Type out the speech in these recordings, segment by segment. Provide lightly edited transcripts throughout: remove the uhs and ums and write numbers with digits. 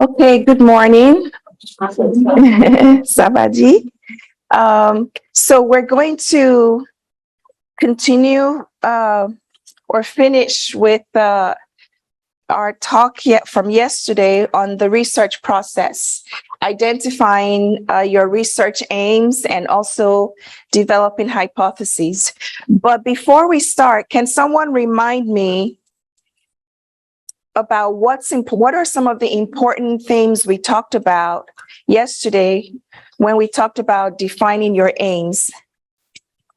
Okay, good morning. Sabaji. So we're going to continue or finish with our talk from yesterday on the research process, identifying your research aims and also developing hypotheses. But before we start, can someone remind me about what are some of the important themes we talked about yesterday when we talked about defining your aims,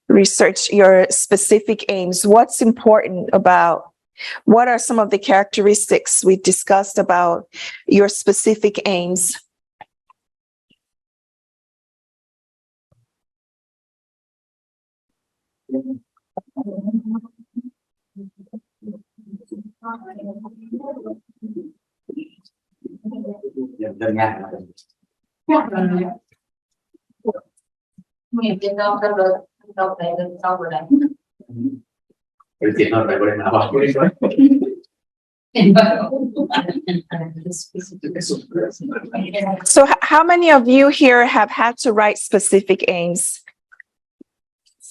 research your specific aims? What's important about, what are some of the characteristics we discussed about your specific aims? So how many of you here have had to write specific aims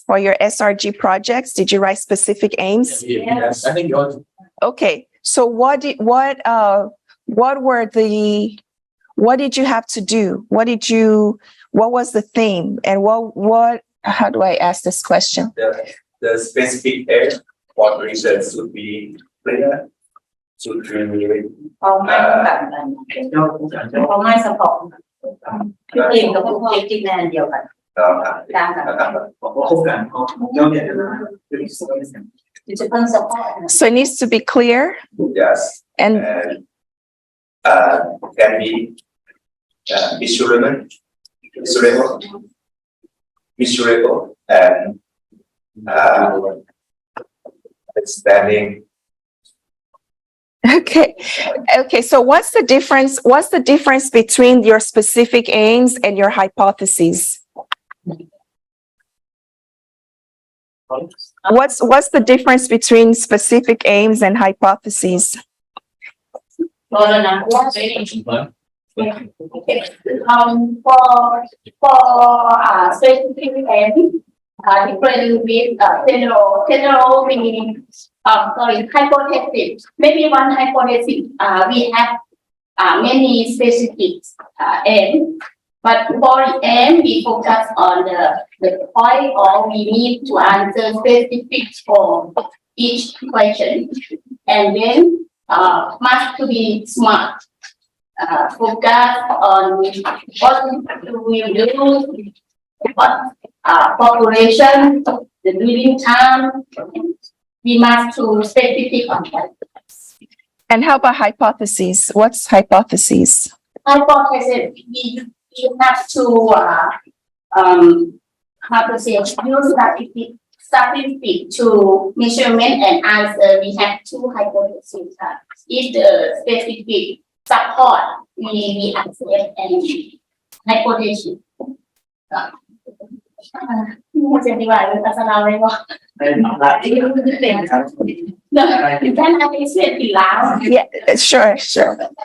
for your SRG projects? Did you write specific aims? Yes, I think yours. Okay, so what did you have to do? What was the theme? And how do I ask this question? The specific aim for research should be clear, should be So it needs to be clear. yes, And can be measurable, and understanding. Okay, so what's the difference between your specific aims and your hypotheses? What's the difference between specific aims and hypotheses? For specific aim, different with general meaning. Hypothesis. Maybe one hypothesis. We have many specific aims, but for aim we focus on the point, or we need to answer specifics for each question, and then must to be smart. Focus on what we do, what population, the living time. We must to specific on that. And how about hypotheses? What's hypotheses? Hypothesis, we have to how to say, use statistic to measurement and answer. We have two hypotheses. If the specific support, we accept and hypothesis. No, you can appreciate it loud. Yeah, sure.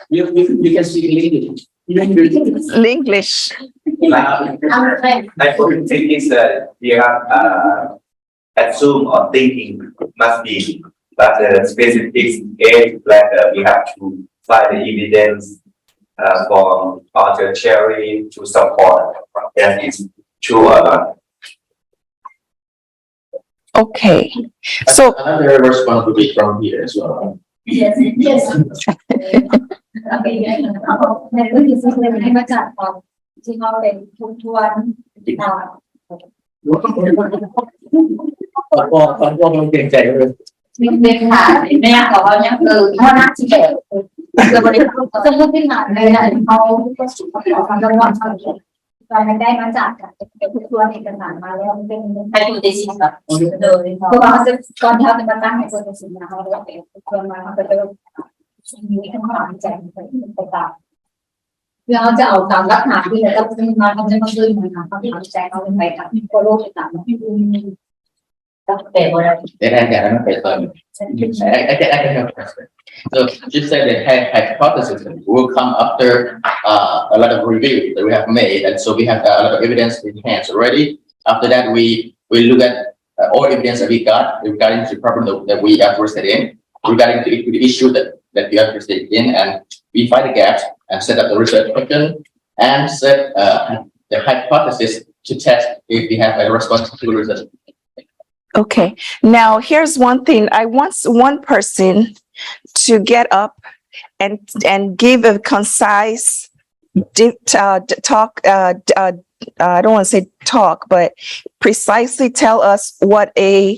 You can speak English. Hypothesis is that we have assume or thinking must be, but the specific aim like we have to find the evidence from other theory to support that is true or not. Okay, so another response would be from here as well. Yes. Okay. ในเรื่องที่ซึ่งในมาจากที่เขาเป็นทุกวันตอนลงเก่งใจเลย เป็นค่ะไม่อยากบอกว่าเนี่ยเพราะนักที่เก่งจะบริหารจะพูดที่ไหนเลยนะเขาก็สุขภาพความระวังเขาการได้มาจากเป็นทุกวันเอกสารมาแล้วเป็นไฮโปเทซิสแบบเลยเพราะว่าจะก่อนที่เขาจะมาตั้งไฮโปเทซิสนะเขาเรียกเป็นตัวมาเขาจะเริ่มมีทั้งความใจไปตามเราจะเอาตามรักษาที่เราจะมาเขาจะมาช่วยมาเขาทำใจเขาเป็นไปตามโคโลกตามที่ดู I can help translate. So she said that hypothesis will come after a lot of review that we have made, and so we have a lot of evidence in hands already. After that, we look at all evidence that we got regarding the problem that we are interested in, regarding the issue that we are interested in, and we find the gaps and set up the research question and set the hypothesis to test if we have a response to the research. Okay, now here's one thing. I want one person to get up and give a concise talk. I don't want to say talk, but precisely tell us what a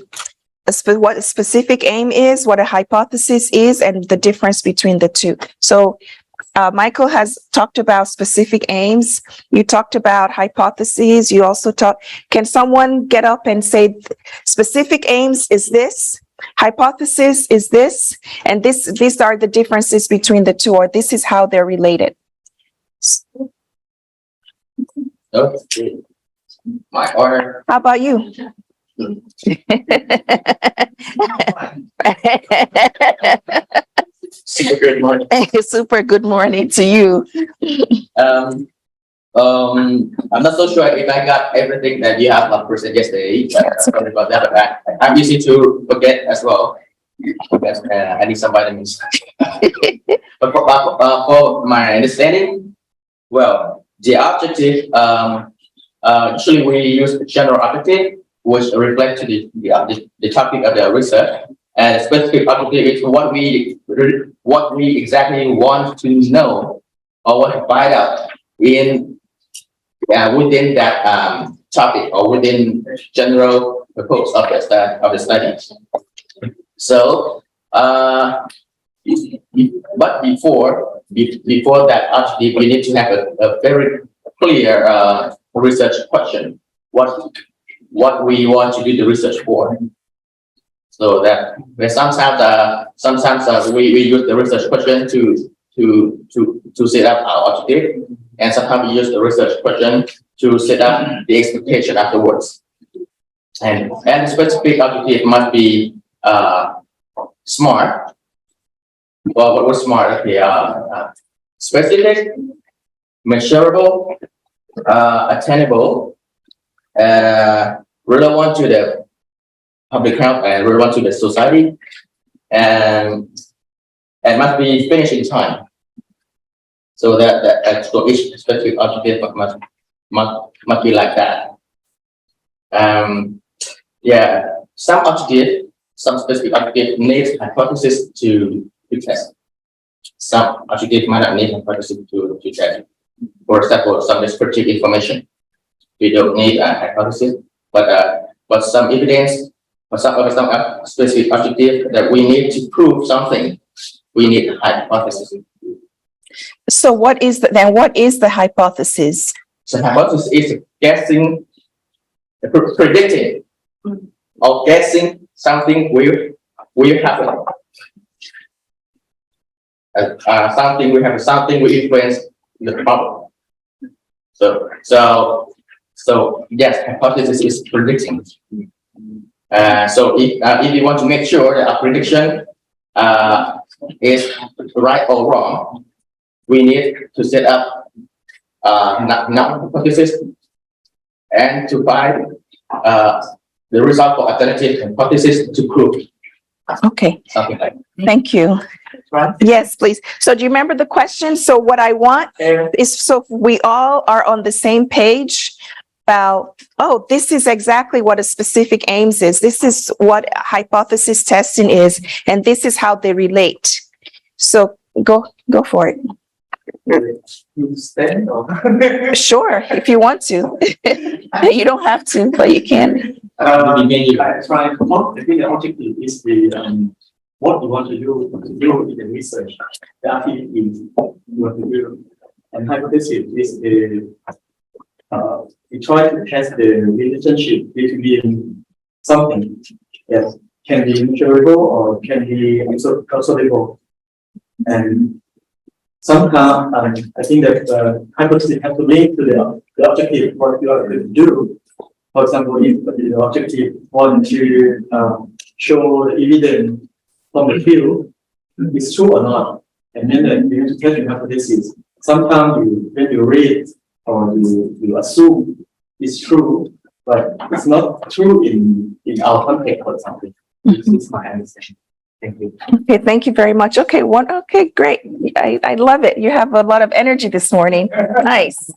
specific aim is, what a hypothesis is, and the difference between the two. So Michael has talked about specific aims. You talked about hypotheses. You also can someone get up and say specific aims is this, hypothesis is this, and these are the differences between the two, or this is how they're related. Okay. My order. How about you? Super good morning. Super good morning to you. I'm not so sure if I got everything that you have presented yesterday. Sorry about that. But I'm easy to forget as well. Because I need some vitamins. But for my understanding, well, the objective, usually we use general objective, which reflect to the topic of the research, and specific objective is what we exactly want to know or want to find out in within that topic or within general purpose of the studies. So, but before that objective, we need to have a very clear research question. What we want to do the research for. So that sometimes we use the research question to set up our objective, and sometimes we use the research question to set up the expectation afterwards. And the specific objective must be smart. Well, what was smart? Okay, specific, measurable, attainable, relevant to the public health and relevant to the society, and must be finished in time. So that for each specific objective must be like that. Yeah, some specific objective needs hypothesis to test. Some objective might not need hypothesis to test. For example, some descriptive information. We don't need a hypothesis, but some evidence or some specific objective that we need to prove something, we need a hypothesis. So what is the hypothesis? So hypothesis is guessing, predicting, or guessing something will happen. Something will influence the problem. So yes, hypothesis is predicting. So if you want to make sure that a prediction is right or wrong, we need to set up not hypothesis and to find the result for alternative hypothesis to prove. Okay. Something like that. Thank you. Right. Yes, please. So do you remember the question? So what I want is so we all are on the same page about, oh, this is exactly what a specific aims is. This is what hypothesis testing is, and this is how they relate. So go for it. You stand or? Sure, if you want to. You don't have to, but you can. I try. I think the objective is the what you want to do in the research. The activity you want to do, and hypothesis is the we try to test the relationship between something that can be measurable or can be observable, and sometimes I think that hypothesis have to link to the objective what you are going to do, For example, if the objective want to show the evidence from the field is true or not, and then you have to test your hypothesis. Sometimes when you read or you assume it's true, but it's not true in our context, for example. This is my understanding. Thank you. Okay, thank you very much. Okay, great. I love it. You have a lot of energy this morning. Nice.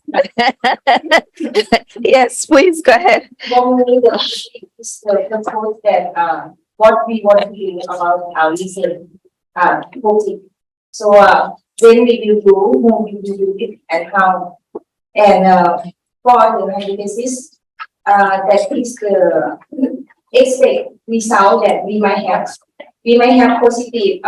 Yes, please go ahead. Normally, the post that what we want to hear about our research topic. So when we will do, whom we will do it, and how. And for the hypothesis, that is the expect result that we might have. We might have positive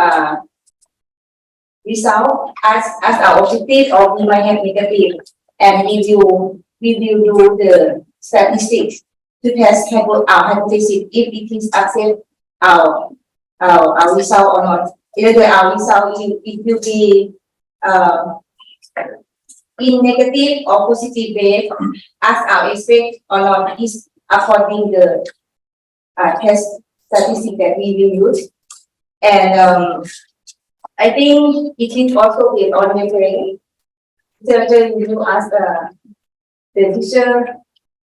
result as our objective, or we might have negative, and we will do the statistics to test our hypothesis if it is accept our result or not. Either our result it will be in negative or positive way as our expect or not is according the test statistic that we will use. And I think it is also based on measuring. The you ask the teacher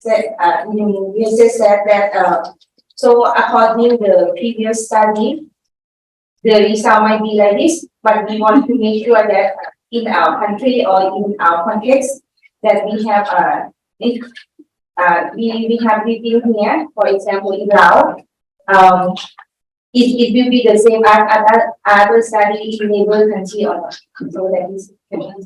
said said that so according the previous study, the result might be like this, but we want to make sure that in our country or in our context that we have we have written here, for example, in Lao, it will be the same as other study in neighbor country or not. So that is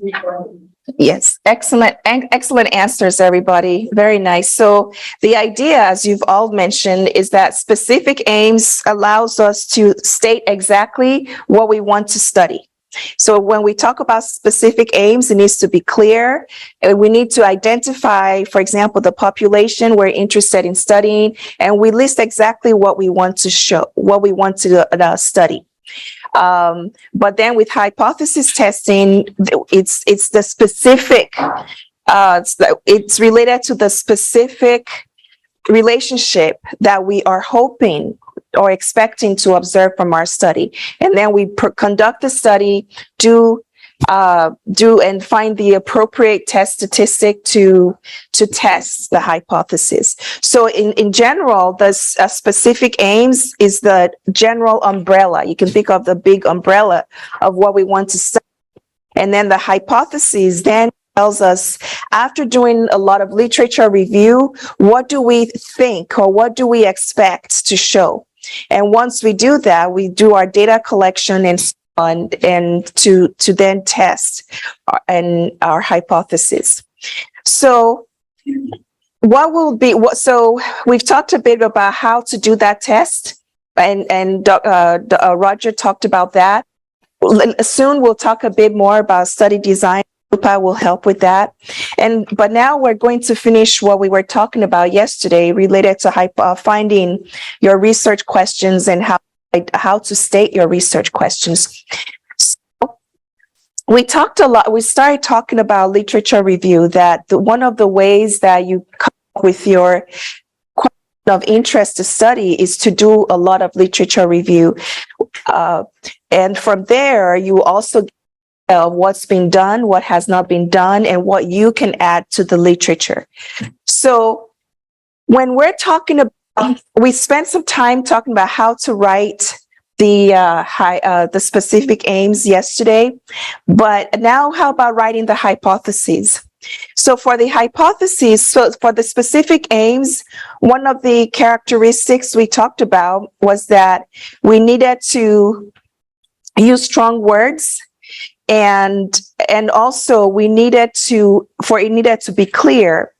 important. Yes, excellent answers, everybody. Very nice. So the idea, as you've all mentioned, is that specific aims allows us to state exactly what we want to study. So when we talk about specific aims, it needs to be clear. And we need to identify, for example, the population we're interested in studying, and we list exactly what we want to show, what we want to study. But then with hypothesis testing, it's the specific, it's related to the specific relationship that we are hoping or expecting to observe from our study. And then we conduct the study, do and find the appropriate test statistic to test the hypothesis. So in general, the specific aims is the general umbrella. You can think of the big umbrella of what we want to study. And then the hypothesis then tells us, after doing a lot of literature review, what do we think or what do we expect to show? And once we do that, we do our data collection and to then test our hypothesis. So so we've talked a bit about how to do that test, and Roger talked about that. Soon we'll talk a bit more about study design. Rupa will help with that. But now we're going to finish what we were talking about yesterday related to finding your research questions and how to state your research questions. So we talked a lot. We started talking about literature review, that one of the ways that you come up with your question of interest to study is to do a lot of literature review. And from there, you also what's been done, what has not been done, and what you can add to the literature. So when we're talking about, we spent some time talking about how to write the specific aims yesterday, but now how about writing the hypotheses? So for the hypotheses, so for the specific aims, one of the characteristics we talked about was that we needed to use strong words. And also we needed to be clear.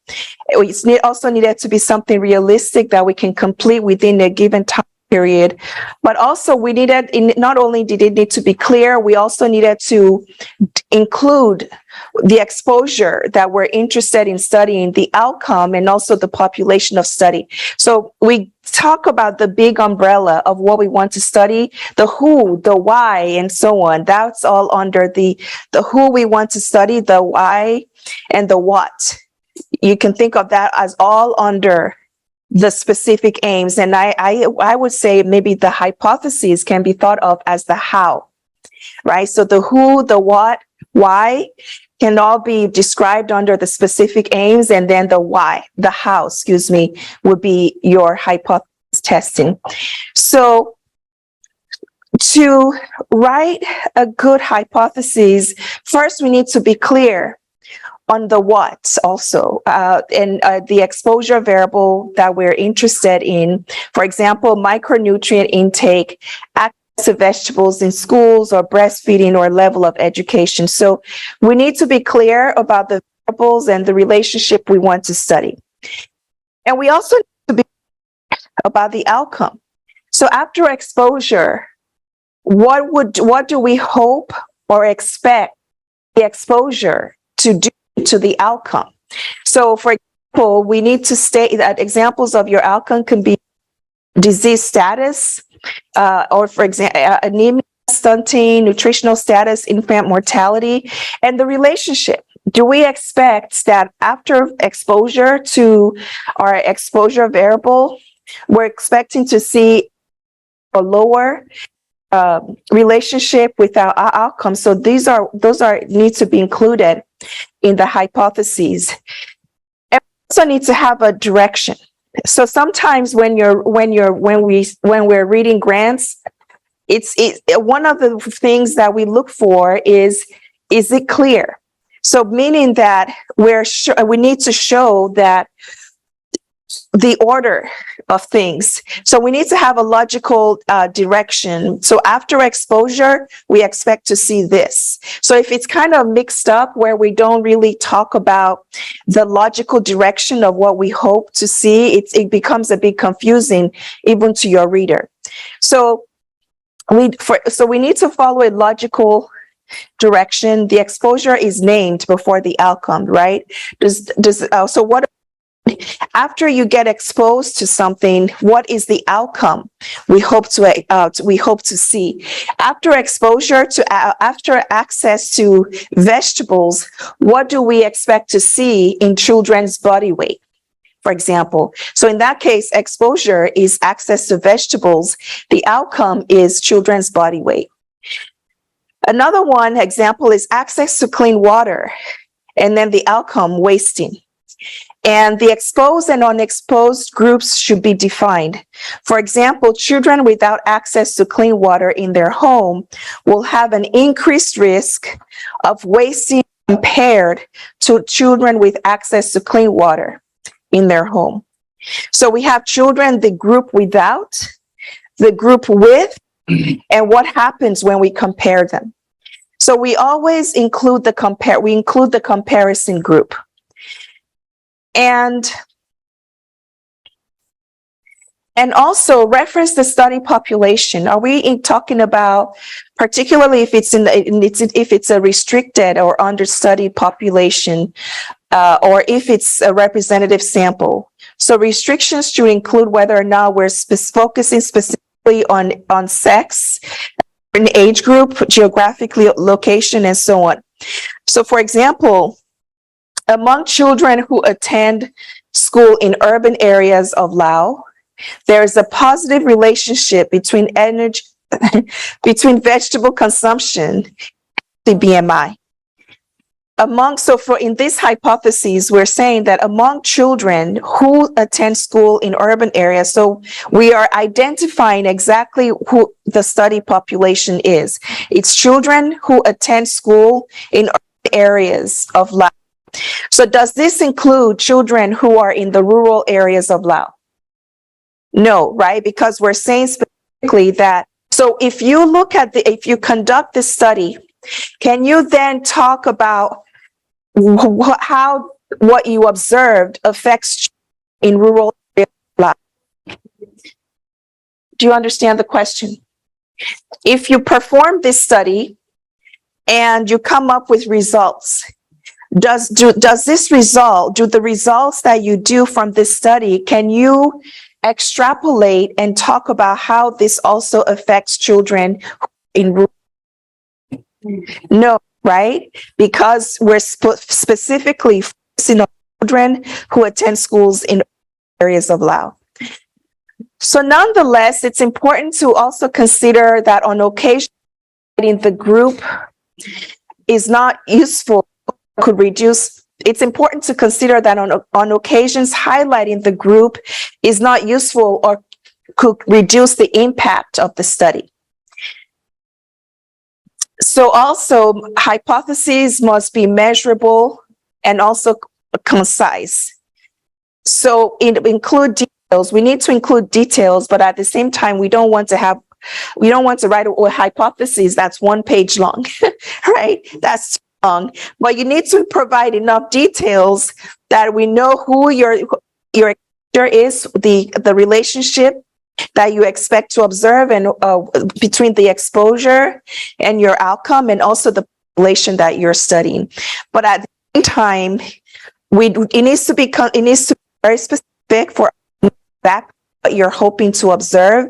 It also needed to be something realistic that we can complete within a given time period. But also not only did it need to be clear, we also needed to include the exposure that we're interested in studying, the outcome, and also the population of study. So we talk about the big umbrella of what we want to study, the who, the why, and so on. That's all under the who we want to study, the why, and the what. You can think of that as all under the specific aims. And I would say maybe the hypotheses can be thought of as the how, right? So the who, the what, why can all be described under the specific aims, and then the why, the how, would be your hypothesis testing. So to write a good hypothesis, first we need to be clear on the what also, and the exposure variable that we're interested in. For example, micronutrient intake, access to vegetables in schools, or breastfeeding, or level of education. So we need to be clear about the variables and the relationship we want to study. And we also need to be clear about the outcome. So after exposure, what do we hope or expect the exposure to do to the outcome? So for example, we need to state that examples of your outcome can be disease status, or for example, anemia, stunting, nutritional status, infant mortality, and the relationship. Do we expect that after exposure to our exposure variable, we're expecting to see a lower relationship with our outcome? So those need to be included in the hypotheses. And we also need to have a direction. So sometimes when we're reading grants, it's one of the things that we look for is it clear? So meaning that we need to show that the order of things. So we need to have a logical direction. So after exposure, we expect to see this. So if it's kind of mixed up where we don't really talk about the logical direction of what we hope to see, it becomes a bit confusing even to your reader. So we need to follow a logical direction. The exposure is named before the outcome, right? So what after you get exposed to something, what is the outcome we hope to see? After exposure to after access to vegetables, what do we expect to see in children's body weight, for example? So in that case, exposure is access to vegetables. The outcome is children's body weight. Another one example is access to clean water, and then the outcome, wasting. And the exposed and unexposed groups should be defined. For example, children without access to clean water in their home will have an increased risk of wasting compared to children with access to clean water in their home. So we have children, the group without, the group with, and what happens when we compare them. So we always include the comparison group. And also reference the study population. Are we talking about, particularly if it's a restricted or understudied population, or if it's a representative sample? So restrictions should include whether or not we're focusing specifically on sex, an age group, geographically location, and so on. So for example, among children who attend school in urban areas of Lao, there is a positive relationship between vegetable consumption and the BMI. In this hypothesis, we're saying that among children who attend school in urban areas, so we are identifying exactly who the study population is. It's children who attend school in urban areas of Lao. So does this include children who are in the rural areas of Lao? No, right? Because we're saying specifically that, so if you conduct this study, can you then talk about how what you observed affects in rural areas of Lao? Do you understand the question? If you perform this study and you come up with results, do the results that you do from this study, can you extrapolate and talk about how this also affects children in rural? No, right? Because we're specifically focusing on children who attend schools in areas of Lao. So nonetheless, it's important to also consider that on occasion, the group is not useful, could reduce. It's important to consider that on occasions, highlighting the group is not useful or could reduce the impact of the study. So also, hypotheses must be measurable and also concise. So include details. We need to include details, but at the same time, we don't want to write a hypothesis that's 1 page long, right? That's long. But you need to provide enough details that we know who your exposure is, the relationship that you expect to observe and between the exposure and your outcome, and also the population that you're studying. But at the same time, it needs to be very specific for back what you're hoping to observe.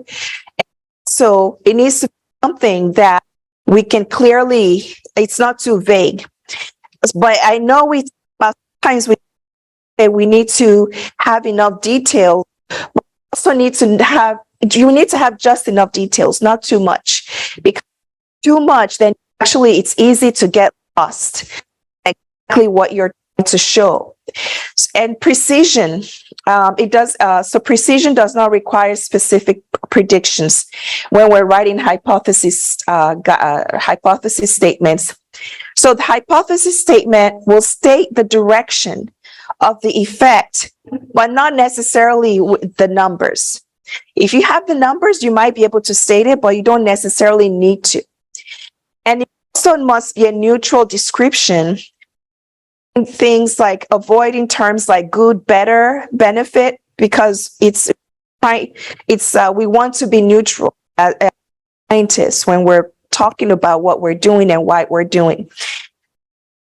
So it needs to be something that we can clearly, it's not too vague. But I know sometimes we need to have enough detail. Also you need to have just enough details, not too much, because too much, then actually it's easy to get lost exactly what you're trying to show. And precision, precision does not require specific predictions when we're writing hypothesis statements. So the hypothesis statement will state the direction of the effect, but not necessarily with the numbers. If you have the numbers, you might be able to state it, but you don't necessarily need to. And it also must be a neutral description. Things like avoiding terms like good, better, benefit, because we want to be neutral as scientists when we're talking about what we're doing and why we're doing.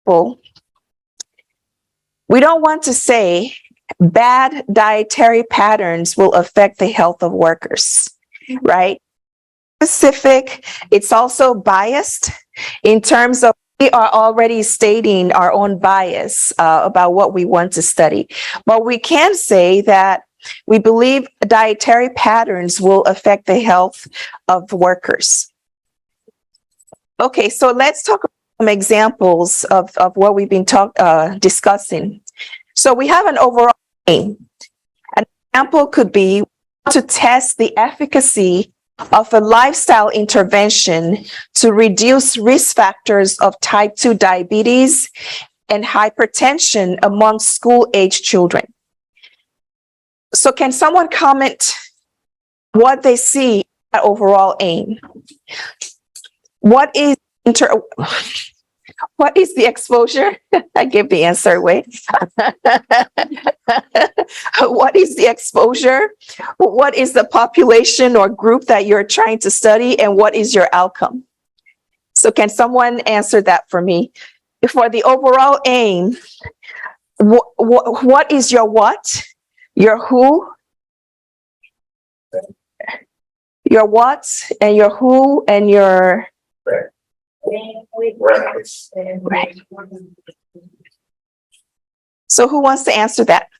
Well, we don't want to say bad dietary patterns will affect the health of workers, right? Specific, it's also biased in terms of we are already stating our own bias about what we want to study. But we can say that we believe dietary patterns will affect the health of workers. Okay, so let's talk about some examples of what we've been discussing. So we have an overall aim. An example could be to test the efficacy of a lifestyle intervention to reduce risk factors of type 2 diabetes and hypertension among school-age children. So can someone comment what they see in that overall aim? What is the exposure? I gave the answer away. What is the exposure? What is the population or group that you're trying to study? And what is your outcome? So can someone answer that for me? For the overall aim, what is your what? Your who? Your what and your who and your... Right. So who wants to answer that?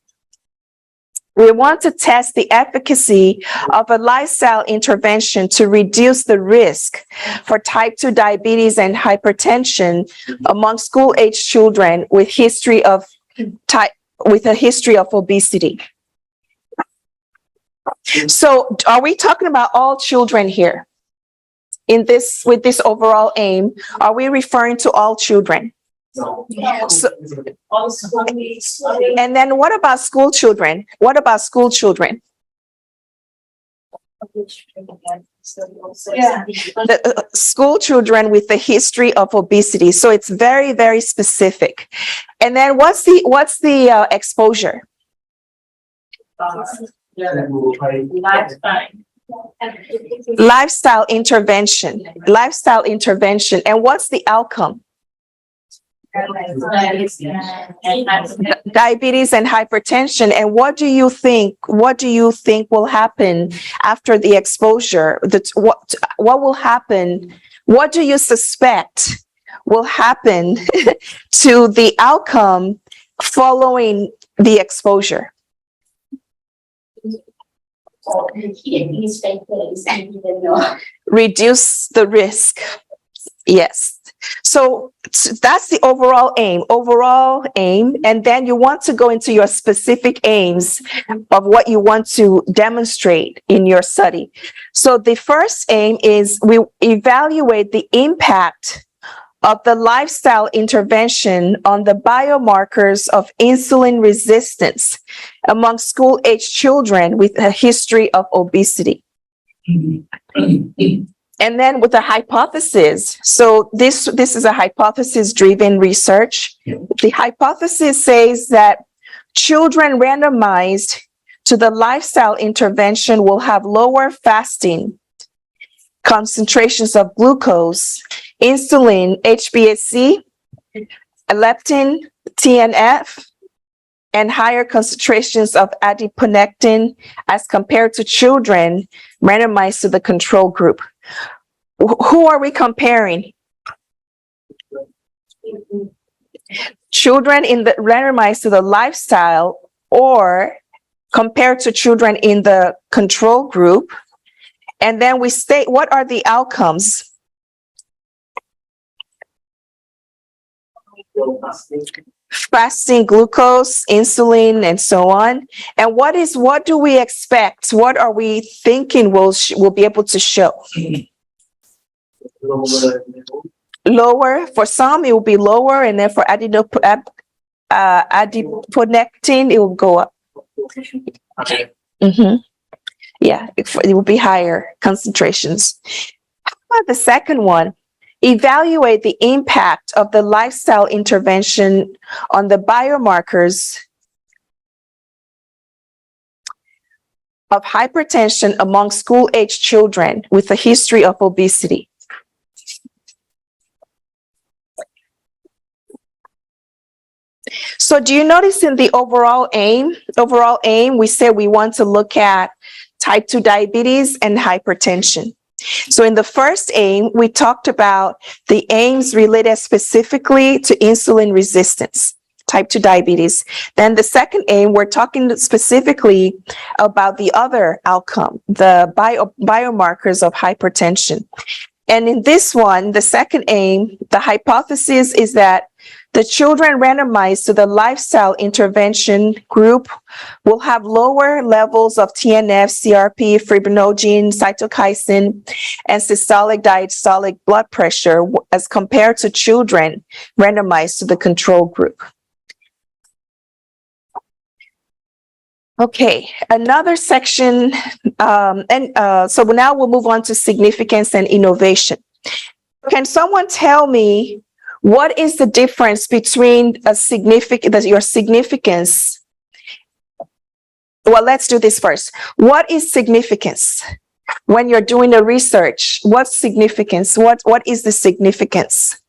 We want to test the efficacy of a lifestyle intervention to reduce the risk for type 2 diabetes and hypertension among school-age children with a history of obesity. So are we talking about all children here? With this overall aim, are we referring to all children? No. So, and then what about school children? What about school children? The school children with the history of obesity. So it's very, very specific. And then what's the exposure? Lifestyle intervention. And what's the outcome? Diabetes and hypertension. And what do you think will happen after the exposure? What will happen? What do you suspect will happen to the outcome following the exposure? or key administrators and even know. Reduce the risk. Yes. So that's the overall aim. And then you want to go into your specific aims of what you want to demonstrate in your study. So the first aim is we evaluate the impact of the lifestyle intervention on the biomarkers of insulin resistance among school-age children with a history of obesity. And then with a hypothesis, so this is a hypothesis-driven research. The hypothesis says that children randomized to the lifestyle intervention will have lower fasting concentrations of glucose, insulin, HbA1c, leptin, TNF, and higher concentrations of adiponectin as compared to children randomized to the control group. Who are we comparing? Children in the randomized to the lifestyle or compared to children in the control group. And then we state what are the outcomes. Fasting glucose, insulin, and so on. And what do we expect? What are we thinking we'll be able to show? Lower, for some it will be lower, and then for adiponectin it will go up. Yeah, it will be higher concentrations. How about the second one? Evaluate the impact of the lifestyle intervention on the biomarkers of hypertension among school-age children with a history of obesity. So do you notice in the overall aim, we say we want to look at type 2 diabetes and hypertension. So in the first aim, we talked about the aims related specifically to insulin resistance, type 2 diabetes. Then the second aim, we're talking specifically about the other outcome, the biomarkers of hypertension. And in this one, the second aim, the hypothesis is that the children randomized to the lifestyle intervention group will have lower levels of TNF, CRP, fibrinogen, cytokinin, and systolic diastolic blood pressure as compared to children randomized to the control group. Okay, another section, so now we'll move on to significance and innovation. Can someone tell me what is the difference between your significance? Well, let's do this first. What is significance? When you're doing a research, what's significance? What is the significance?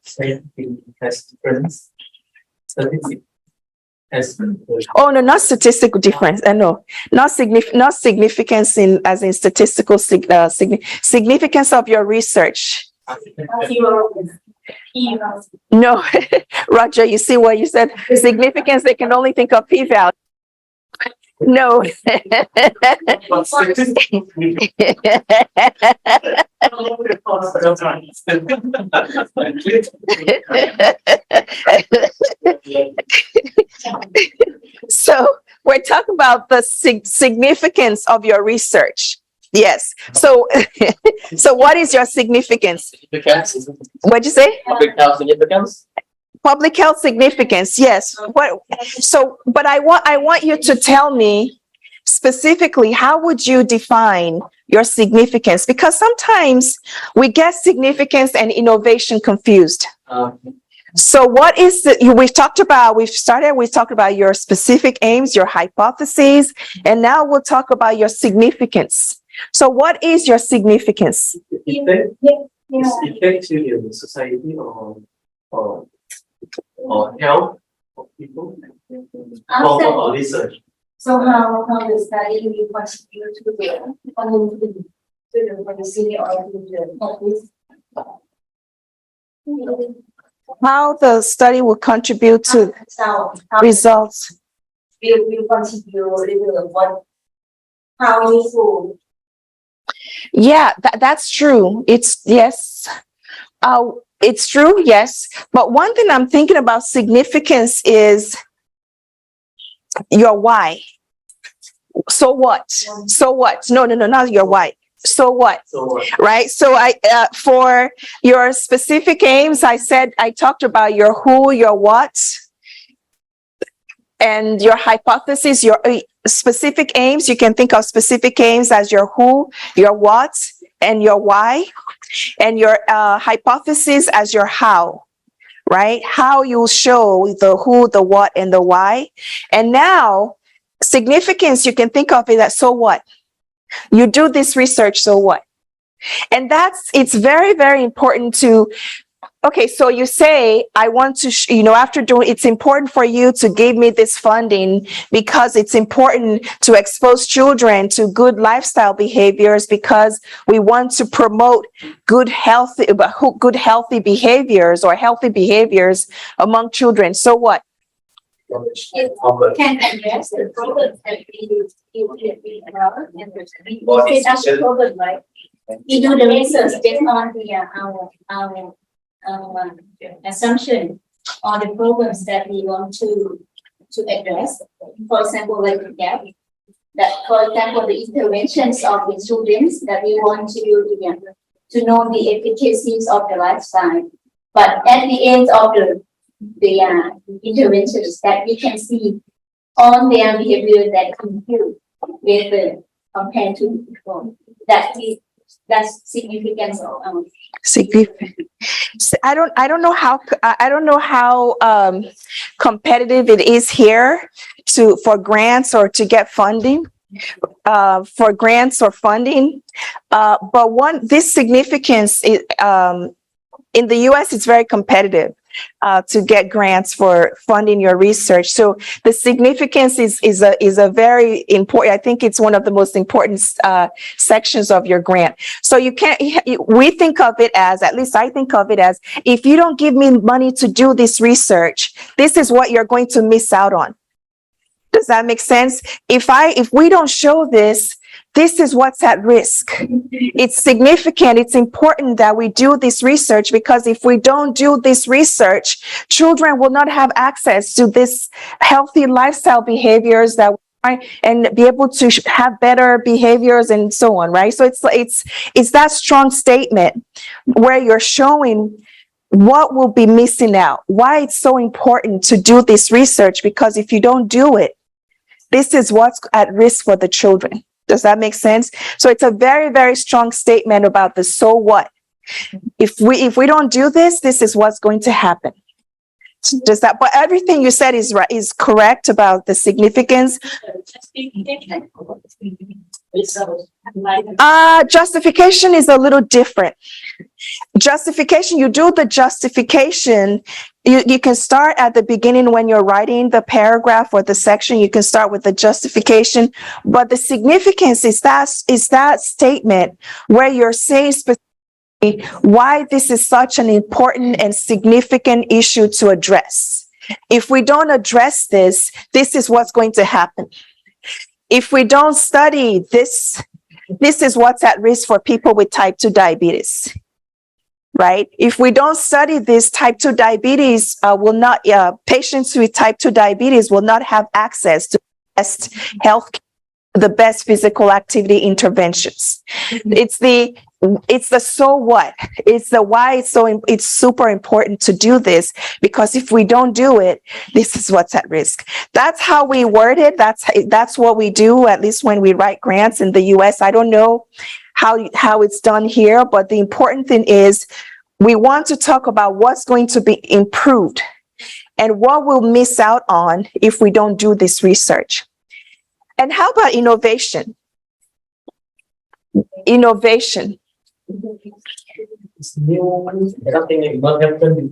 Oh no, not statistical difference. No, not significance as in statistical significance of your research. No, Roger, you see what you said? Significance, they can only think of p-value. No. So we're talking about the significance of your research. Yes. So, so what is your significance? What'd you say? Public health significance. Public health significance. Yes. What? So, but I want you to tell me specifically, how would you define your significance? Because sometimes we get significance and innovation confused. So what is we've talked about your specific aims, your hypotheses, and now we'll talk about your significance. So what is your significance? Effect to the society or health of people or research. So how the study will contribute to the policy or to How the study will contribute to results. Will contribute what how useful. Yeah, that's true. It's true, yes. But one thing I'm thinking about significance is your why. So what? So what? No, not your why. So what? So Right? So for your specific aims, I talked about your who, your what, and your hypothesis, your specific aims. You can think of specific aims as your who, your what, and your why, and your hypothesis as your how, right? How you show the who, the what, and the why. And now significance, you can think of it as so what? You do this research, so what? And it's very, very important to, okay, so you say, I want to, it's important for you to give me this funding because it's important to expose children to good lifestyle behaviors because we want to promote good healthy behaviors or healthy behaviors among children. So what? It can address the problems that we say that's the problem, right? We do the research based on our assumption or the problems that we want to address. For example, like the gap, that for example the interventions of the students that we want to know the efficacies of the lifestyle. But at the end of the interventions that we can see on their behavior that improve with compared to before. That's significance of Significant. I don't know how competitive it is here for grants or to get funding for grants or funding. But this significance is, in the US, it's very competitive to get grants for funding your research. So the significance is a very important, I think it's one of the most important sections of your grant. So we think of it as, at least I think of it as, if you don't give me money to do this research, this is what you're going to miss out on. Does that make sense? If we don't show this is what's at risk. It's significant. It's important that we do this research because if we don't do this research, children will not have access to this healthy lifestyle behaviors and be able to have better behaviors and so on, right? So it's that strong statement where you're showing what will be missing out, why it's so important to do this research, because if you don't do it, this is what's at risk for the children. Does that make sense? So it's a very, very strong statement about the so what. If we don't do this, this is what's going to happen. But everything you said is right, is correct about the significance. Justification is a little different. Justification, you do the justification. You can start at the beginning when you're writing the paragraph or the section. You can start with the justification, but the significance is that statement where you're saying specifically why this is such an important and significant issue to address. If we don't address this is what's going to happen. If we don't study this is what's at risk for people with type 2 diabetes. Right? If we don't study this, type 2 diabetes patients with type 2 diabetes will not have access to best health, the best physical activity interventions. It's the so what, it's the why it's super important to do this, because if we don't do it, this is what's at risk. That's how we word it. That's what we do, at least when we write grants in the US. I don't know how it's done here, but the important thing is we want to talk about what's going to be improved and what we'll miss out on if we don't do this research. And how about innovation? Innovation. it's new, something that not happened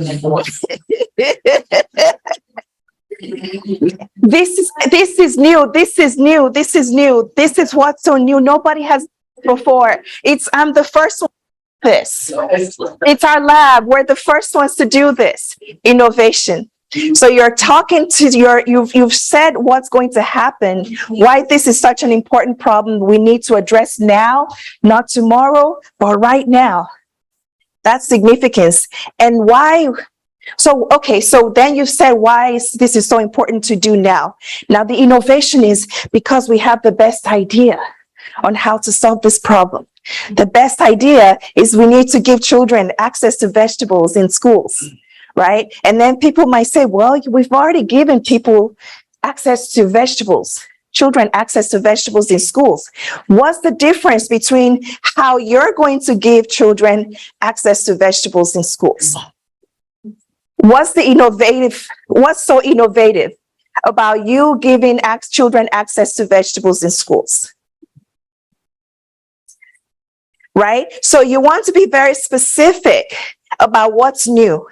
before. This is new. This is new. This is new. This is what's so new. Nobody has before. I'm the first one to do this. It's our lab. We're the first ones to do this. Innovation. So you're talking to you've said what's going to happen, why this is such an important problem we need to address now, not tomorrow, but right now. That's significance. And why? So, okay, so then you've said why this is so important to do now. Now the innovation is because we have the best idea on how to solve this problem. The best idea is we need to give children access to vegetables in schools, right? And then people might say, well, we've already given people access to vegetables, children access to vegetables in schools. What's the difference between how you're going to give children access to vegetables in schools? What's so innovative about you giving children access to vegetables in schools? Right? So you want to be very specific about what's new.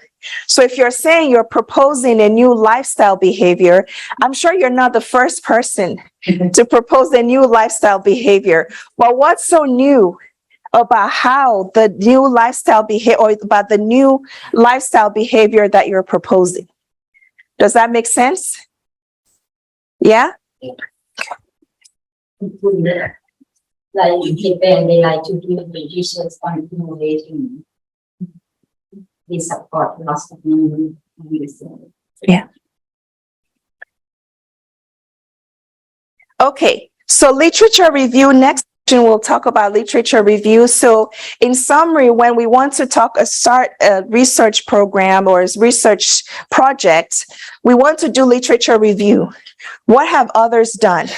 So if you're saying you're proposing a new lifestyle behavior, I'm sure you're not the first person to propose a new lifestyle behavior. But what's so new about how the new lifestyle behavior, or about the new lifestyle behavior that you're proposing? Does that make sense? Yeah? Like Japan, they like to do research on innovating. They support lots of new research. Yeah. Okay, so literature review. Next we'll talk about literature review. So in summary, when we want to start a research program or a research project, we want to do literature review. What have others done?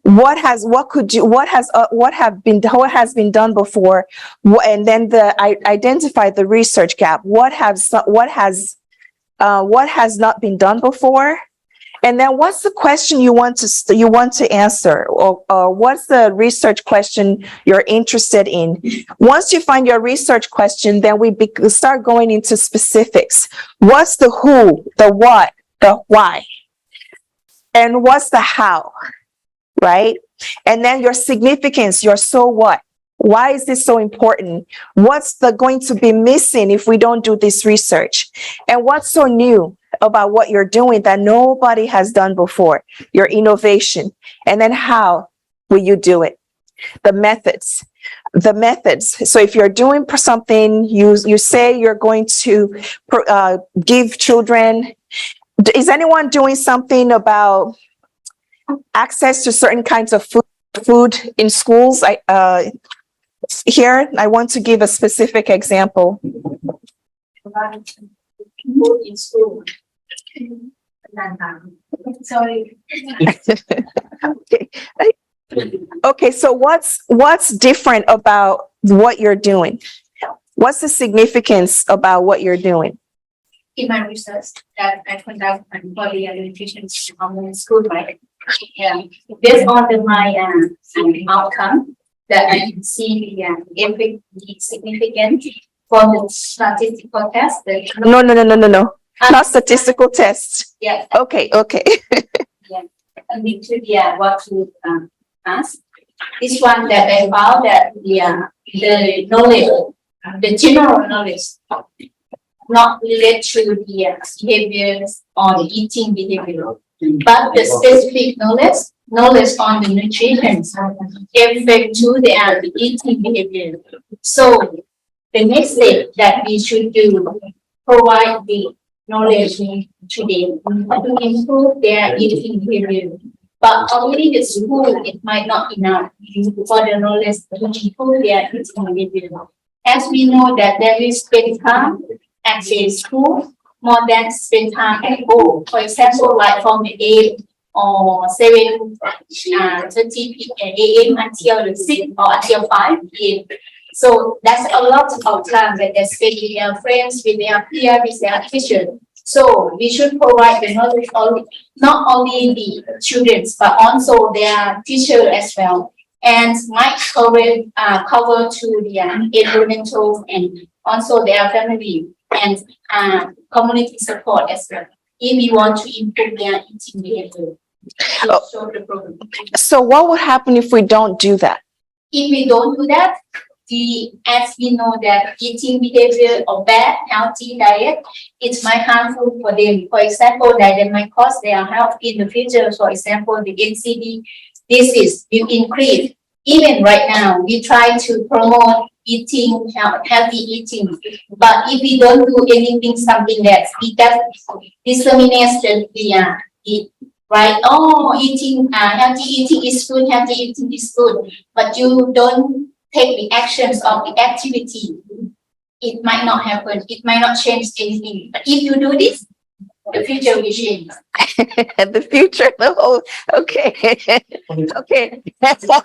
What has been done before? And then identify the research gap. What has not been done before? And then what's the question you want to answer, or what's the research question you're interested in? Once you find your research question, then we start going into specifics. What's the who, the what, the why? And what's the how, right? And then your significance, your so what? Why is this so important? What's going to be missing if we don't do this research? And what's so new about what you're doing that nobody has done before? Your innovation. And then how will you do it? The methods. So if you're doing something, you say you're going to give children. Is anyone doing something about access to certain kinds of food in schools? Here, I want to give a specific example. Food in school. Sorry. Okay, so what's different about what you're doing? What's the significance about what you're doing? In my research that I conduct on body and nutrition in school, right? Yeah. Based on my outcome that I can see the significance for the statistical test. No. Not statistical tests. Yeah. Okay. Yeah. And what to ask. This one that I found that the knowledge, the general knowledge, not related to the behaviors or the eating behavior, but the specific knowledge on the nutrition effect to the eating behavior. So the next step that we should do, provide the knowledge to them to improve their eating behavior. But only the school, it might not be enough for the knowledge to improve their eating behavior. As we know that there is spend time at the school more than spend time at home. For example, like from the 8 or 7:30 a.m. until the 6 or until 5 p.m. So that's a lot of time that they spend with their friends, with their peers, with their teachers. So we should provide the knowledge not only the students, but also their teacher as well. And might cover to the environmental and also their family and community support as well. If we want to improve their eating behavior. So what would happen if we don't do that? If we don't do that, as we know that eating behavior or bad healthy diet, it might harmful for them. For example, that might cause their health in the future. For example, the NCD disease will increase. Even right now, we try to promote eating, healthy eating. But if we don't do anything, something that it does discriminates the right? Oh, eating, healthy eating is good, healthy eating is good. But you don't take the actions of the activity. It might not happen. It might not change anything. But if you do this, the future will change. The future, the whole, okay. Okay. Okay. That's the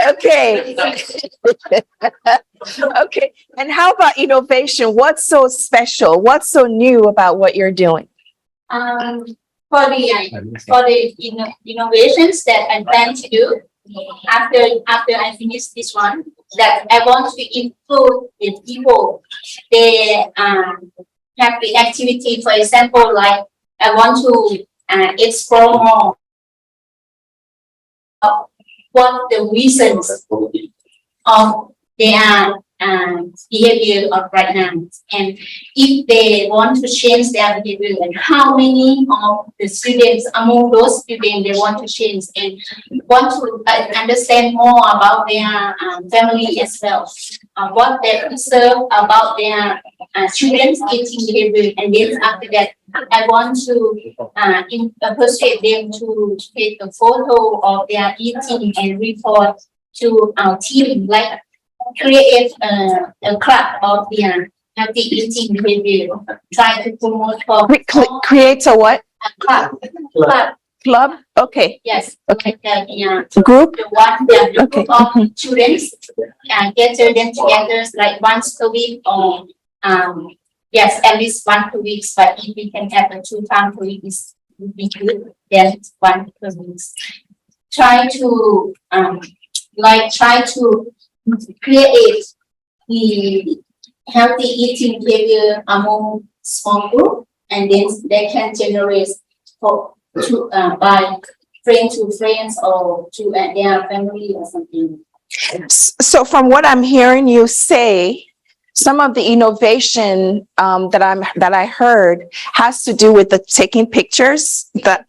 Okay. Okay. And how about innovation? What's so special? What's so new about what you're doing? for the innovations that I plan to do after I finish this one, that I want to improve the people. They have the activity, for example, like I want to explore more of what the reasons of their behavior of right now, and if they want to change their behavior, and how many of the students among those students they want to change, and want to understand more about their family as well, what they observe about their children's eating behavior, and then after that I want to persuade them to take a photo of their eating and report to our team, like create a club of their healthy eating behavior, try to promote for Creates a what? club. Club? Okay. Yes. Okay. Group. Group? The Okay. group of students gather them together like once a week, or yes, at least 1 2 weeks. But if we can have a 2 times per week, is would be good. Then 1 per week. Try to create the healthy eating behavior among small group, and then they can generate by friend to friends or to their family or something. So from what I'm hearing you say, some of the innovation that I heard has to do with the taking pictures, the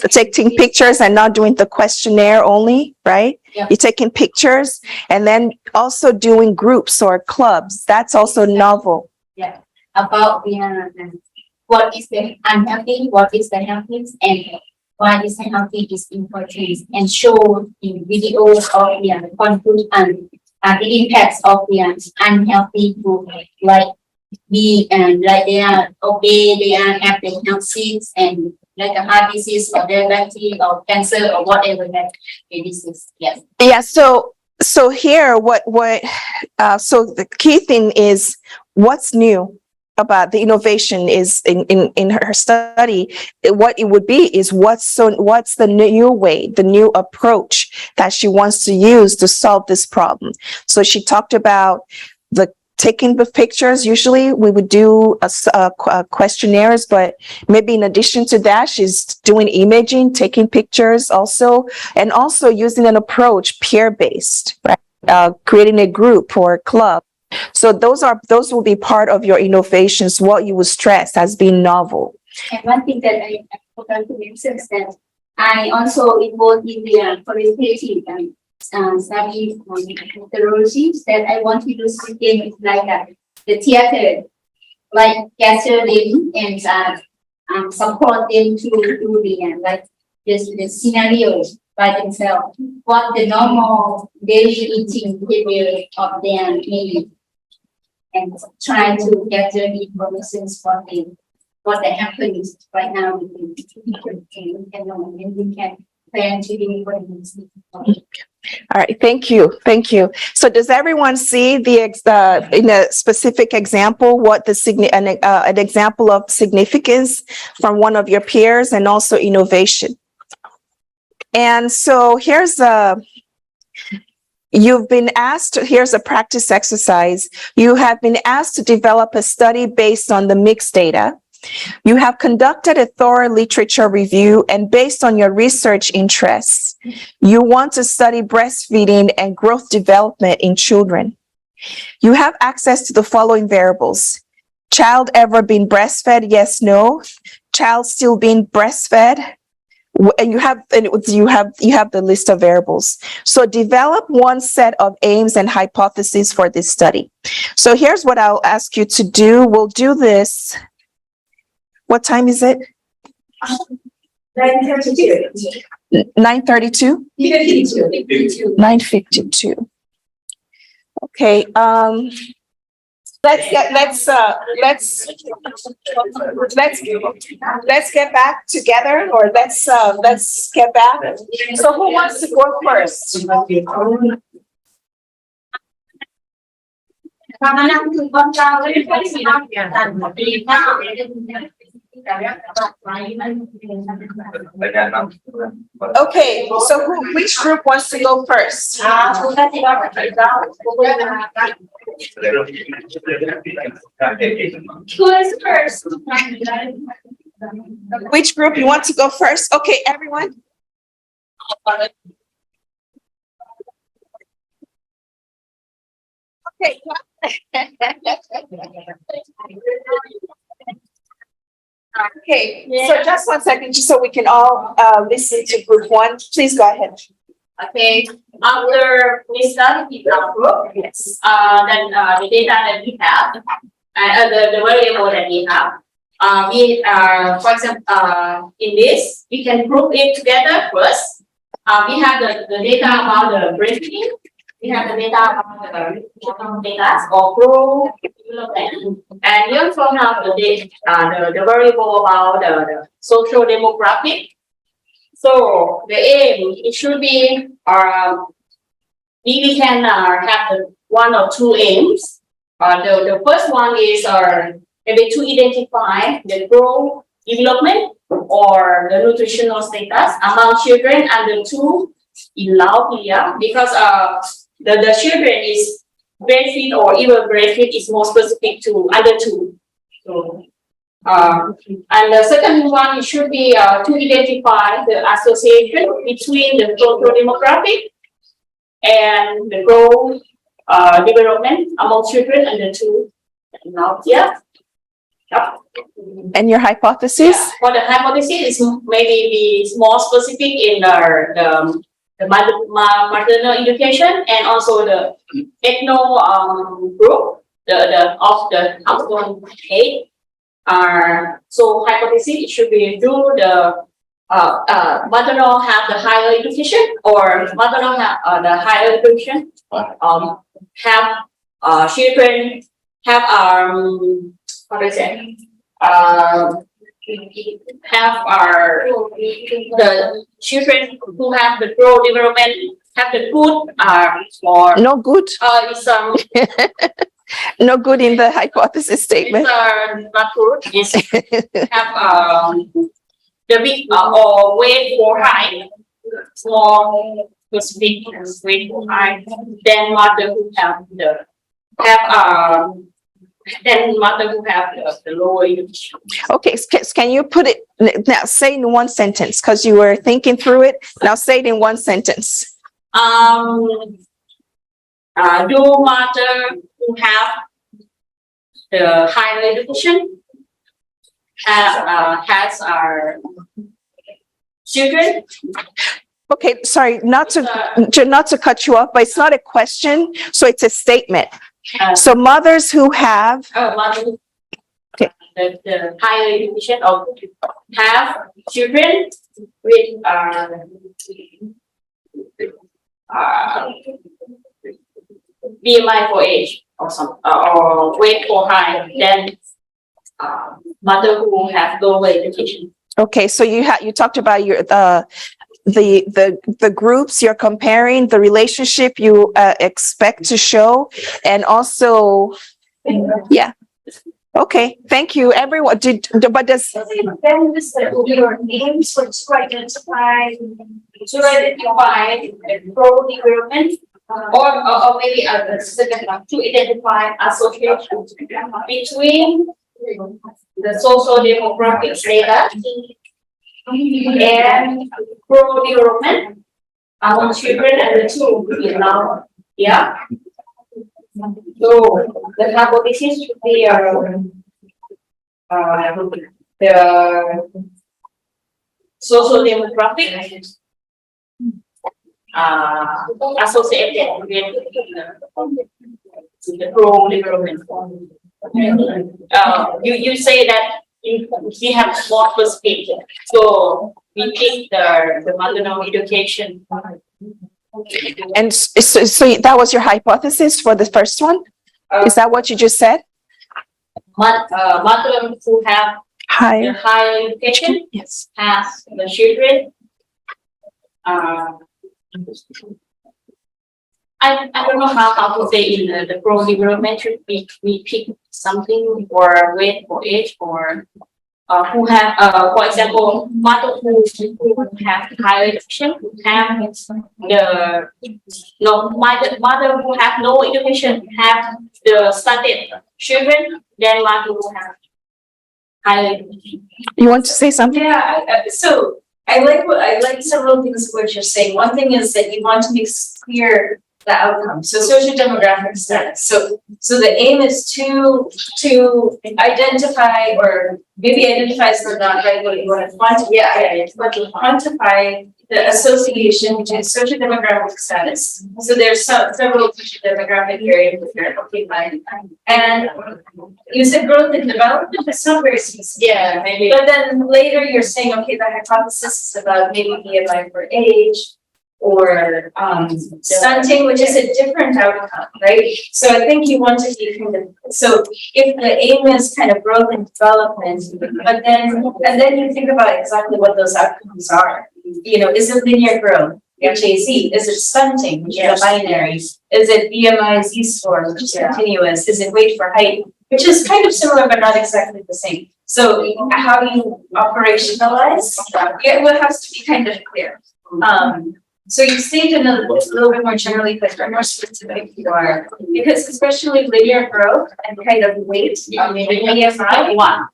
taking pictures and not doing the questionnaire only, right? Yeah. You're taking pictures and then also doing groups or clubs. That's also novel. Yeah, about the what is the unhealthy, what is the healthy, and why is the healthy is important, and show in videos of the conflict and the impacts of the unhealthy food, like like they are obese, they are have the health seeds, and like a heart disease or diabetes or cancer or whatever that it is. Yes. Yeah. So here, so the key thing is what's new about the innovation is in her study. What it would be is what's the new way, the new approach that she wants to use to solve this problem. So she talked about the taking the pictures. Usually we would do questionnaires, but maybe in addition to that, she's doing imaging, taking pictures also, and also using an approach peer-based, right? Creating a group or a club. So those will be part of your innovations, what you would stress as being novel. And one thing that I forgot to mention is that I also involved in the qualitative study on methodology, that I want to do something like the theater, like gather them and support them to do the the scenarios by themselves, what the normal daily eating behavior of their maybe, and try to gather the information for them, what happens right now with the and we can plan to do what it is. All right, thank you. So does everyone see in a specific example what an example of significance from one of your peers and also innovation? And so here's you've been asked, here's a practice exercise. You have been asked to develop a study based on the mixed data. You have conducted a thorough literature review, and based on your research interests, you want to study breastfeeding and growth development in children. You have access to the following variables. Child ever been breastfed? Yes, no. Child still being breastfed? And you have the list of variables. So develop one set of aims and hypotheses for this study. So here's what I'll ask you to do. We'll do this. What time is it? 9:32. 9:32? 9:52. Okay, let's get back together, or let's get back. So who wants to go first? Okay, so which group wants to go first? Who is first? Which group you want to go first? Okay, everyone. Okay. Okay, so just 1 second, just so we can all listen to group one. Please go ahead. Okay, after we start with our group, Yes. then the data that we have, and the variable that we have, for example, in this, we can group it together first. We have the data about the breastfeeding. We have the data about the data or growth development, and we also have the variable about the social demographic. So the aim, it should be we can have the one or two aims. The first one is maybe to identify the growth development or the nutritional status among children under 2 in Lao PDR, because the children is breastfeed or even breastfeed is more specific to under 2. So, and the second one, it should be to identify the association between the social demographic and the growth development among children under 2. Now, yeah. And your hypothesis? Yeah. For the hypothesis, is maybe be more specific in the maternal education and also the ethno group, the household aid. So hypothesis, it should be do the maternal have the higher education, or maternal have the higher education, have children have how do I say, have the children who have the growth development have the good or No good? is No good in the hypothesis statement. not good, is have the big or weight for high, small specific weight for high, then mother who have then mother who have the lower education. Okay, can you put it, now say in one sentence, because you were thinking through it. Now say it in one sentence. Do mother who have the higher education has our children? Okay, sorry, not to cut you off, but it's not a question, so it's a statement. So mothers who have, Mother who okay, the higher education or have children with BMI for age or some or weight for high, then mother who have lower education. okay, so you talked about your the groups you're comparing, the relationship you expect to show, and also, yeah. Okay, thank you, everyone. But does Then this will be your names, which to identify the growth development or maybe a second one to identify association between the social demographic data and pro-development among children and the two now. Yeah. So the hypothesis should be the social demographic associated with the pro-development. You say that we have more perspective, so we pick the maternal education. And so that was your hypothesis for the first one? Is that what you just said? Mother who have the Higher. higher education Yes. has the children. I don't know how to say in the pro-development, we pick something for weight, for age, or who have, for example, mother who have higher education, have mother who have no education, have the studied children, then mother who have higher education. You want to say something? Yeah, so I like several things what you're saying. One thing is that you want to make clear the outcome, so socio-demographic status. So the aim is to identify, or maybe identify is not right, what you want to quantify, but to quantify the association between socio-demographic status. So there's several socio-demographic variables here, okay, fine. And you said growth and development, it's not very specific. Yeah, maybe. But then later you're saying, okay, the hypothesis is about maybe BMI for age, or stunting, which is a different outcome, right? So I think you want to be kind of, so if the aim is kind of growth and development, but then you think about exactly what those outcomes are. You know, is it linear growth, HAZ? Is it stunting, which is a binary? Is it BMI Z-score, which is continuous? Is it weight for height, which is kind of similar but not exactly the same? So how do you operationalize? Yeah, well, it has to be kind of clear. So you stated a little bit more generally, but more specific you are, because especially linear growth and kind of weight, BMI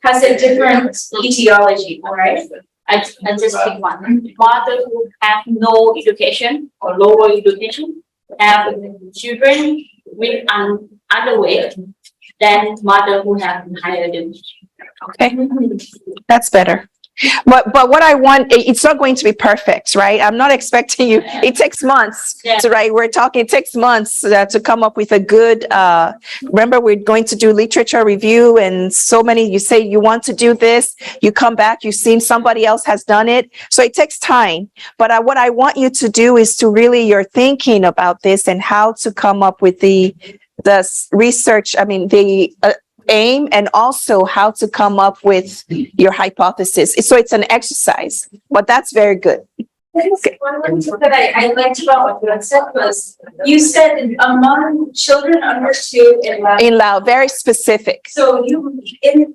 has a different etiology, right? I just pick one. Mother who have no education or lower education have children with underweight than mother who have higher education. Okay, that's better. But what I want, it's not going to be perfect, right? I'm not expecting you, it takes months, Yeah. right? We're talking, it takes months to come up with a good, remember, we're going to do literature review and so many, you say you want to do this, you come back, you've seen somebody else has done it. So it takes time. But what I want you to do is to really, you're thinking about this and how to come up with the research, the aim, and also how to come up with your hypothesis. So it's an exercise, but that's very good. One thing that I liked about what you had said was, you said among children under 2 in Lao. In Lao, very specific. So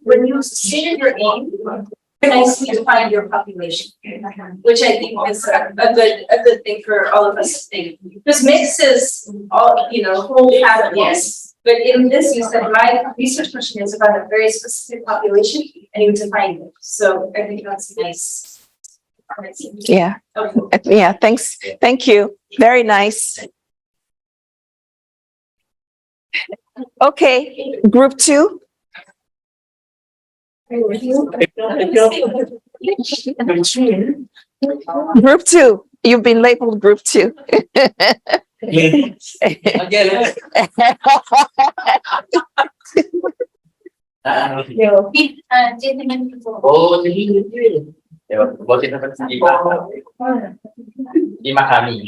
when you stated your aim, nicely defined your population, which I think is a good thing for all of us to think. Because mix is all, whole pattern. Yes. But in this, you said my research question is about a very specific population, and you defined it. So I think that's nice. Yeah. Okay. Yeah, thanks. Thank you. Very nice. Okay, group 2. Group 2, you've been labeled group 2. Again. Oh, jadi ya, buat kita dimahami.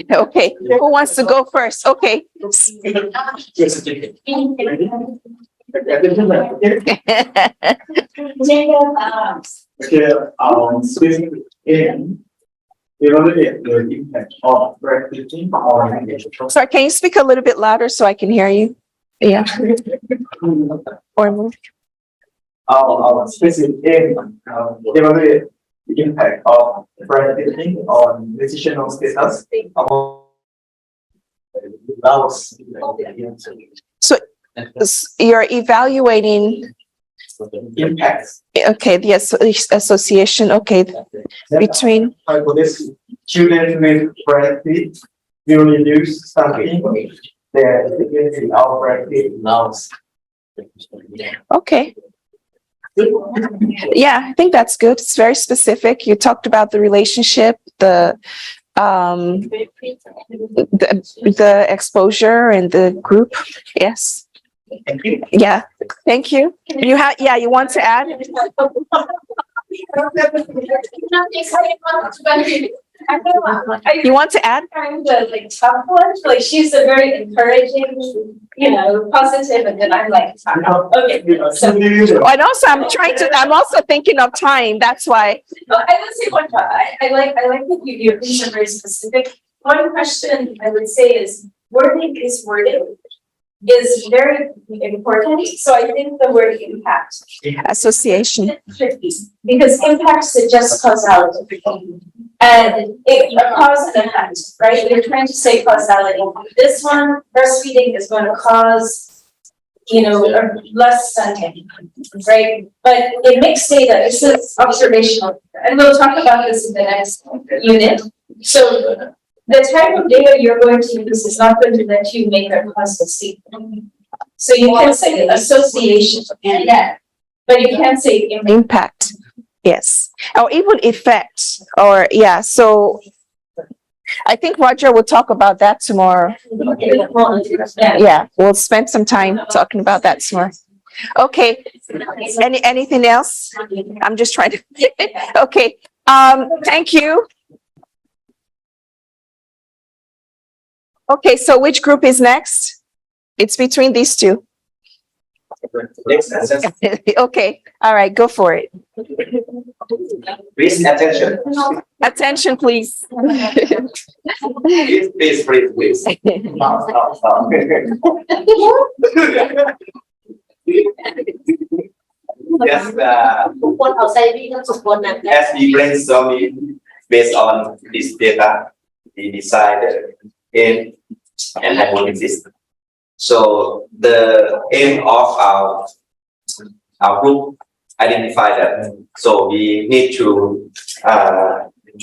Okay, who wants to go first? Okay. Specific aim, evaluate the impact of practicing on engagement. Sorry, can you speak a little bit louder so I can hear you? Yeah. Or move. Our specific aim, evaluate the impact of breastfeeding on nutritional status among Laos. You're evaluating, Impacts. okay, the association, okay, between, For this, children with breastfeed will reduce stunting their efficiency of breastfeed Laos. okay. Yeah, I think that's good. It's very specific. You talked about the relationship, the exposure and the group. Yes. Thank you. Yeah, thank you. You have, yeah, you want to add? You want to add? Kind of like tough one, like she's a very encouraging, positive, and then I'm like, okay. So, And also I'm also thinking of time. That's why. I would say one, I like that your things are very specific. One question I would say is wording is very important. So I think the word impact. Association. Tricky, because impact suggests causality. And a cause and effect, right? You're trying to say causality. This one, breastfeeding is going to cause, less stunting, right? But in mixed data, this is observational. And we'll talk about this in the next unit. So the type of data you're going to use is not going to let you make a causal statement. So you can say association, but you can't say Impact. Yes. Or even effect, or yeah, so I think Roger will talk about that tomorrow. Yeah, we'll spend some time talking about that tomorrow. Okay, anything else? I'm just trying to, okay, thank you. Okay, so which group is next? It's between these two. Okay, all right, go for it. Please attention. Attention, please. Please. Yes, as we brainstorming based on this data, we decided aim and hypothesis. So the aim of our group identify that. So we need to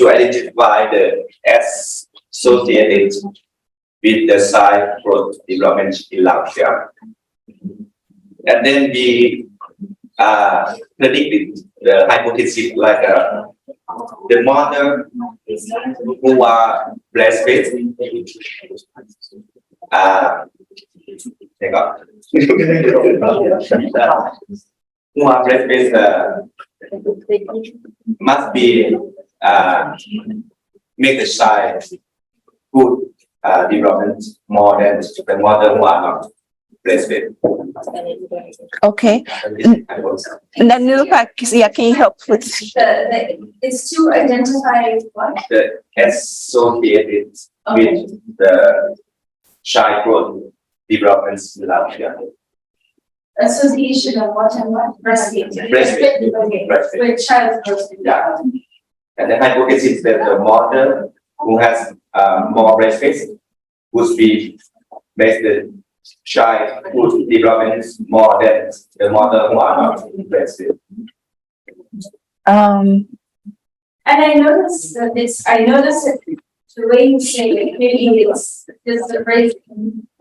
identify the associated with the side growth development in Laos. And then we predicted the hypothesis like the mother who are breastfeeding who are breastfeeding must be make the child good development more than the mother who are not breastfeed. Okay. Then yeah, can you help with It's to identify what? The associated with the child growth developments in Laos. Association of what and what? Breastfeeding. Breastfeeding. Okay. Breastfeeding. With child growth. Yeah. And the hypothesis that the mother who has more breastfeeding would be based the child whose development is more than the mother who are not breastfeeding. And I noticed that the way you say it, maybe it's the phrase,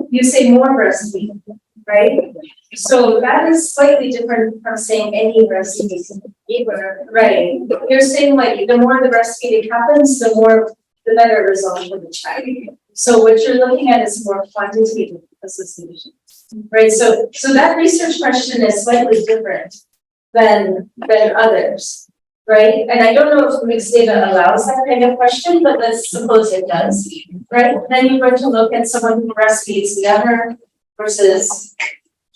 you say more breastfeeding, right? So that is slightly different from saying any breastfeeding. Right? You're saying like the more the breastfeeding happens, the better result for the child. So what you're looking at is more quantitative association, right? So that research question is slightly different than others. Right? And I don't know if mixed data allows that kind of question, but let's suppose it does, right? Then you're going to look at someone who breastfeeds younger versus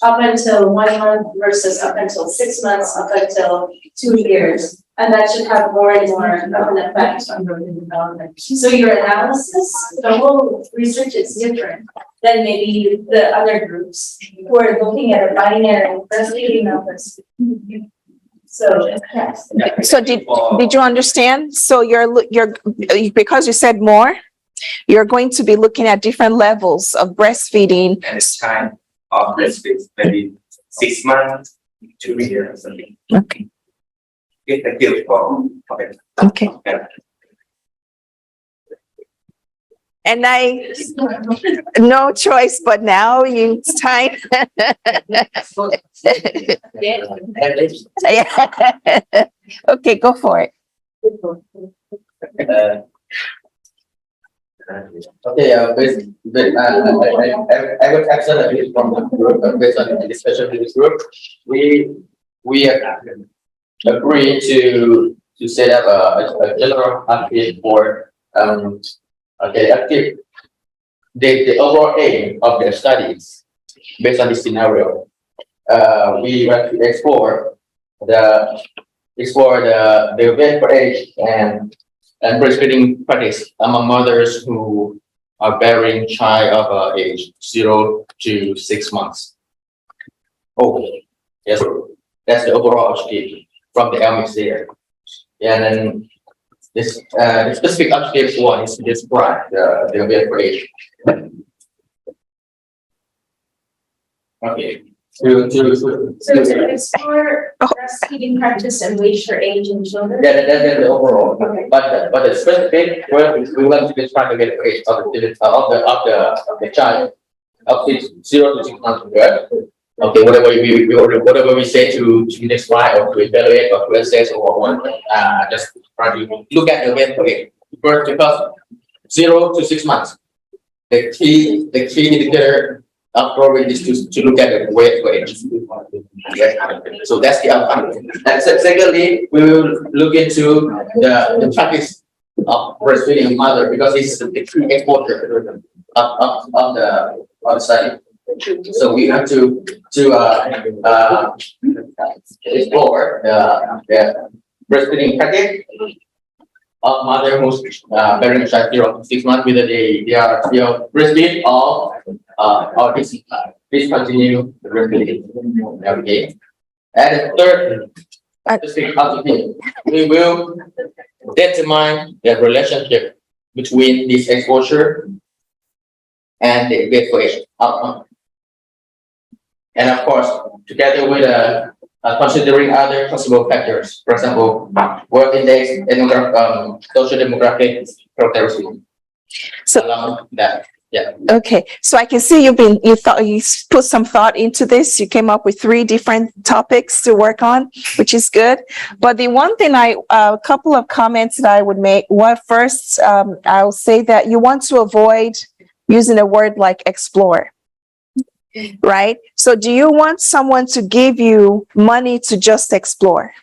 up until 1 month versus up until 6 months, up until 2 years. And that should have more and more of an effect on growth and development. So your analysis, the whole research is different than maybe the other groups who are looking at a binary breastfeeding numbers. So, yes. So did you understand? So because you said more, you're going to be looking at different levels of breastfeeding. And it's time of breastfeed, maybe 6 months, 2 years, something. Okay, Get the guilt for it. okay. And no choice, but now it's time. Okay, go for it. Okay, I would actually from the group, based on the discussion with this group, we agree to set up a general active board, active the overall aim of the studies based on this scenario. We want to explore the weight for age and breastfeeding practice among mothers who are bearing child of age 0 to 6 months. Oh, yes, that's the overall objective from the LMIC there. Yeah, and then this the specific objective one is to describe the weight for age. Okay. So to explore breastfeeding practice and weight for age in children. Yeah, that's the overall. Okay. But the specific where we want to describe the weight for age of the child of 0 to 6 months, right? Okay, whatever we say to describe or to evaluate or to assess or what, just try to look at the weight for age. First, because 0 to 6 months, the key indicator of growing is to look at the weight for age. So that's the outcome. And secondly, we will look into the practice of breastfeeding a mother because this is the key exposure of the study. So we have to explore the breastfeeding practice of mother who's bearing a child 0 to 6 months, whether they are breastfeed or discontinue the breastfeeding. Okay. And the third specific objective, we will determine the relationship between this exposure and the weight for age outcome. And of course, together with considering other possible factors, for example, work index, social demographic characteristics. So along that, yeah. Okay, so I can see you put some thought into this. You came up with 3 different topics to work on, which is good. But the one thing a couple of comments that I would make. First, I'll say that you want to avoid using a word like explore. Right? So do you want someone to give you money to just explore?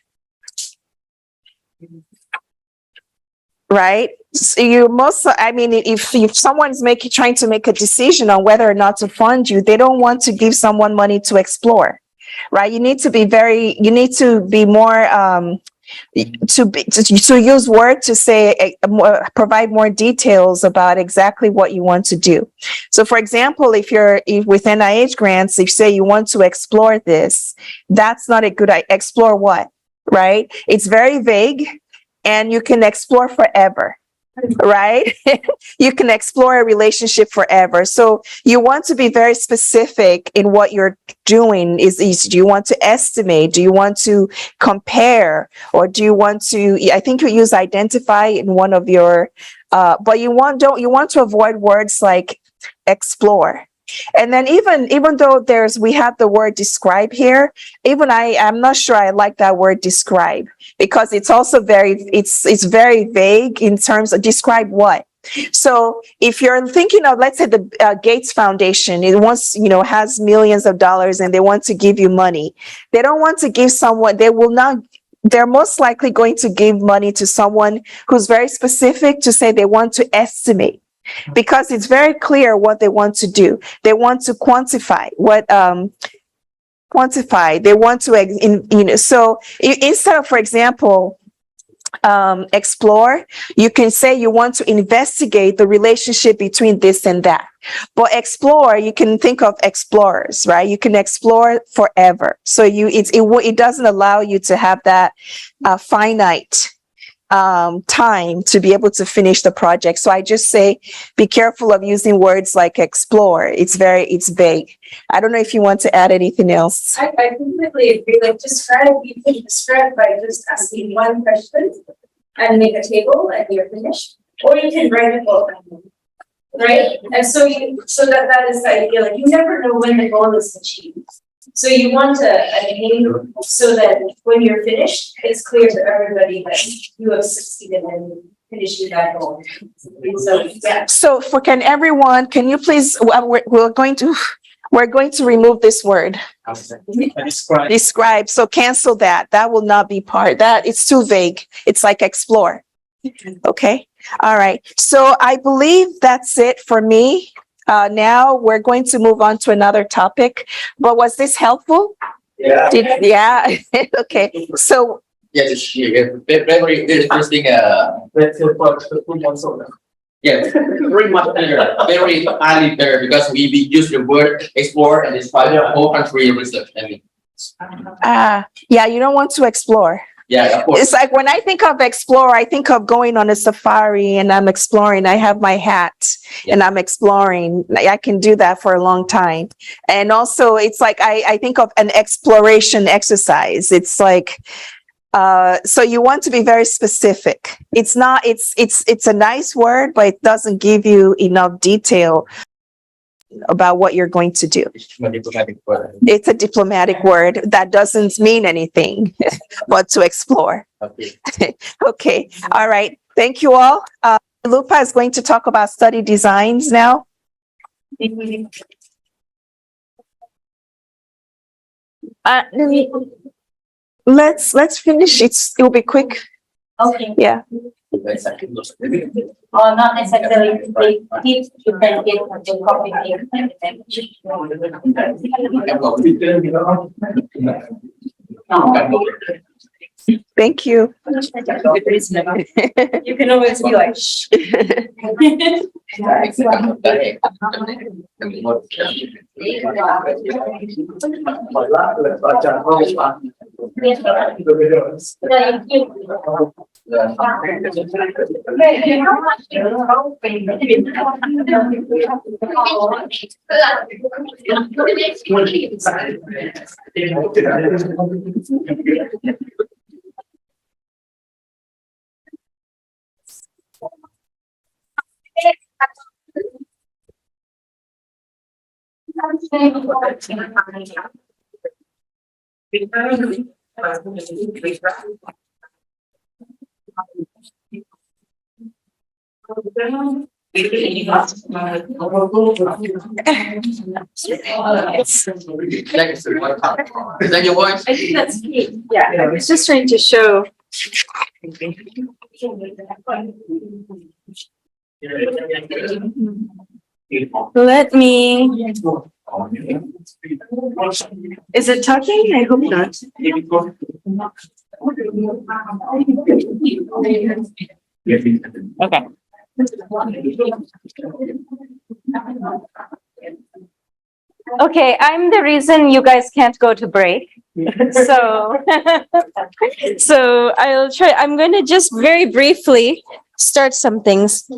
Right? So if someone's trying to make a decision on whether or not to fund you, they don't want to give someone money to explore. Right? You need to be more to use word to say provide more details about exactly what you want to do. So for example, if with NIH grants, if say you want to explore this, that's not a good explore what, right? It's very vague and you can explore forever. Right? You can explore a relationship forever. So you want to be very specific in what you're doing. Do you want to estimate? Do you want to compare? Or do you want to, I think you use identify in one of your, but you want to avoid words like explore. And then even though we have the word describe here, I'm not sure I like that word describe because it's also it's very vague in terms of describe what. So if you're thinking of, let's say the Gates Foundation, it wants, has millions of dollars and they want to give you money. They don't want to give someone, they're most likely going to give money to someone who's very specific to say they want to estimate. Because it's very clear what they want to do. They want to quantify they want to, so instead of, for example, explore, you can say you want to investigate the relationship between this and that. But explore, you can think of explorers, right? You can explore forever. So it doesn't allow you to have that finite time to be able to finish the project. So I just say, be careful of using words like explore. It's vague. I don't know if you want to add anything else. I completely agree, like you can describe by just asking one question and make a table and you're finished, or you can write a book, right? And so that is the idea, like you never know when the goal is achieved. So you want an aim so that when you're finished, it's clear to everybody that you have succeeded in finishing that goal. So, yeah. So can you please, we're going to remove this word. Describe. So cancel that. That will not be it's too vague. It's like explore. Okay. All right. So I believe that's it for me. Now we're going to move on to another topic, but was this helpful? Yeah. Yeah. Okay. So Yes, very interesting. Let's say for the food also. Yes, very much clear, very highly clear because we use the word explore and describe the whole country research. I mean, yeah, you don't want to explore. yeah, of course. It's like when I think of explore, I think of going on a safari and I'm exploring. I have my hat and I'm exploring. I can do that for a long time. And also it's like, I think of an exploration exercise. It's like, so you want to be very specific. It's a nice word, but it doesn't give you enough detail about what you're going to do. It's a diplomatic word that doesn't mean anything but to explore. Okay. Okay. All right. Thank you all. Lupa is going to talk about study designs now. Let's finish. It'll be quick. Okay, Yeah. or not necessarily, if you can get the copy here. Thank you. You can always be like, shh. Is that your voice? I think that's key. Yeah, I was just trying to show. Let me. Is it talking? I hope not. Okay. Okay, I'm the reason you guys can't go to break. So, I'm going to just very briefly start some things.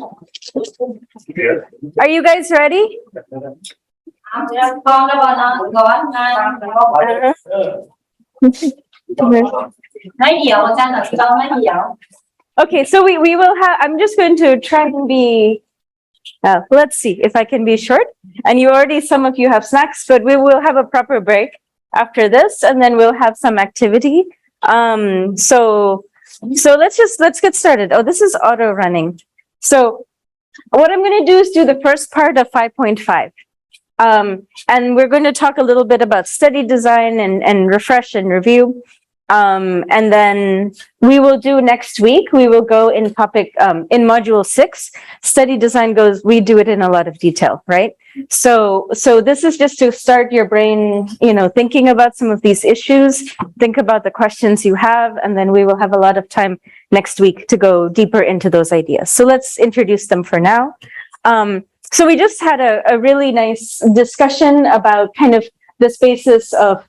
Are you guys ready? Okay, so we will have, I'm just going to try and be, let's see if I can be short. And some of you have snacks, but we will have a proper break after this, and then we'll have some activity. So let's get started. Oh, this is auto running. So what I'm going to do is do the first part of 5.5. And we're going to talk a little bit about study design and refresh and review. And then we will do next week, we will go in topic, in module 6, study design goes, we do it in a lot of detail, right? So this is just to start your brain, thinking about some of these issues, think about the questions you have, and then we will have a lot of time next week to go deeper into those ideas. So let's introduce them for now. So we just had a really nice discussion about kind of the basis of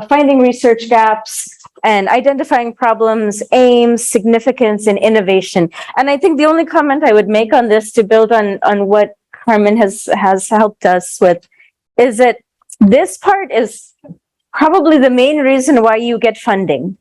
finding research gaps and identifying problems, aims, significance, and innovation. And I think the only comment I would make on this to build on what Carmen has helped us with is that this part is probably the main reason why you get funding.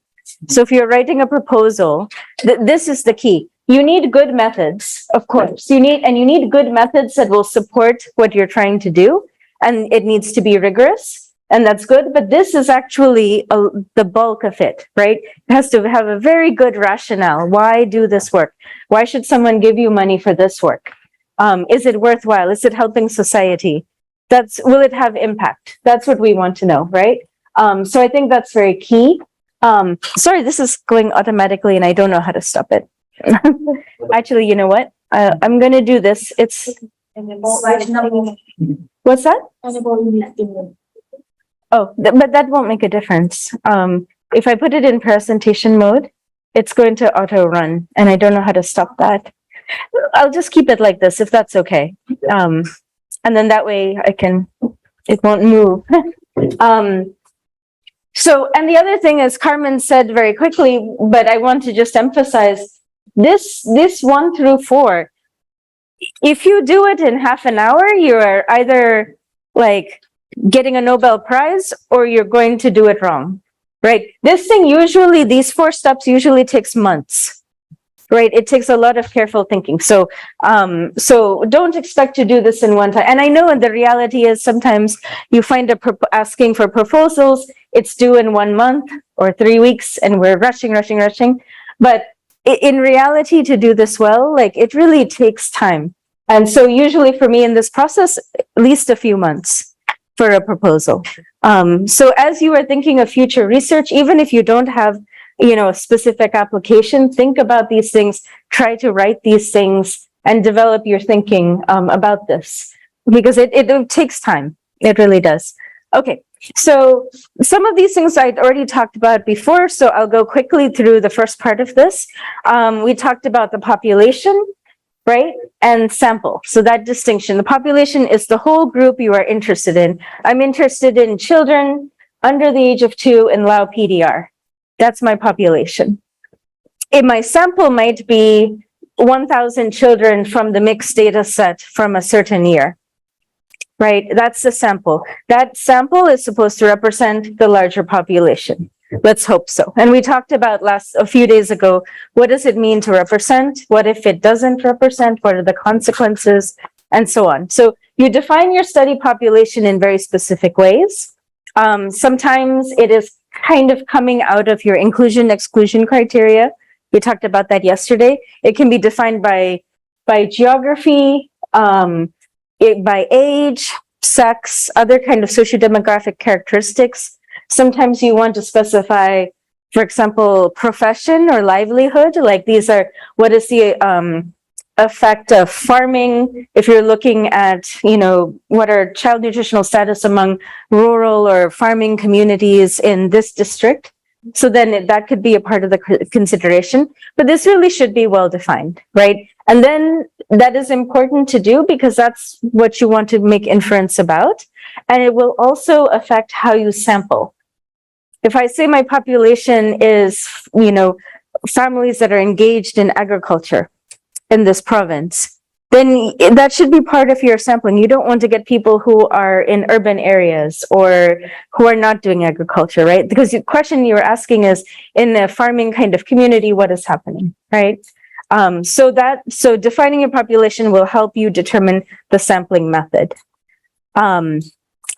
So if you're writing a proposal, this is the key. You need good methods, of course. You need good methods that will support what you're trying to do, and it needs to be rigorous. And that's good, but this is actually the bulk of it, right? It has to have a very good rationale. Why do this work? Why should someone give you money for this work? Is it worthwhile? Is it helping society? Will it have impact? That's what we want to know, right? So I think that's very key. Sorry, this is going automatically and I don't know how to stop it. Actually, you know what? I'm gonna do this. What's that? Oh, but that won't make a difference. If I put it in presentation mode, it's going to auto run and I don't know how to stop that. I'll just keep it like this if that's okay. And then that way it won't move. So, and the other thing is Carmen said very quickly, but I want to just emphasize this 1 through 4. If you do it in half an hour, you are either like getting a Nobel Prize or you're going to do it wrong, right? These 4 steps usually takes months, right? It takes a lot of careful thinking. So don't expect to do this in one time. And I know the reality is sometimes you find asking for proposals, it's due in 1 month or 3 weeks and we're rushing. But in reality, to do this well, like it really takes time. And so usually for me in this process, at least a few months for a proposal. So as you are thinking of future research, even if you don't have, a specific application, think about these things, try to write these things and develop your thinking about this because it takes time. It really does. Okay. So some of these things I'd already talked about before, so I'll go quickly through the first part of this. We talked about the population, right? And sample. So that distinction, the population is the whole group you are interested in. I'm interested in children under the age of 2 in Lao PDR. That's my population. My sample might be 1,000 children from the mixed data set from a certain year, right? That's the sample. That sample is supposed to represent the larger population. Let's hope so. And we talked about a few days ago, what does it mean to represent? What if it doesn't represent? What are the consequences? And so on. So you define your study population in very specific ways. Sometimes it is kind of coming out of your inclusion-exclusion criteria. We talked about that yesterday. It can be defined by geography, by age, sex, other kind of sociodemographic characteristics. Sometimes you want to specify, for example, profession or livelihood, like these are, what is the effect of farming? If you're looking at, what are child nutritional status among rural or farming communities in this district? So then that could be a part of the consideration, but this really should be well defined, right? And then that is important to do because that's what you want to make inference about. And it will also affect how you sample. If I say my population is, families that are engaged in agriculture in this province, then that should be part of your sampling. You don't want to get people who are in urban areas or who are not doing agriculture, right? Because the question you're asking is, in a farming kind of community, what is happening, right? So defining your population will help you determine the sampling method.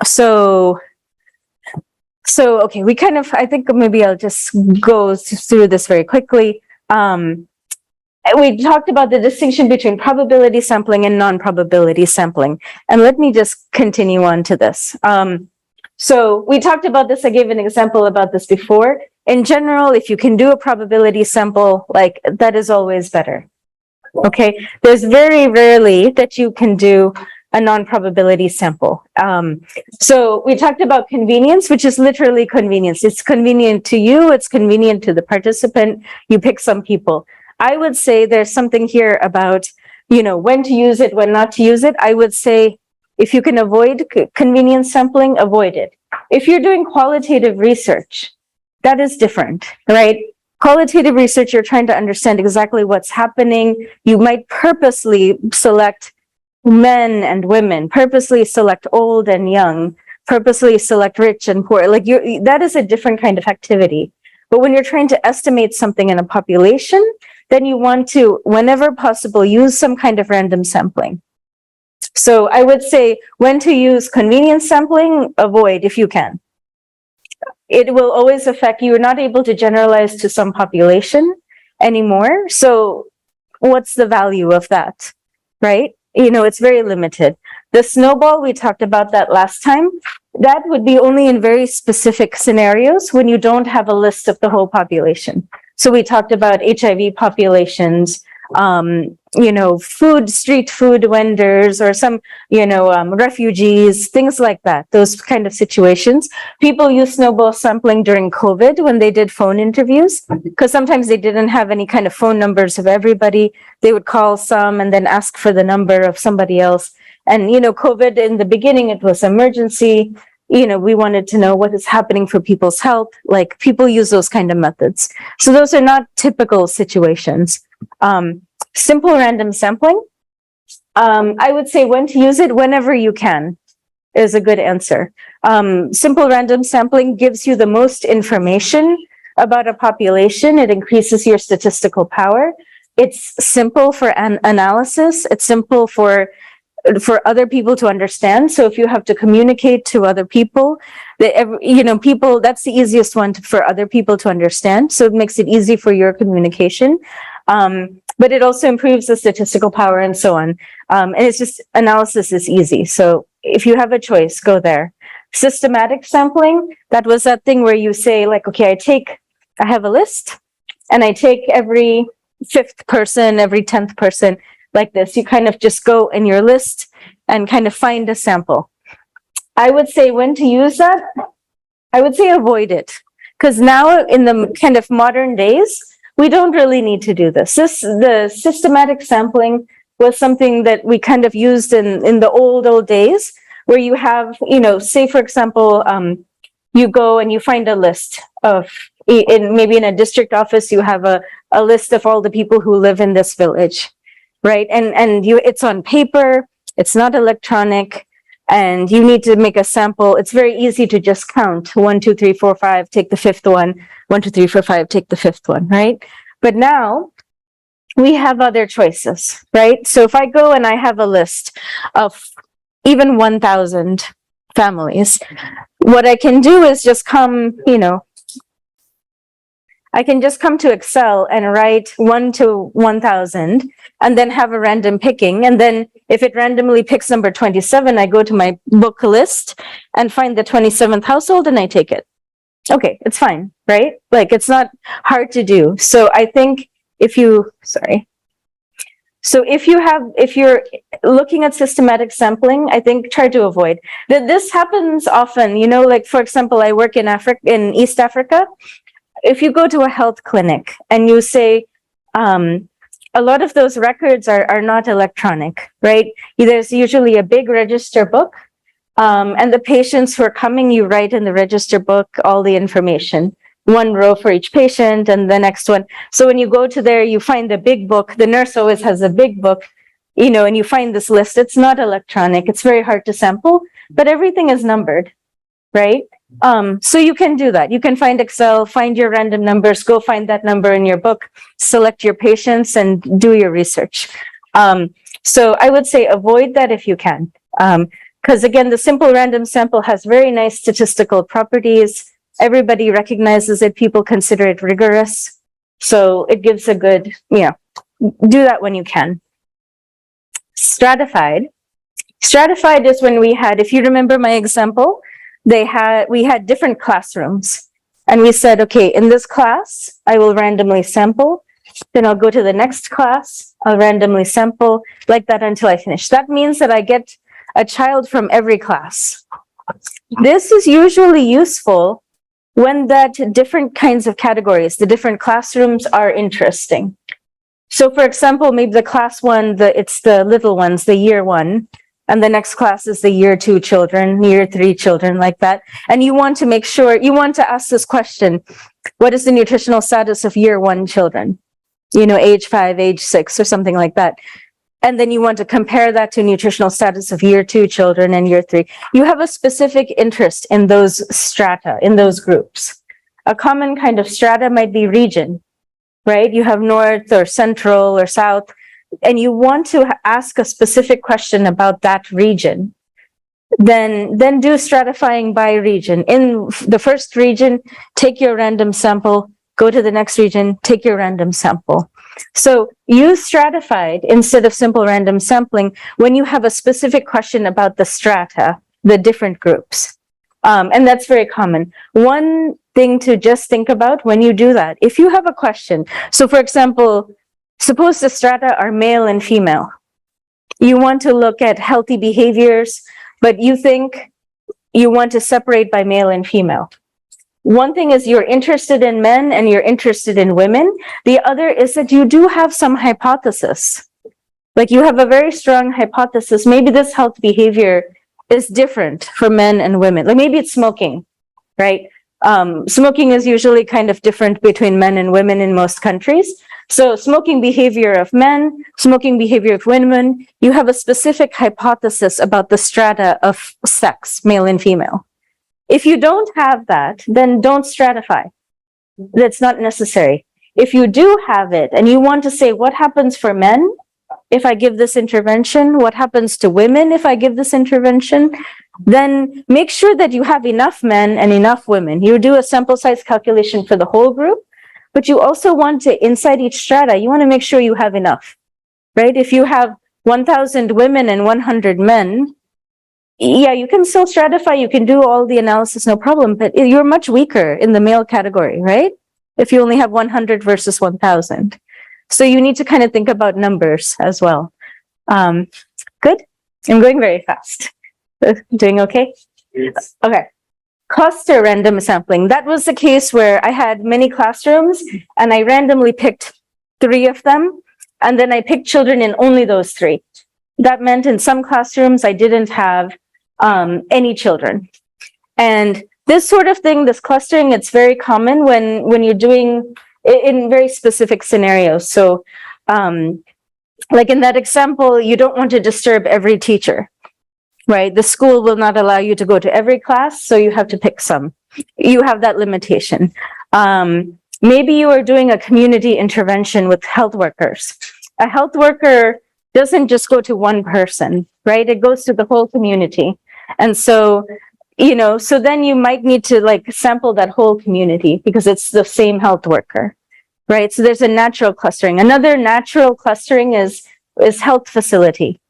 So, okay, I think maybe I'll just go through this very quickly. We talked about the distinction between probability sampling and non-probability sampling. And let me just continue on to this. So we talked about this. I gave an example about this before. in general, if you can do a probability sample, like that is always better. Okay, there's very rarely that you can do a non-probability sample. So we talked about convenience, which is literally convenience. It's convenient to you, it's convenient to the participant. You pick some people. I would say there's something here about, you know, when to use it, when not to use it. I would say if you can avoid convenience sampling, avoid it. If you're doing qualitative research, that is different, right? Qualitative research, you're trying to understand exactly what's happening. You might purposely select men and women, purposely select old and young, purposely select rich and poor. Like that is a different kind of activity. But when you're trying to estimate something in a population, then you want to, whenever possible, use some kind of random sampling. So I would say when to use convenience sampling, avoid if you can. It will always affect you. You're not able to generalize to some population anymore. So what's the value of that, right? You know, it's very limited. The snowball, we talked about that last time. That would be only in very specific scenarios when you don't have a list of the whole population. So we talked about HIV populations, you know, street food vendors, or some, you know, refugees, things like that, those kind of situations. People use snowball sampling during COVID when they did phone interviews, because sometimes they didn't have any kind of phone numbers of everybody. They would call some and then ask for the number of somebody else. And, you know, COVID in the beginning, it was emergency. You know, we wanted to know what is happening for people's health. Like, people use those kind of methods. So those are not typical situations. Simple random sampling, I would say when to use it, whenever you can, is a good answer. Simple random sampling gives you the most information about a population. It increases your statistical power. It's simple for an analysis. It's simple for other people to understand. So if you have to communicate to other people, you know, that's the easiest one for other people to understand. So it makes it easy for your communication. But it also improves the statistical power and so on. And it's just, analysis is easy. So if you have a choice, go there. Systematic sampling, that was that thing where you say, like, okay, I have a list, and I take every 5th person, every 10th person, like this. You kind of just go in your list and kind of find a sample. I would say when to use that, I would say avoid it. Because now in the kind of modern days, we don't really need to do this. The systematic sampling was something that we kind of used in the old days, where you have, you know, say for example, you go and you find a list of, maybe in a district office, you have a list of all the people who live in this village, right? And it's on paper, it's not electronic, and you need to make a sample. It's very easy to just count 1, 2, 3, 4, 5, take the 5th one, 1, 2, 3, 4, 5, take the 5th one, right? But now we have other choices, right? So if I go and I have a list of even 1,000 families, what I can do is just come, you know, I can just come to Excel and write 1 to 1,000 and then have a random picking. And then if it randomly picks number 27, I go to my book list and find the 27th household and I take it. Okay, it's fine, right? Like, it's not hard to do. So I think if you're looking at systematic sampling, I think try to avoid that. This happens often, you know, like, for example, I work in East Africa. If you go to a health clinic and you say, a lot of those records are not electronic, right? There's usually a big register book, and the patients who are coming, you write in the register book all the information, 1 row for each patient and the next one. So when you go to there, you find the big book. The nurse always has a big book, you know, and you find this list. It's not electronic. It's very hard to sample, but everything is numbered, right? So you can do that. You can find Excel, find your random numbers, go find that number in your book, select your patients and do your research. So I would say avoid that if you can. Because again, the simple random sample has very nice statistical properties. Everybody recognizes it. People consider it rigorous. So it gives a good, do that when you can. Stratified. Stratified is when we had, if you remember my example, we had different classrooms. And we said, okay, in this class, I will randomly sample. Then I'll go to the next class, I'll randomly sample, like that until I finish. That means that I get a child from every class. This is usually useful when that different kinds of categories, the different classrooms are interesting. So for example, maybe the class one, it's the little ones, the year one, and the next class is the year 2 children, year 3 children, like that. And you want to make sure, you want to ask this question, what is the nutritional status of year 1 children? You know, age 5, age 6, or something like that. And then you want to compare that to nutritional status of year 2 children and year 3. You have a specific interest in those strata, in those groups. A common kind of strata might be region, right? You have north or central or south, and you want to ask a specific question about that region. Then do stratifying by region. In the first region, take your random sample, go to the next region, take your random sample. So use stratified instead of simple random sampling when you have a specific question about the strata, the different groups. And that's very common. One thing to just think about when you do that, if you have a question, so for example, suppose the strata are male and female. You want to look at healthy behaviors, but you think you want to separate by male and female. One thing is you're interested in men and you're interested in women. The other is that you do have some hypothesis. Like you have a very strong hypothesis. Maybe this health behavior is different for men and women. Like maybe it's smoking, right? Smoking is usually kind of different between men and women in most countries. So smoking behavior of men, smoking behavior of women, you have a specific hypothesis about the strata of sex, male and female. If you don't have that, then don't stratify. That's not necessary. If you do have it and you want to say what happens for men if I give this intervention, what happens to women if I give this intervention, then make sure that you have enough men and enough women. You do a sample size calculation for the whole group, but you also want to, inside each strata, you want to make sure you have enough, right? If you have 1,000 women and 100 men, yeah, you can still stratify, you can do all the analysis, no problem, but you're much weaker in the male category, right? If you only have 100 versus 1,000. So you need to kind of think about numbers as well. Good? I'm going very fast. Doing okay? Yes. Okay. Cluster random sampling. That was the case where I had many classrooms and I randomly picked 3 of them. And then I picked children in only those 3. That meant in some classrooms, I didn't have any children. And this sort of thing, this clustering, it's very common when you're doing in very specific scenarios. So like in that example, you don't want to disturb every teacher, right? The school will not allow you to go to every class, so you have to pick some. You have that limitation. Maybe you are doing a community intervention with health workers. A health worker doesn't just go to one person, right? It goes to the whole community. And so, you know, so then you might need to like sample that whole community because it's the same health worker, right? So there's a natural clustering. Another natural clustering is health facility,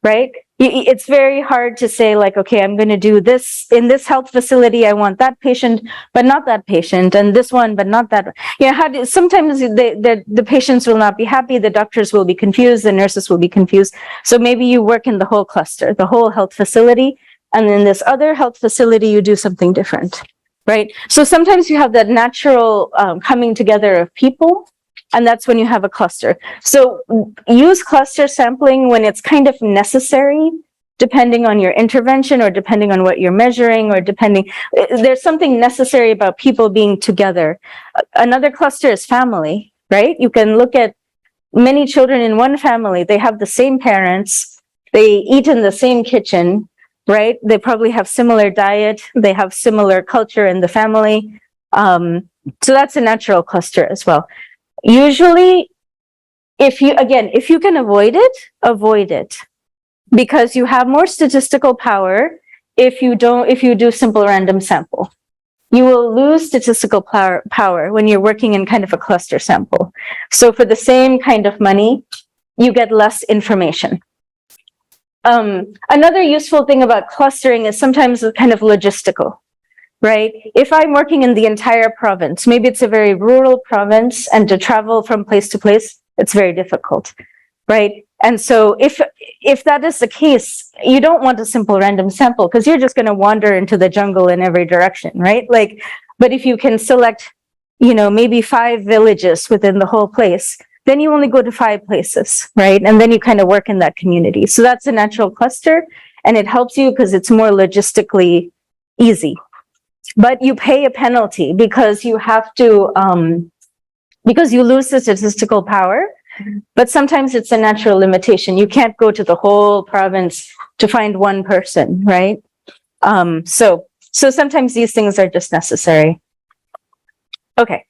right? It's very hard to say like, okay, I'm going to do this in this health facility. I want that patient, but not that patient, and this one, but not that. Yeah, sometimes the patients will not be happy. The doctors will be confused. The nurses will be confused. So maybe you work in the whole cluster, the whole health facility, and in this other health facility, you do something different, right? So sometimes you have that natural coming together of people. And that's when you have a cluster. So use cluster sampling when it's kind of necessary, depending on your intervention or depending on what you're measuring or there's something necessary about people being together. Another cluster is family, right? You can look at many children in one family. They have the same parents. They eat in the same kitchen, right? They probably have similar diet. They have similar culture in the family. So that's a natural cluster as well. Usually, if you can avoid it, because you have more statistical power if you do simple random sample. You will lose statistical power when you're working in kind of a cluster sample. So for the same kind of money, you get less information. Another useful thing about clustering is sometimes kind of logistical. right? If I'm working in the entire province, maybe it's a very rural province, and to travel from place to place, it's very difficult, right? And so if that is the case, you don't want a simple random sample because you're just going to wander into the jungle in every direction, right? Like, but if you can select, maybe 5 villages within the whole place, then you only go to 5 places, right? And then you kind of work in that community. So that's a natural cluster, and it helps you because it's more logistically easy. But you pay a penalty because you have to, because you lose the statistical power, but sometimes it's a natural limitation. You can't go to the whole province to find one person, right? So sometimes these things are just necessary. Okay.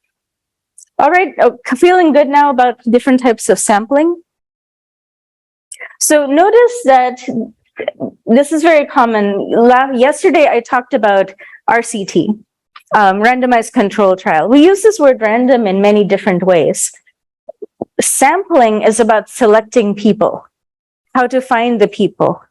All right, feeling good now about different types of sampling. So notice that this is very common. Yesterday, I talked about RCT, randomized control trial. We use this word random in many different ways. Sampling is about selecting people, how to find the people.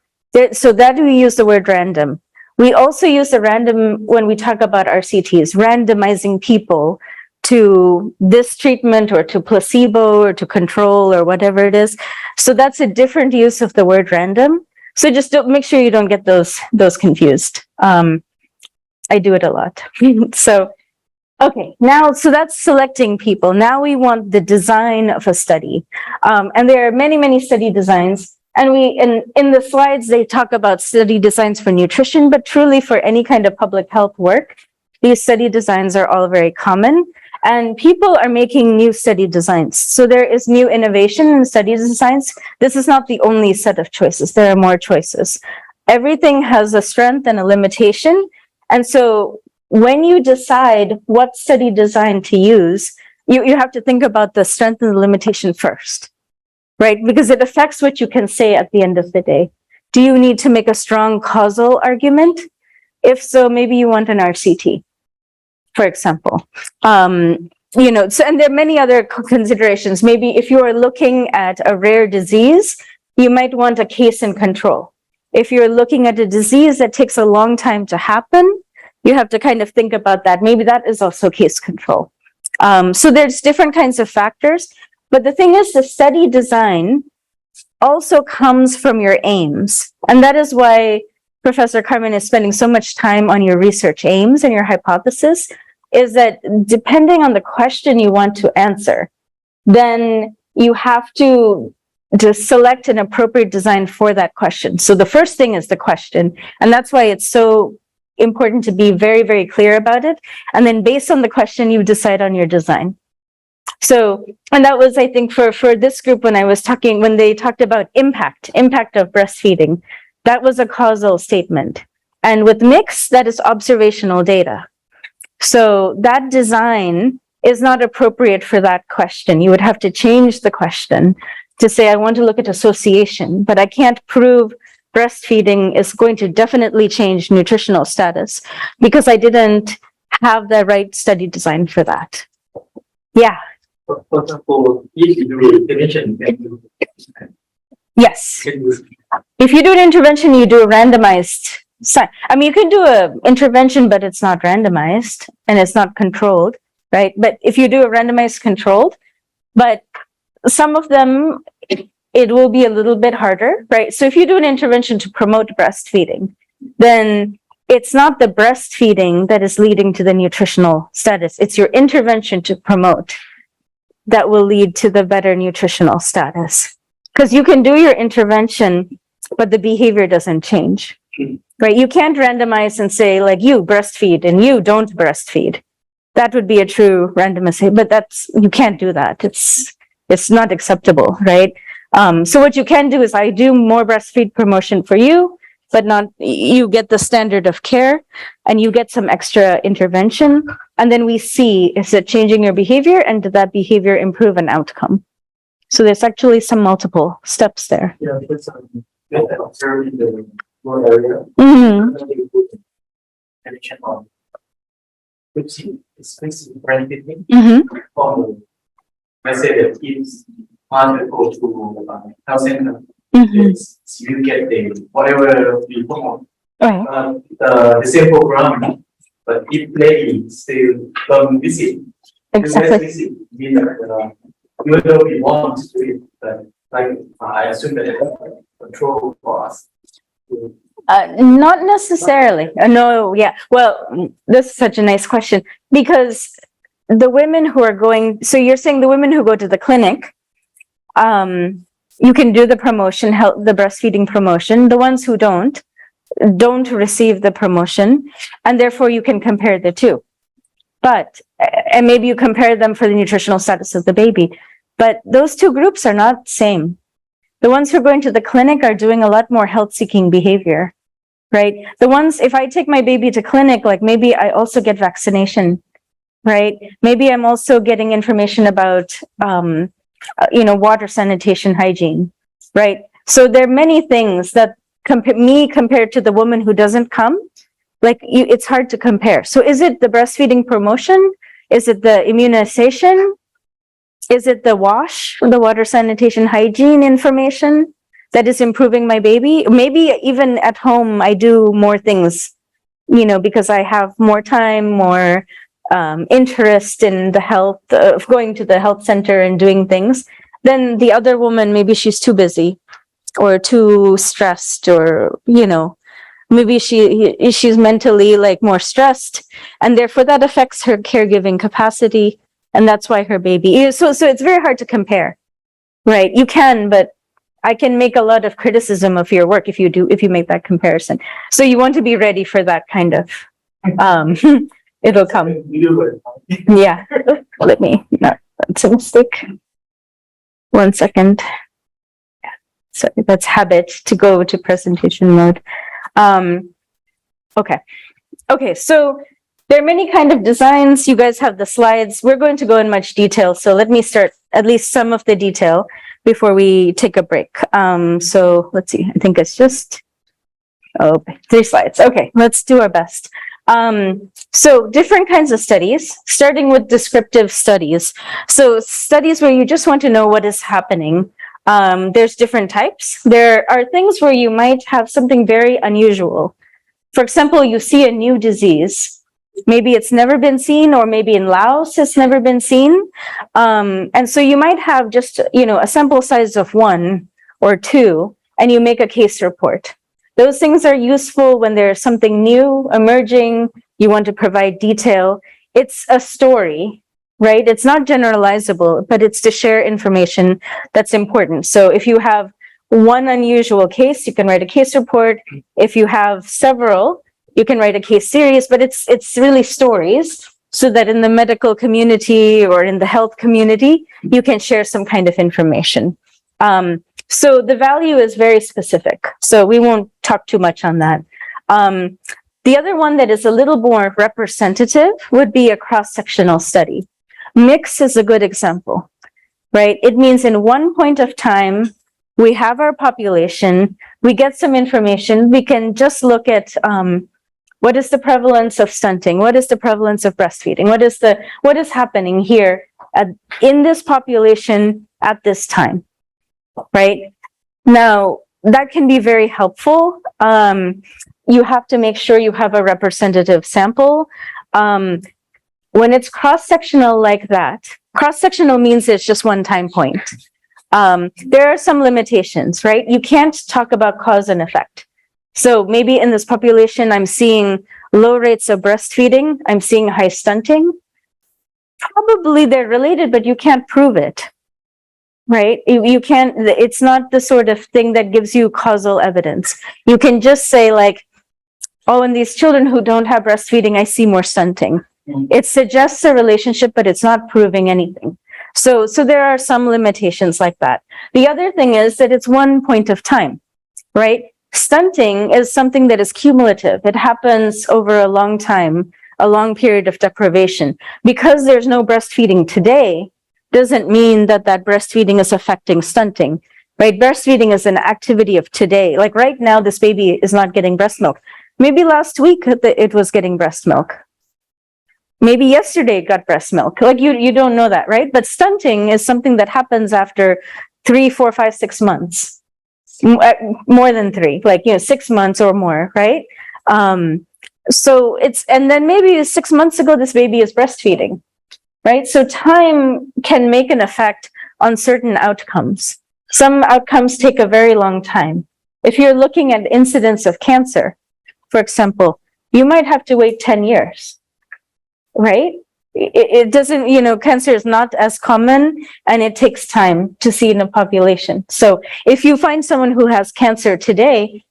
So that we use the word random. We also use the random when we talk about RCTs, randomizing people to this treatment or to placebo or to control or whatever it is. So that's a different use of the word random. So just make sure you don't get those confused. I do it a lot. So, okay, now, so that's selecting people. Now we want the design of a study. And there are many, many study designs. And in the slides, they talk about study designs for nutrition, but truly for any kind of public health work, these study designs are all very common. And people are making new study designs. So there is new innovation in study designs. This is not the only set of choices. There are more choices. Everything has a strength and a limitation. And so when you decide what study design to use, you have to think about the strength and the limitation first, right? Because it affects what you can say at the end of the day. Do you need to make a strong causal argument? If so, maybe you want an RCT, for example. And there are many other considerations. Maybe if you are looking at a rare disease, you might want a case and control. If you're looking at a disease that takes a long time to happen, you have to kind of think about that. Maybe that is also case control. So there's different kinds of factors. But the thing is, the study design also comes from your aims. And that is why Professor Carmen is spending so much time on your research aims and your hypothesis, is that depending on the question you want to answer, then you have to select an appropriate design for that question. So the first thing is the question, and that's why it's so important to be very, very clear about it. And then based on the question, you decide on your design. So, and that was, I think, for this group, when they talked about impact of breastfeeding, that was a causal statement. And with mix, that is observational data. So that design is not appropriate for that question. You would have to change the question to say, I want to look at association, but I can't prove breastfeeding is going to definitely change nutritional status because I didn't have the right study design for that. Yeah. For example, if you do intervention, Yes. If you do an intervention, you do a randomized. You can do an intervention, but it's not randomized and it's not controlled, right? But if you do a randomized controlled, but some of them, it will be a little bit harder, right? So if you do an intervention to promote breastfeeding, then it's not the breastfeeding that is leading to the nutritional status. It's your intervention to promote that will lead to the better nutritional status. Because you can do your intervention, but the behavior doesn't change, right? You can't randomize and say, like, you breastfeed and you don't breastfeed. That would be a true randomization, but you can't do that. It's not acceptable, right? So what you can do is I do more breastfeed promotion for you, but you get the standard of care and you get some extra intervention. And then we see, is it changing your behavior and did that behavior improve an outcome? So there's actually some multiple steps there. yeah, that's observed in the rural area. Mm-hmm. Attention on which is basically benefiting Mm-hmm. from, I say that if one go to health center, Mm-hmm. you get the whatever we promote. Right. The same program, But if lady still don't visit, Exactly. visit, mean that, even though we want to do it, but like, I assume that it's control for us. Not necessarily. No, yeah. Well, this is such a nice question because the women who are going, so you're saying the women who go to the clinic, you can do the promotion, help the breastfeeding promotion. The ones who don't receive the promotion, and therefore you can compare the two. But, and maybe you compare them for the nutritional status of the baby, but those two groups are not the same. The ones who are going to the clinic are doing a lot more health-seeking behavior, right? The ones, if I take my baby to clinic, like maybe I also get vaccination, right? Maybe I'm also getting information about, water sanitation hygiene, right? So there are many things that compared to the woman who doesn't come, it's hard to compare. So is it the breastfeeding promotion? Is it the immunization? Is it the water sanitation hygiene information that is improving my baby? Maybe even at home, I do more things, because I have more time, more interest in the health of going to the health center and doing things. Then the other woman, maybe she's too busy or too stressed, or, maybe she's mentally more stressed, and therefore that affects her caregiving capacity. And that's why her baby is, so it's very hard to compare, right? You can, but I can make a lot of criticism of your work if you make that comparison. So you want to be ready for that kind of, it'll come. Yeah, that's a mistake. 1 second. So that's habit to go to presentation mode. Okay, so there are many kind of designs. You guys have the slides. We're going to go in much detail. So let me start at least some of the detail before we take a break. So let's see, I think it's just 3 slides. Okay, let's do our best. So different kinds of studies, starting with descriptive studies. So studies where you just want to know what is happening. There's different types. There are things where you might have something very unusual. For example, you see a new disease. Maybe it's never been seen, or maybe in Laos it's never been seen. And so you might have just, a sample size of 1 or 2, and you make a case report. Those things are useful when there's something new emerging, you want to provide detail. It's a story, right? It's not generalizable, but it's to share information that's important. So if you have 1 unusual case, you can write a case report. If you have several, you can write a case series, but it's really stories, so that in the medical community or in the health community, you can share some kind of information. So the value is very specific, so we won't talk too much on that. The other one that is a little more representative would be a cross-sectional study. Mix is a good example, right? It means in one point of time, we have our population, we get some information, we can just look at what is the prevalence of stunting? What is the prevalence of breastfeeding? What is happening here in this population at this time, right? Now, that can be very helpful. You have to make sure you have a representative sample. When it's cross-sectional like that, cross-sectional means it's just one time point. There are some limitations, right? You can't talk about cause and effect. So maybe in this population, I'm seeing low rates of breastfeeding, I'm seeing high stunting. Probably they're related, but you can't prove it, right? You can't, it's not the sort of thing that gives you causal evidence. You can just say in these children who don't have breastfeeding, I see more stunting. It suggests a relationship, but it's not proving anything. So there are some limitations like that. The other thing is that it's one point of time, right? Stunting is something that is cumulative. It happens over a long time, a long period of deprivation. Because there's no breastfeeding today, doesn't mean that breastfeeding is affecting stunting, right? Breastfeeding is an activity of today. Like right now, this baby is not getting breast milk. Maybe last week it was getting breast milk. Maybe yesterday it got breast milk. You don't know that, right? But stunting is something that happens after 3, 4, 5, 6 months. More than 3, 6 months or more, right? So and then maybe 6 months ago, this baby is breastfeeding, right? So time can make an effect on certain outcomes. Some outcomes take a very long time. If you're looking at incidence of cancer, for example, you might have to wait 10 years, right? It doesn't, cancer is not as common and it takes time to see in a population. So if you find someone who has cancer today,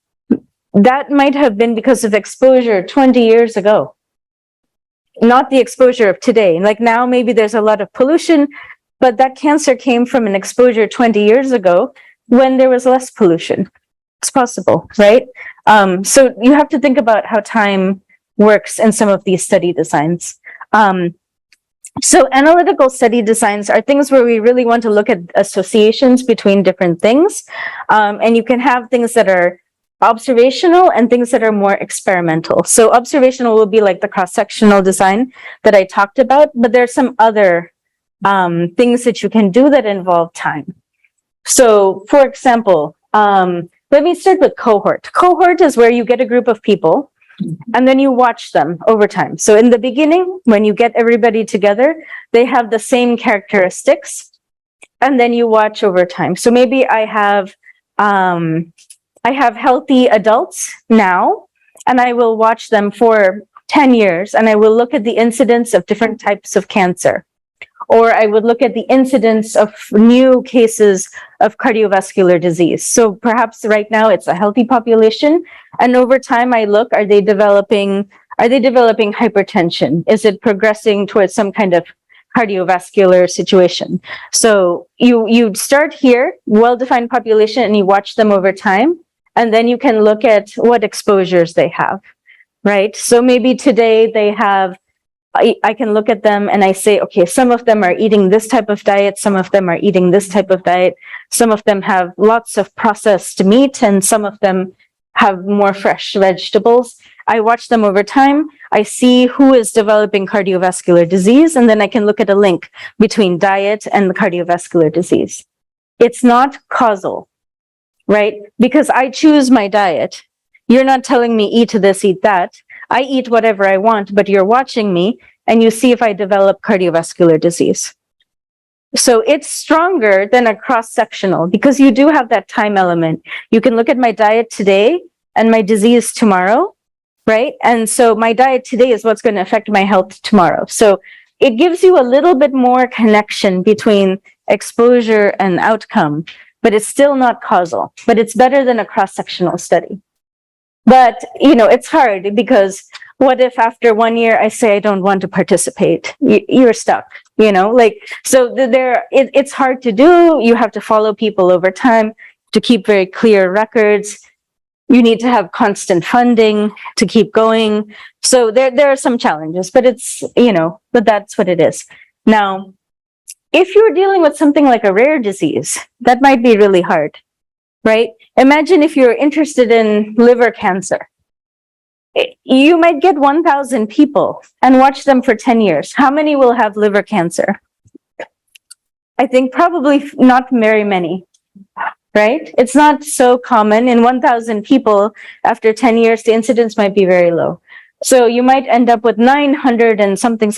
that might have been because of exposure 20 years ago, not the exposure of today. Like now, maybe there's a lot of pollution, but that cancer came from an exposure 20 years ago when there was less pollution. It's possible, right? So you have to think about how time works in some of these study designs. So analytical study designs are things where we really want to look at associations between different things. And you can have things that are observational and things that are more experimental. So observational will be like the cross-sectional design that I talked about, but there's some other things that you can do that involve time. So for example, let me start with cohort. Cohort is where you get a group of people and then you watch them over time. So in the beginning, when you get everybody together, they have the same characteristics, and then you watch over time. So maybe I have healthy adults now, and I will watch them for 10 years, and I will look at the incidence of different types of cancer. Or I would look at the incidence of new cases of cardiovascular disease. So perhaps right now it's a healthy population, and over time I look, are they developing hypertension? Is it progressing towards some kind of cardiovascular situation? So you start here, well-defined population, and you watch them over time, and then you can look at what exposures they have, right? So maybe today they have, I can look at them and I say, okay, some of them are eating this type of diet, some of them are eating this type of diet, some of them have lots of processed meat, and some of them have more fresh vegetables. I watch them over time, I see who is developing cardiovascular disease, and then I can look at a link between diet and the cardiovascular disease. It's not causal, right? Because I choose my diet. You're not telling me eat this, eat that. I eat whatever I want, but you're watching me and you see if I develop cardiovascular disease. So it's stronger than a cross-sectional because you do have that time element. You can look at my diet today and my disease tomorrow, right? And so my diet today is what's going to affect my health tomorrow. So it gives you a little bit more connection between exposure and outcome, but it's still not causal, but it's better than a cross-sectional study. But, it's hard because what if after 1 year I say I don't want to participate? You're stuck, so it's hard to do. You have to follow people over time to keep very clear records. You need to have constant funding to keep going. So there are some challenges, but it's, but that's what it is. Now, if you're dealing with something like a rare disease, that might be really hard. Right? Imagine if you're interested in liver cancer. You might get 1,000 people and watch them for 10 years. How many will have liver cancer? I think probably not very many, right? It's not so common. In 1,000 people, after 10 years, the incidence might be very low. So you might end up with 900 and something,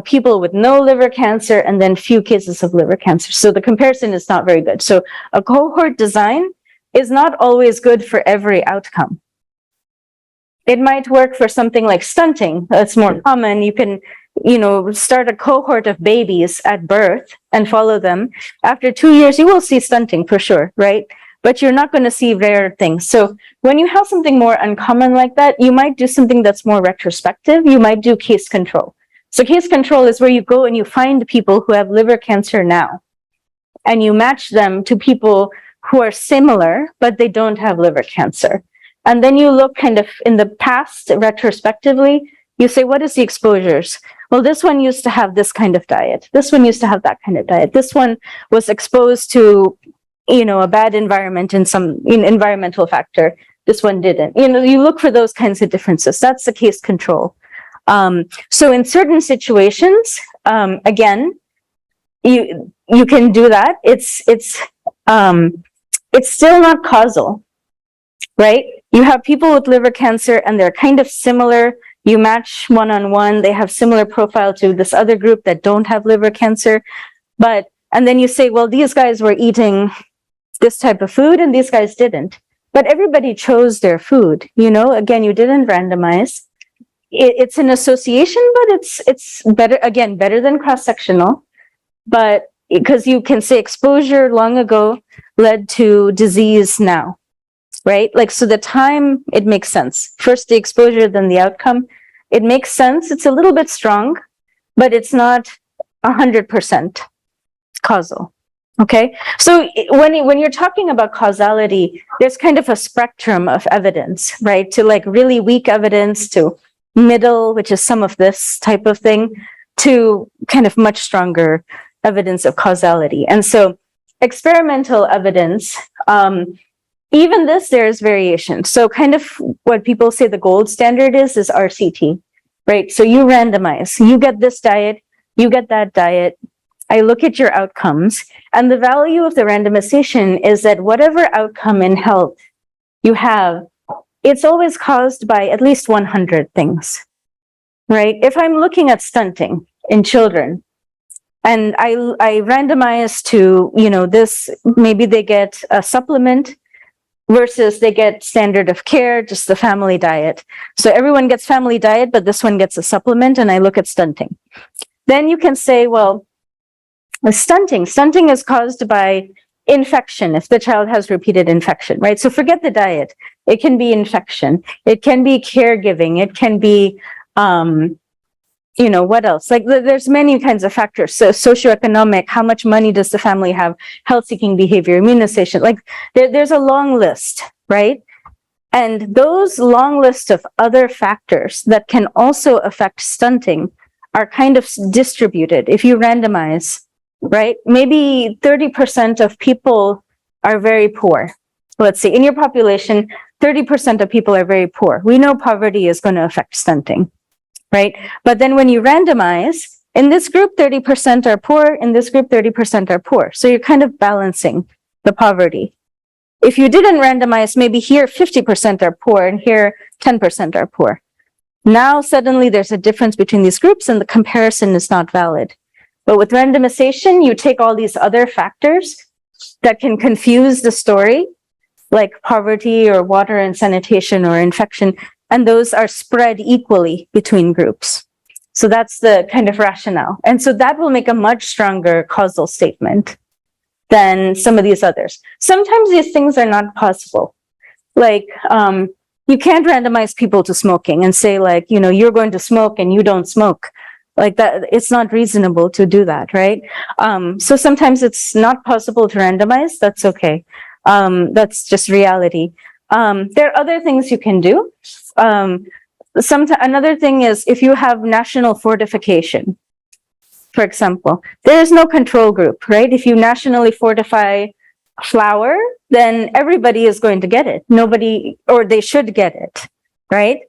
people with no liver cancer and then few cases of liver cancer. So the comparison is not very good. So a cohort design is not always good for every outcome. It might work for something like stunting. That's more common. You can, start a cohort of babies at birth and follow them. After 2 years, you will see stunting for sure, right? But you're not going to see rare things. So when you have something more uncommon like that, you might do something that's more retrospective. You might do case control. So case control is where you go and you find people who have liver cancer now, and you match them to people who are similar, but they don't have liver cancer. And then you look kind of in the past retrospectively, you say, what is the exposures? Well, this one used to have this kind of diet. This one used to have that kind of diet. This one was exposed to, a bad environment in some environmental factor. This one didn't. You look for those kinds of differences. That's the case control. So in certain situations, again, you can do that. It's still not causal, right? You have people with liver cancer and they're kind of similar. You match one-on-one, they have similar profile to this other group that don't have liver cancer. And then you say, well, these guys were eating this type of food and these guys didn't. But everybody chose their food, again, you didn't randomize. It's an association, but it's better, again, better than cross-sectional. But because you can say exposure long ago led to disease now, right? Like, so the time, it makes sense. First the exposure, then the outcome. It makes sense. It's a little bit strong, but it's not 100% causal. Okay. So when you're talking about causality, there's kind of a spectrum of evidence, right? To like really weak evidence, to middle, which is some of this type of thing, to kind of much stronger evidence of causality. And so experimental evidence, even this, there's variation. So kind of what people say the gold standard is RCT, right? So you randomize, you get this diet, you get that diet. I look at your outcomes, and the value of the randomization is that whatever outcome in health you have, it's always caused by at least 100 things, right? If I'm looking at stunting in children, and I randomize to, this, maybe they get a supplement versus they get standard of care, just the family diet. So everyone gets family diet, but this one gets a supplement, and I look at stunting. Then you can say, well, stunting is caused by infection if the child has repeated infection, right? So forget the diet. It can be infection. It can be caregiving. It can be, what else? Like there's many kinds of factors. So socioeconomic, how much money does the family have? Health-seeking behavior, immunization, like there's a long list, right? And those long list of other factors that can also affect stunting are kind of distributed. If you randomize, right? Maybe 30% of people are very poor. Let's say in your population, 30% of people are very poor. We know poverty is going to affect stunting, right? But then when you randomize, in this group, 30% are poor. In this group, 30% are poor. So you're kind of balancing the poverty. If you didn't randomize, maybe here 50% are poor and here 10% are poor. Now suddenly there's a difference between these groups and the comparison is not valid. But with randomization, you take all these other factors that can confuse the story, like poverty or water and sanitation or infection, and those are spread equally between groups. So that's the kind of rationale. And so that will make a much stronger causal statement than some of these others. Sometimes these things are not possible. Like, you can't randomize people to smoking and say like, you're going to smoke and you don't smoke. Like that, it's not reasonable to do that, right? So sometimes it's not possible to randomize. That's okay. That's just reality. There are other things you can do. Another thing is if you have national fortification, for example, there is no control group, right? If you nationally fortify flour, then everybody is going to get it. Nobody, or they should get it, right?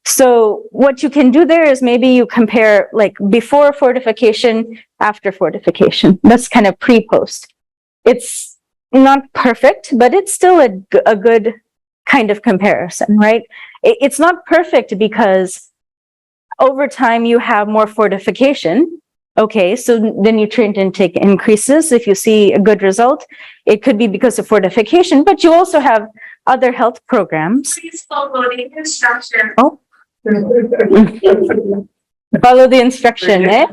So what you can do there is maybe you compare like before fortification, after fortification. That's kind of pre-post. It's not perfect, but it's still a good kind of comparison, right? It's not perfect because over time you have more fortification. Okay, so the nutrient intake increases. If you see a good result, it could be because of fortification, but you also have other health programs. Please follow the instruction. Oh. Follow the instruction, eh?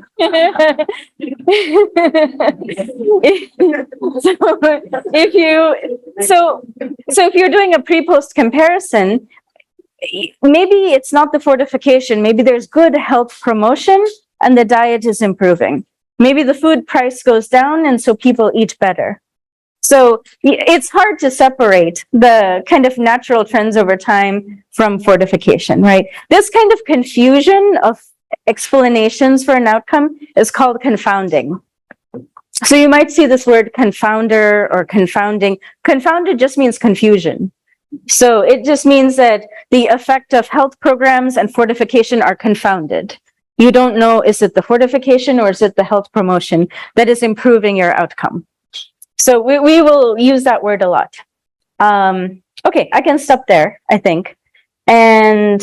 So if you're doing a pre-post comparison, maybe it's not the fortification, maybe there's good health promotion and the diet is improving. Maybe the food price goes down and so people eat better. So it's hard to separate the kind of natural trends over time from fortification, right? This kind of confusion of explanations for an outcome is called confounding. So you might see this word confounder or confounding. Confounded just means confusion. So it just means that the effect of health programs and fortification are confounded. You don't know, is it the fortification or is it the health promotion that is improving your outcome? So we will use that word a lot. Okay, I can stop there, I think. And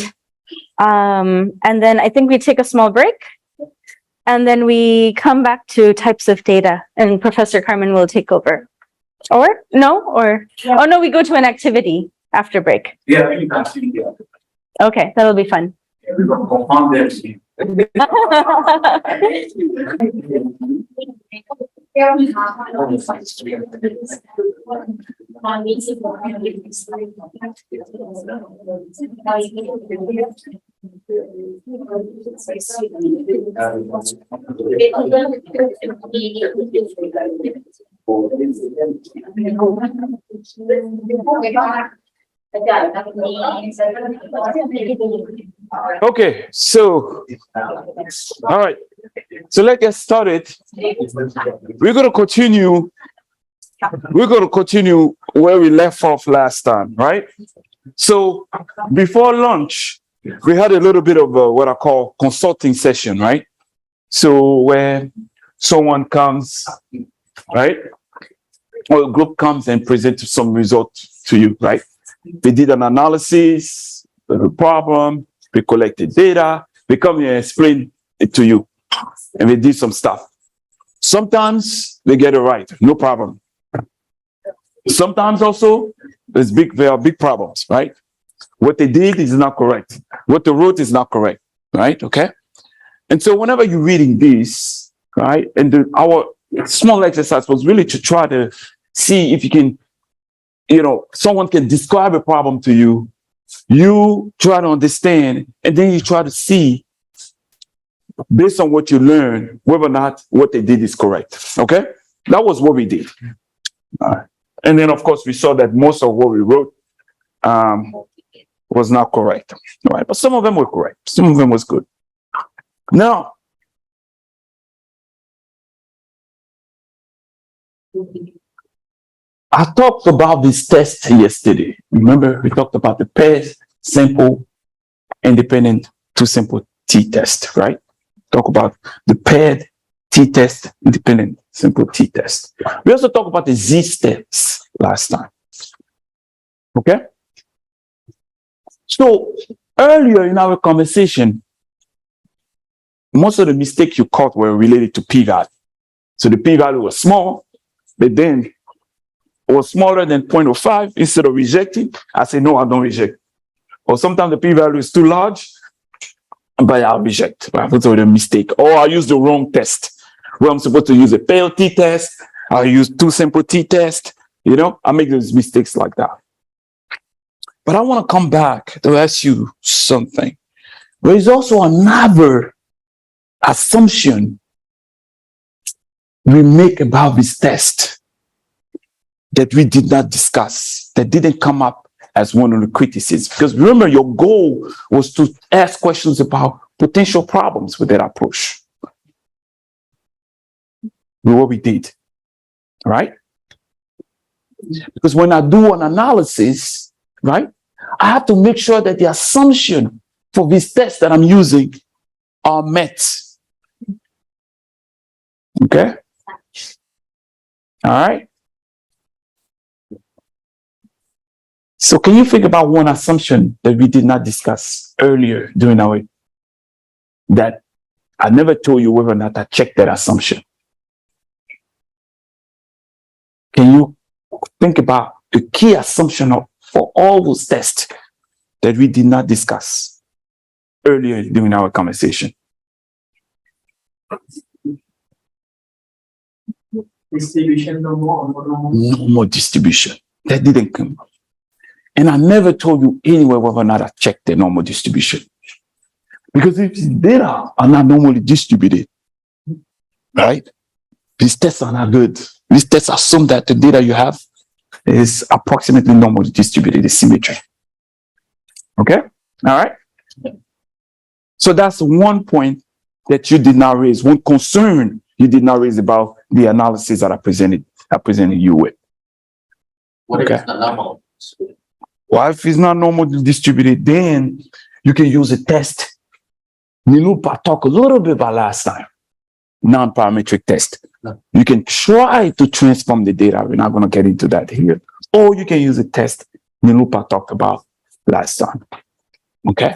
then I think we take a small break. And then we come back to types of data and Professor Carmen will take over. Or no, oh no, we go to an activity after break. Yeah, we can see here. Okay, that'll be fun. We will confirm everything. Okay, so, all right. So let's get started. We're going to continue where we left off last time, right? So before lunch, we had a little bit of what I call consulting session, right? So where someone comes, right? Or a group comes and presents some results to you, right? We did an analysis of the problem, we collected data, we come here and explain it to you, and we did some stuff. Sometimes they get it right, no problem. Sometimes also, there are big problems, right? What they did is not correct. What they wrote is not correct, right? Okay? And so whenever you're reading this, right, and our small exercise was really to try to see if you can, someone can describe a problem to you, you try to understand, and then you try to see, based on what you learn, whether or not what they did is correct. Okay? That was what we did. And then, of course, we saw that most of what we wrote was not correct. Right? But some of them were correct. Some of them was good. Now, I talked about this test yesterday. Remember, we talked about the paired, simple, independent, two simple t-test, right? Talk about the paired t-test, independent, simple t-test. We also talked about the z-steps last time. Okay? So, earlier in our conversation, most of the mistakes you caught were related to p-value. So the p-value was small, but then it was smaller than 0.05. Instead of rejecting, I say, no, I don't reject. Or sometimes the p-value is too large, but I'll reject. That's a mistake. Or I use the wrong test. Where I'm supposed to use a pale t-test, I use two simple t-test. I make those mistakes like that. But I want to come back to ask you something. There is also another assumption we make about this test that we did not discuss, that didn't come up as one of the criticisms. Because remember, your goal was to ask questions about potential problems with that approach. What we did, right? Because when I do an analysis, right, I have to make sure that the assumption for this test that I'm using are met. Okay? All right? So can you think about one assumption that we did not discuss earlier during our, that I never told you whether or not I checked that assumption? Can you think about the key assumption for all those tests that we did not discuss earlier during our conversation? Distribution, normal. Normal distribution. That didn't come up. And I never told you anywhere whether or not I checked the normal distribution. Because if the data are not normally distributed, right, these tests are not good. These tests assume that the data you have is approximately normally distributed, the symmetry. Okay? All right? So that's one point that you did not raise, one concern you did not raise about the analysis that I presented you with. What if it's not normal? Well, if it's not normally distributed, then you can use a test. Nilupa talked a little bit about last time. Non-parametric test. You can try to transform the data. We're not going to get into that here. Or you can use a test Nilupa talked about last time. Okay?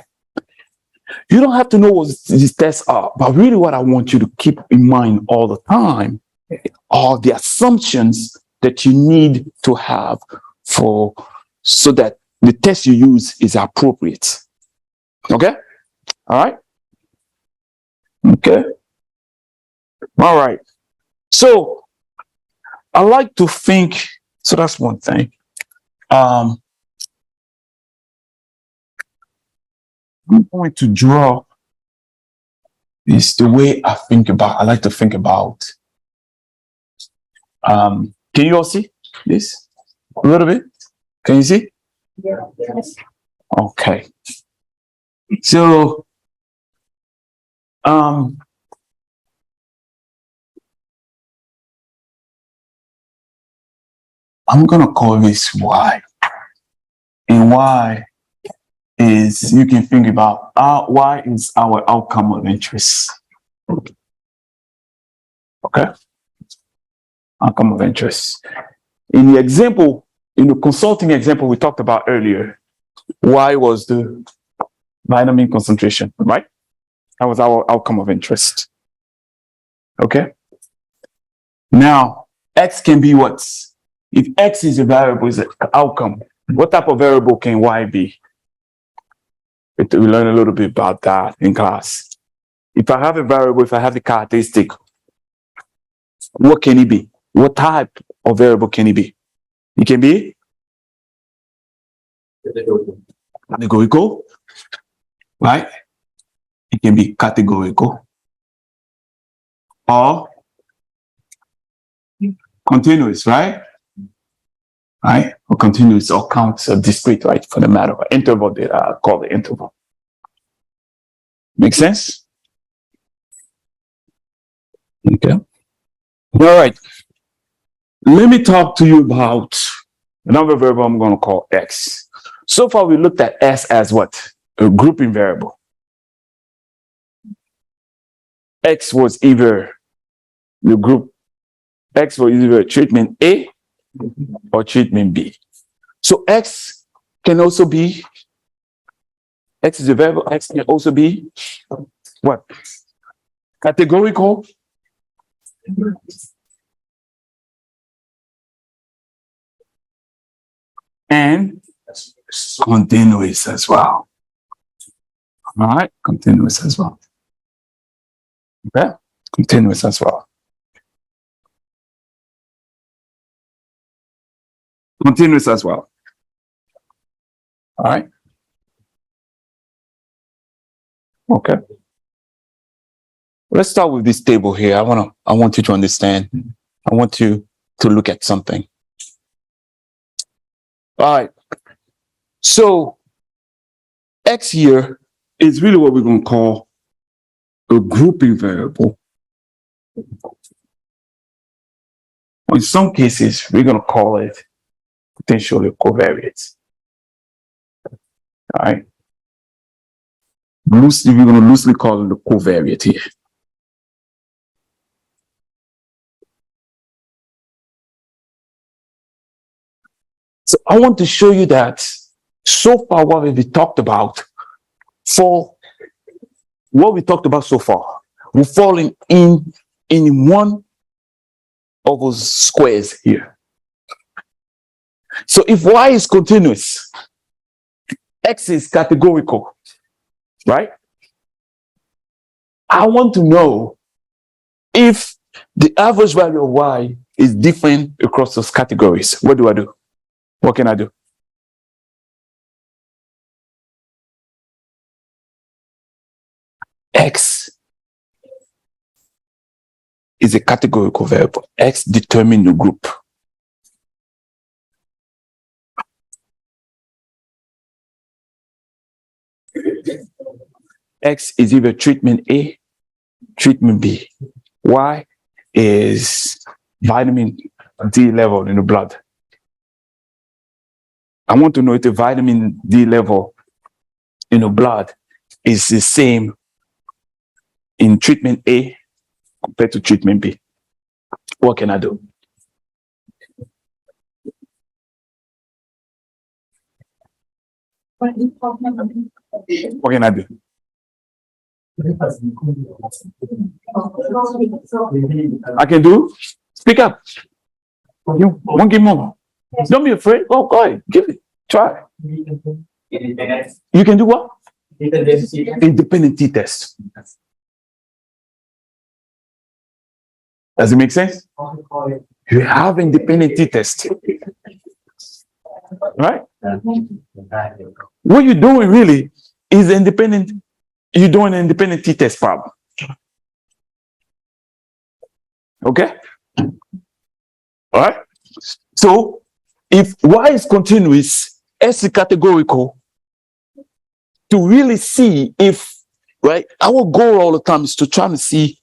You don't have to know what these tests are, but really what I want you to keep in mind all the time are the assumptions that you need to have so that the test you use is appropriate. Okay? All right? Okay. All right. So I like to think, so that's one thing. I'm going to draw this the way I like to think about. Can you all see this a little bit? Can you see? Yes. Okay. So, I'm gonna call this Y. And Y is, you can think about, Y is our outcome of interest. Okay? Outcome of interest. In the example, in the consulting example we talked about earlier, Y was the vitamin concentration, right? That was our outcome of interest. Okay? Now, X can be what? If X is a variable, is an outcome, what type of variable can Y be? We learn a little bit about that in class. If I have a variable, if I have the characteristic, what can it be? What type of variable can it be? It can be categorical, right? It can be categorical or continuous, right? Right? Or continuous or counts or discrete, right? For the matter of interval data, I call the interval. Make sense? Okay. All right. Let me talk to you about another variable I'm going to call X. So far, we looked at S as what? A grouping variable. X was either the group, X was either treatment A or treatment B. So X can also be, X is a variable, X can also be what? Categorical and continuous as well. All right, continuous as well. Okay, continuous as well. Continuous as well. All right. Okay. Let's start with this table here. I want you to understand. I want you to look at something. All right. So X here is really what we're going to call a grouping variable. In some cases, we're going to call it potentially covariate. All right. Loosely, we're going to loosely call it the covariate here. So I want to show you that so far what we talked about, so far, we're falling in one of those squares here. So if Y is continuous, X is categorical, right? I want to know if the average value of Y is different across those categories. What do I do? What can I do? X is a categorical variable. X determines the group. X is either treatment A, treatment B. Y is vitamin D level in the blood. I want to know if the vitamin D level in the blood is the same in treatment A compared to treatment B. What can I do? What can I do? I can do? Speak up. You want to give more? Don't be afraid. Oh, go ahead. Give it. Try. Independence. You can do what? Independent t-test. Does it make sense? You have independent t-test. Right? What you're doing really is independent. You're doing an independent t-test problem. Okay? All right? So, if Y is continuous, S is categorical, to really see if, right, our goal all the time is to try to see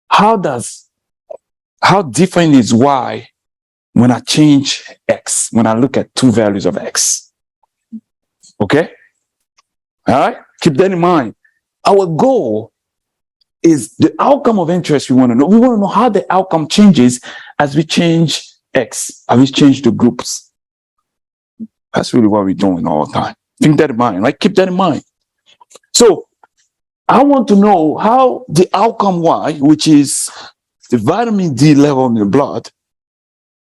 how different is Y when I change X, when I look at two values of X. Okay? All right? Keep that in mind. Our goal is the outcome of interest we want to know. We want to know how the outcome changes as we change X, as we change the groups. That's really what we're doing all the time. Keep that in mind, right? Keep that in mind. So, I want to know how the outcome Y, which is the vitamin D level in the blood,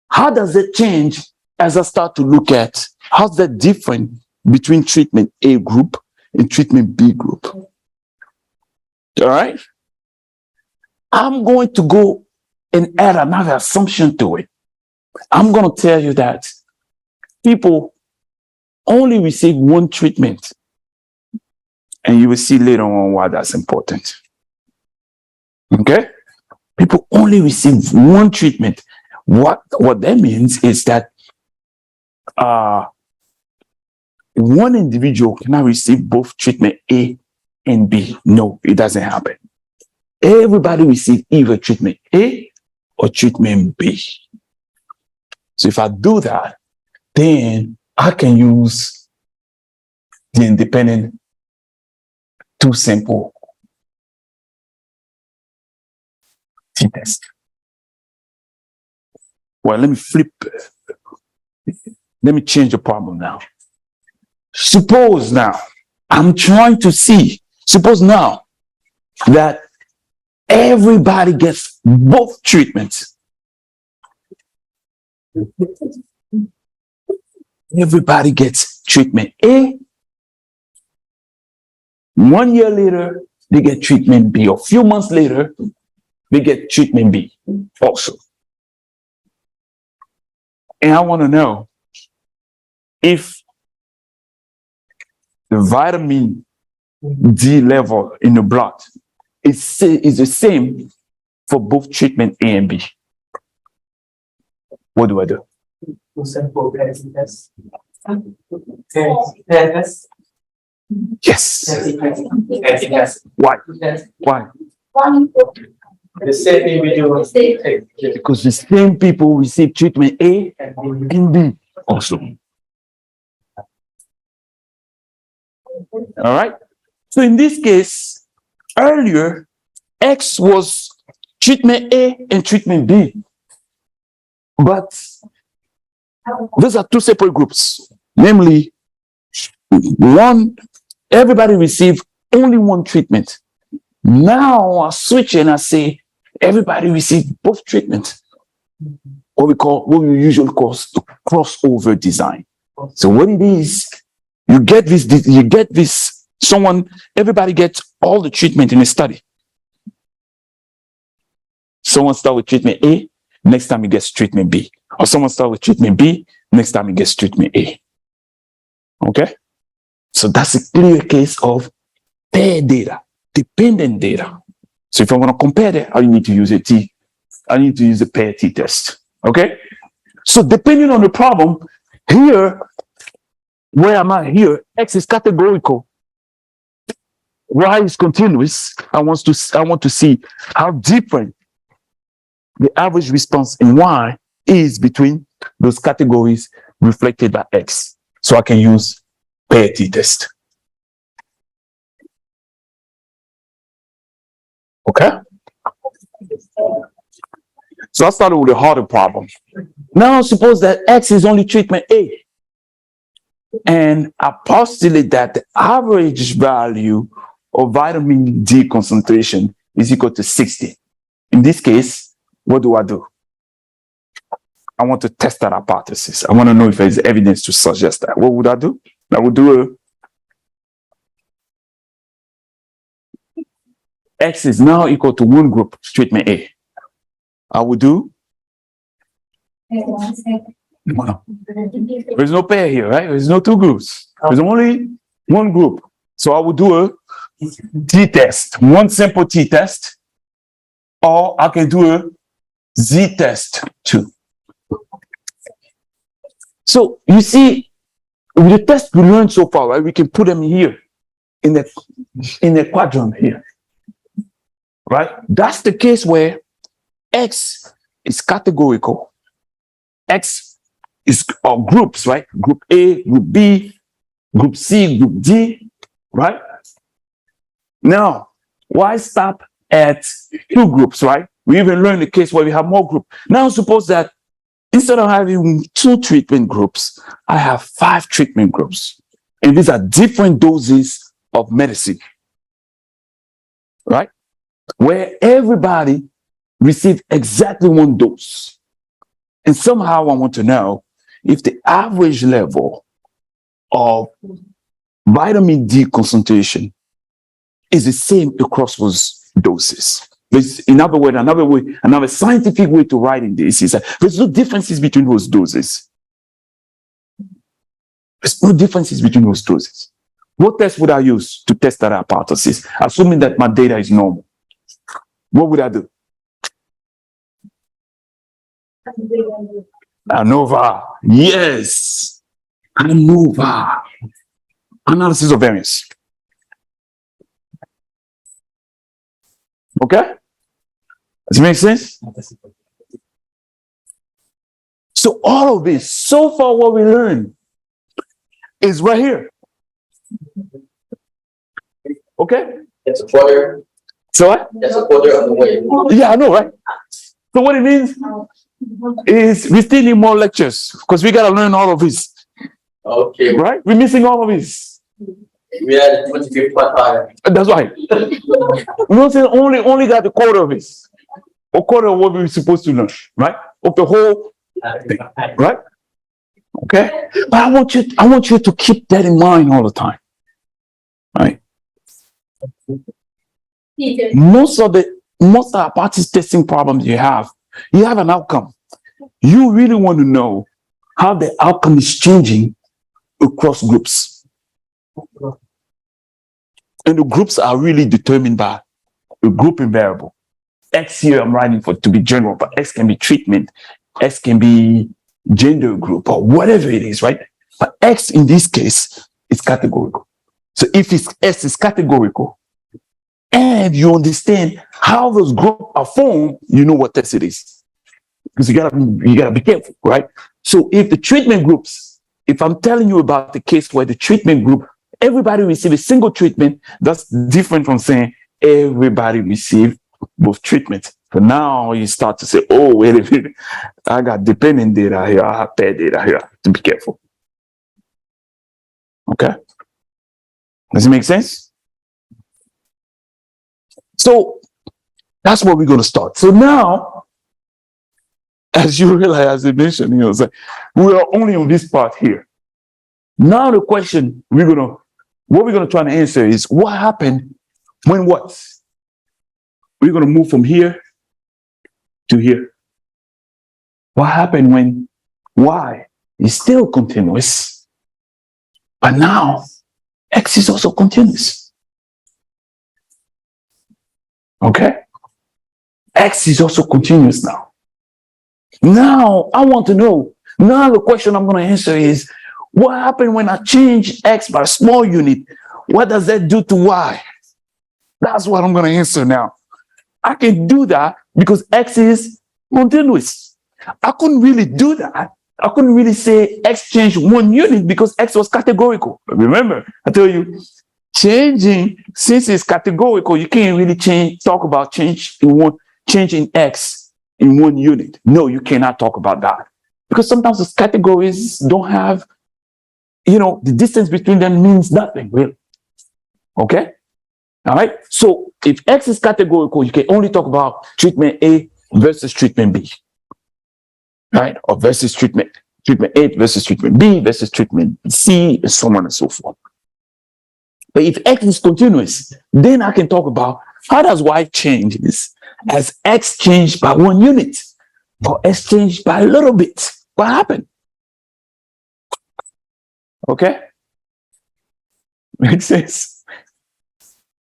how does it change as I start to look at how's that different between treatment A group and treatment B group? All right? I'm going to go and add another assumption to it. I'm going to tell you that people only receive one treatment, and you will see later on why that's important. Okay? People only receive one treatment. What that means is that one individual cannot receive both treatment A and B. No, it doesn't happen. Everybody receives either treatment A or treatment B. So if I do that, then I can use the independent two sample t-test. Well, let me change the problem now. Suppose now that everybody gets both treatments. Everybody gets treatment A. 1 year later, they get treatment B. Or a few months later, they get treatment B also. And I want to know if the vitamin D level in the blood is the same for both treatment A and B. What do I do? Yes. Why? Why? The same individual take. Because the same people receive treatment A and B also. All right. So in this case, earlier, X was treatment A and treatment B. But those are two separate groups. Namely, one, everybody received only one treatment. Now I switch and I say everybody received both treatments. What we usually call crossover design. So what it is, everybody gets all the treatment in a study. Someone starts with treatment A, next time he gets treatment B. Or someone starts with treatment B, next time he gets treatment A. Okay? So that's a clear case of pair data, dependent data. So if I want to compare that, I need to use I need to use a pair t-test. Okay? So depending on the problem, here, where am I here? X is categorical. Y is continuous. I want to see how different the average response in Y is between those categories reflected by X. So I can use pair t-test. Okay? So I started with a harder problem. Now suppose that X is only treatment A. and I postulate that the average value of vitamin D concentration is equal to 60. In this case, what do? I want to test that hypothesis. I want to know if there's evidence to suggest that. What would I do? I would do X is now equal to one group, treatment A. I would do, well, there's no pair here, right? There's no two groups. There's only one group. So I would do a t-test, one simple t-test, or I can do a z-test too. So you see, with the test we learned so far, right? We can put them here in the quadrant here, right? That's the case where X is categorical. X is groups, right? Group A, Group B, Group C, Group D, right? Now, why stop at two groups, right? We even learned the case where we have more groups. Now, suppose that instead of having 2 treatment groups, I have 5 treatment groups. And these are different doses of medicine, right? Where everybody received exactly 1 dose. And somehow I want to know if the average level of vitamin D concentration is the same across those doses. In other words, another scientific way to write this is that there's no differences between those doses. There's no differences between those doses. What test would I use to test that hypothesis, assuming that my data is normal? What would I do? ANOVA. Yes. ANOVA. Analysis of variance. Okay? Does it make sense? So all of this, so far what we learned is right here. Okay? It's a quarter. So what? That's a quarter of the way. Yeah, I know, right? So what it means is we still need more lectures because we gotta learn all of this. Okay. Right? We're missing all of this. We had 25th part. That's right. We only got a quarter of this. A quarter of what we're supposed to learn, right? Of the whole thing, right? Okay? But I want you to keep that in mind all the time. Right? Most of the hypothesis testing problems you have an outcome. You really want to know how the outcome is changing across groups. And the groups are really determined by a grouping variable. X here I'm writing for to be general, but X can be treatment, X can be gender group or whatever it is, right? But X in this case is categorical. So if S is categorical and you understand how those groups are formed, you know what test it is. Because you gotta be careful, right? So if the treatment groups, if I'm telling you about the case where the treatment group, everybody receive a single treatment, that's different from saying everybody receive both treatments. But now you start to say, oh, wait a minute, I got dependent data here, I have pair data here, to be careful. Okay? Does it make sense? So that's where we're going to start. So now, as you realize, as I mentioned, it's like, we are only on this part here. Now the question what we're going to try to answer is what happened when what? We're going to move from here to here. What happened when Y is still continuous, but now X is also continuous? Okay? X is also continuous now. Now, I want to know, now the question I'm going to answer is, what happened when I change X by a small unit? What does that do to Y? That's what I'm going to answer now. I can do that because X is continuous. I couldn't really do that. I couldn't really say X changed 1 unit because X was categorical. But remember, I tell you, changing, since it's categorical, you can't really talk about changing X in 1 unit. No, you cannot talk about that. Because sometimes those categories don't have the distance between them means nothing, really. Okay? All right? So if X is categorical, you can only talk about treatment A versus treatment B. Right? Or versus treatment A versus treatment B versus treatment C, and so on and so forth. But if X is continuous, then I can talk about how does Y change this as X changed by 1 unit or X changed by a little bit. What happened? Okay? Makes sense.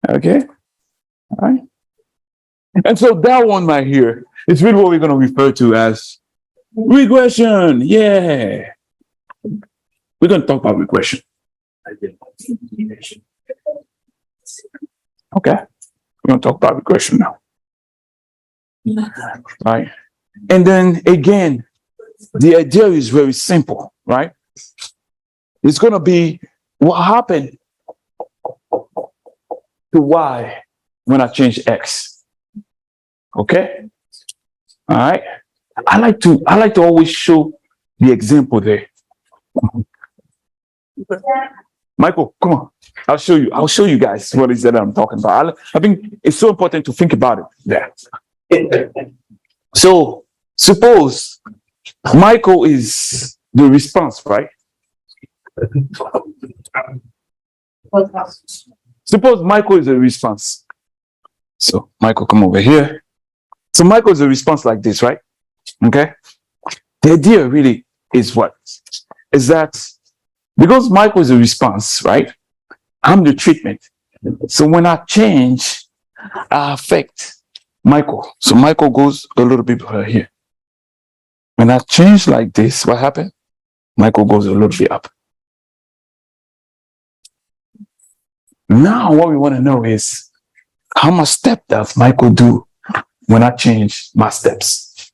Okay? All right. And so that one right here is really what we're going to refer to as regression. Yeah. We're going to talk about regression. Okay. We're going to talk about regression now. Right. And then again, the idea is very simple, right? It's going to be what happened to Y when I change X. Okay? All right. I like to always show the example there. Michael, come on. I'll show you guys what is that I'm talking about. I think it's so important to think about it there. So suppose Michael is the response, right? Suppose Michael is a response. So Michael, come over here. So Michael is a response like this, right? Okay. The idea really is what? Is that because Michael is a response, right? I'm the treatment. So when I change, I affect Michael. So Michael goes a little bit here. When I change like this, what happened? Michael goes a little bit up. Now what we want to know is how much step does Michael do when I change my steps?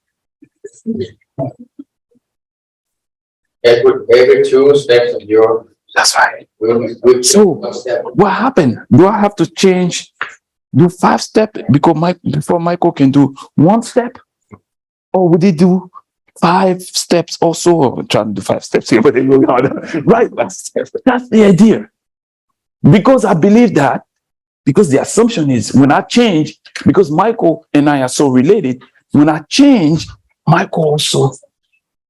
Every 2 steps of your. That's right. With So one step. what happened? Do I have to do 5 steps before Michael can do 1 step? Or would he do 5 steps also? I'm trying to do 5 steps here, but they go harder. Right? That's the idea. Because I believe that, because the assumption is when I change, because Michael and I are so related, when I change, Michael also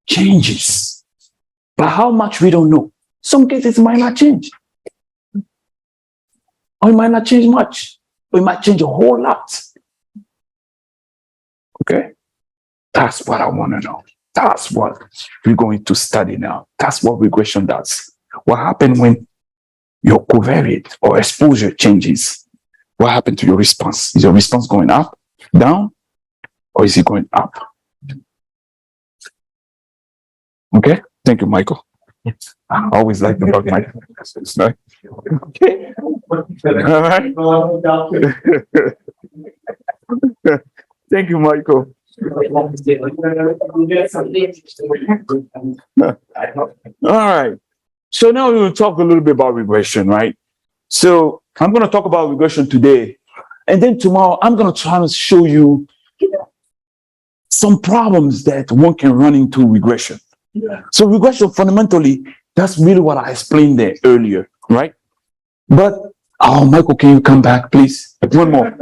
changes. But how much we don't know. Some cases it might not change. Or it might not change much. Or it might change a whole lot. Okay? That's what I want to know. That's what we're going to study now. That's what regression does. What happens when your covariate or exposure changes? What happened to your response? Is your response going up, down, or is it going up? Okay? Thank you, Michael. I always like to talk Michael. Okay. All right. Thank you, Michael. All right. So now we will talk a little bit about regression, right? So I'm going to talk about regression today. And then tomorrow, I'm going to try to show you some problems that one can run into regression. So regression, fundamentally, that's really what I explained there earlier, right? But, oh, Michael, can you come back, please? One more.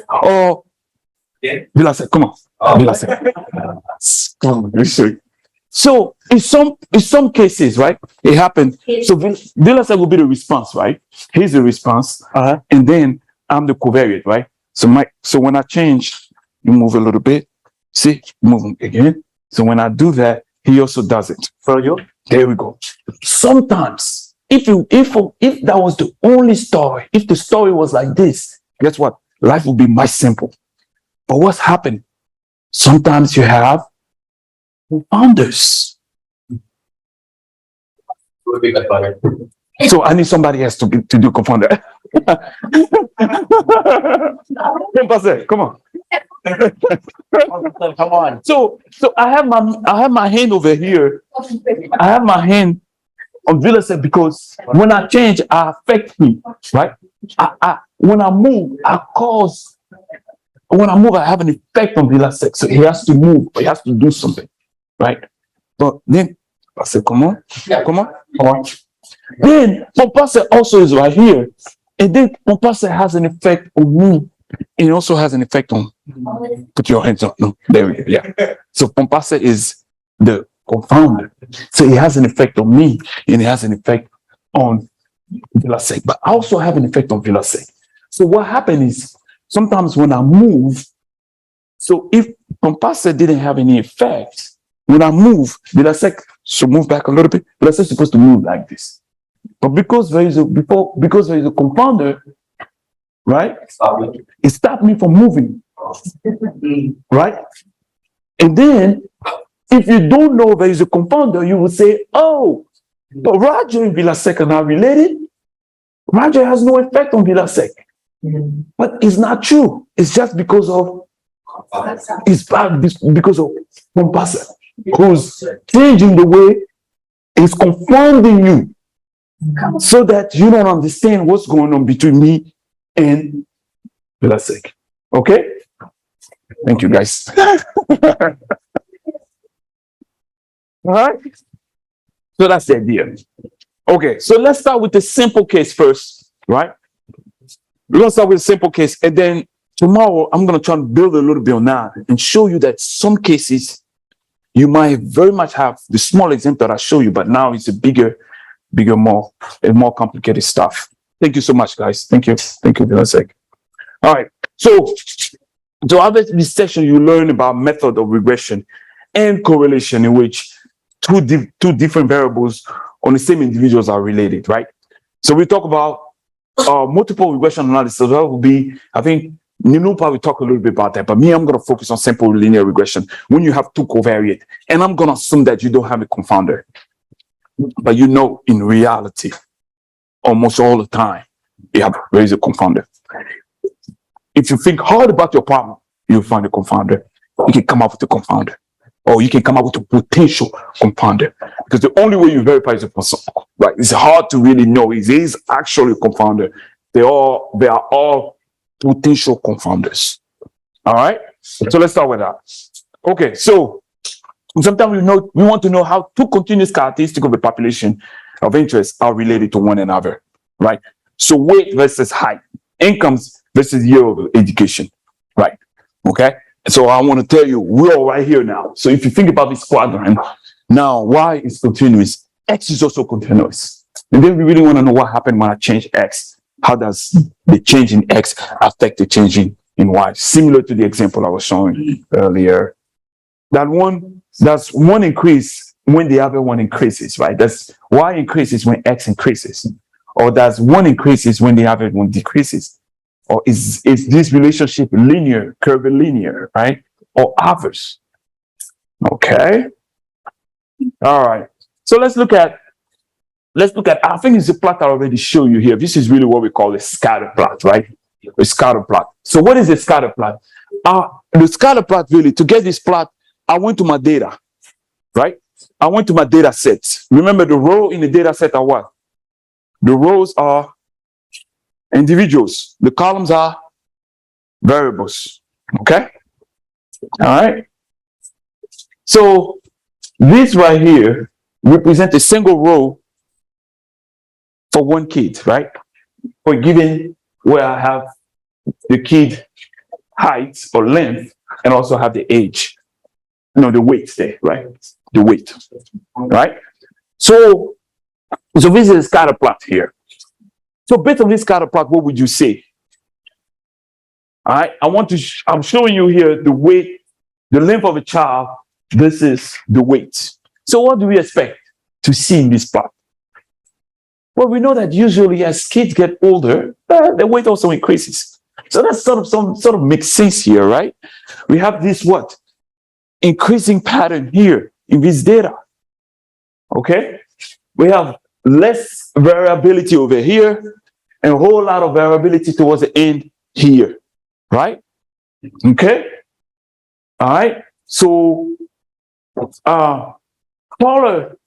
Oh, Vilasa, come on. Vilasa. So in some cases, right, it happened. So Vilasa will be the response, right? He's the response, and then I'm the covariate, right? So when I change, you move a little bit. See, move again. So when I do that, he also does it. For you, there we go. Sometimes, if that was the only story, if the story was like this, guess what? Life would be much simple. But what's happened? Sometimes you have founders. So I need somebody else to do co-founder. Come on. Come on. So I have my hand over here. I have my hand on Vilasa because when I change, I affect him, right? When I move, when I move, I have an effect on Vilasa. So he has to move, or he has to do something, right? But then I said, come on. Come on. Then Pompace also is right here. And then Pompace has an effect on me. It also has an effect on, put your hands up. No, there we go. Yeah. So Pompace is the confounder. So it has an effect on me and it has an effect on VilaSec. But I also have an effect on VilaSec. So what happened is sometimes when I move, so if Pompace didn't have any effect, when I move, VilaSec should move back a little bit. VilaSec is supposed to move like this. But because there is a compounder, right? It stopped me from moving. Right? And then if you don't know there is a compounder, you will say, oh, but Roger and VilaSec are not related. Roger has no effect on VilaSec. But it's not true. It's just because of because of Pompace, who's changing the way it's confounding you so that you don't understand what's going on between me and VilaSec. Okay? Thank you, guys. All right. So that's the idea. Okay, so let's start with the simple case first, right? We're going to start with a simple case, and then tomorrow I'm going to try and build a little bit on that and show you that some cases you might very much have the small example that I show you, but now it's a bigger, more complicated stuff. Thank you so much, guys. Thank you. Thank you, VilaSec. All right. So after this section, you learn about method of regression and correlation in which two different variables on the same individuals are related, right? So we talk about multiple regression analysis. So that will be, I think, Nino probably talk a little bit about that, but me, I'm going to focus on simple linear regression when you have two covariate, and I'm going to assume that you don't have a confounder. But you know, in reality, almost all the time, there is a confounder. If you think hard about your problem, you'll find a confounder. You can come up with a confounder, or you can come up with a potential confounder. Because the only way you verify is a person, right? It's hard to really know. It is actually a confounder. They are all potential confounders. All right. So let's start with that. Okay. So sometimes we want to know how two continuous characteristics of the population of interest are related to one another, right? So weight versus height, incomes versus year of education, right? Okay. So I want to tell you, we're all right here now. So if you think about this quadrant, now Y is continuous, X is also continuous. And then we really want to know what happened when I change X. How does the change in X affect the change in Y? Similar to the example I was showing earlier. That's one increase when the other one increases, right? That's Y increases when X increases. Or that's one increases when the other one decreases. Or is this relationship linear, curvilinear, right? Or obverse? Okay. All right. So let's look at, I think it's a plot I already showed you here. This is really what we call a scatter plot, right? A scatter plot. So what is a scatter plot? The scatter plot, really, to get this plot, I went to my data, right? I went to my data sets. Remember, the row in the data set are what? The rows are individuals. The columns are variables. Okay? All right? So this right here represents a single row for one kid, right? For given where I have the kid height or length and also have the age. No, the weight there, right? The weight, right? So this is a scatter plot here. So based on this scatter plot, what would you say? All right, I'm showing you here the weight, the length of a child. This is the weight. So what do we expect to see in this plot? Well, we know that usually as kids get older, the weight also increases. So that's sort of makes sense here, right? We have this what? Increasing pattern here in this data. Okay? We have less variability over here and a whole lot of variability towards the end here, right? Okay? All right? So, taller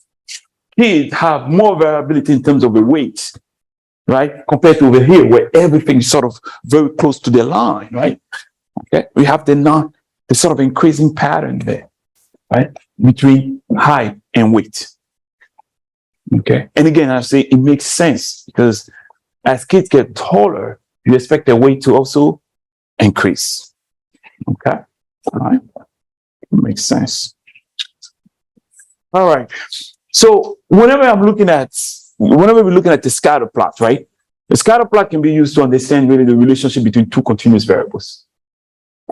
kids have more variability in terms of the weight, right? Compared to over here where everything is sort of very close to the line, right? Okay? We have the sort of increasing pattern there, right? Between height and weight. Okay. And again, I say it makes sense because as kids get taller, you expect their weight to also increase. Okay. All right. Makes sense. All right. So whenever we're looking at the scatter plot, right? The scatter plot can be used to understand really the relationship between two continuous variables.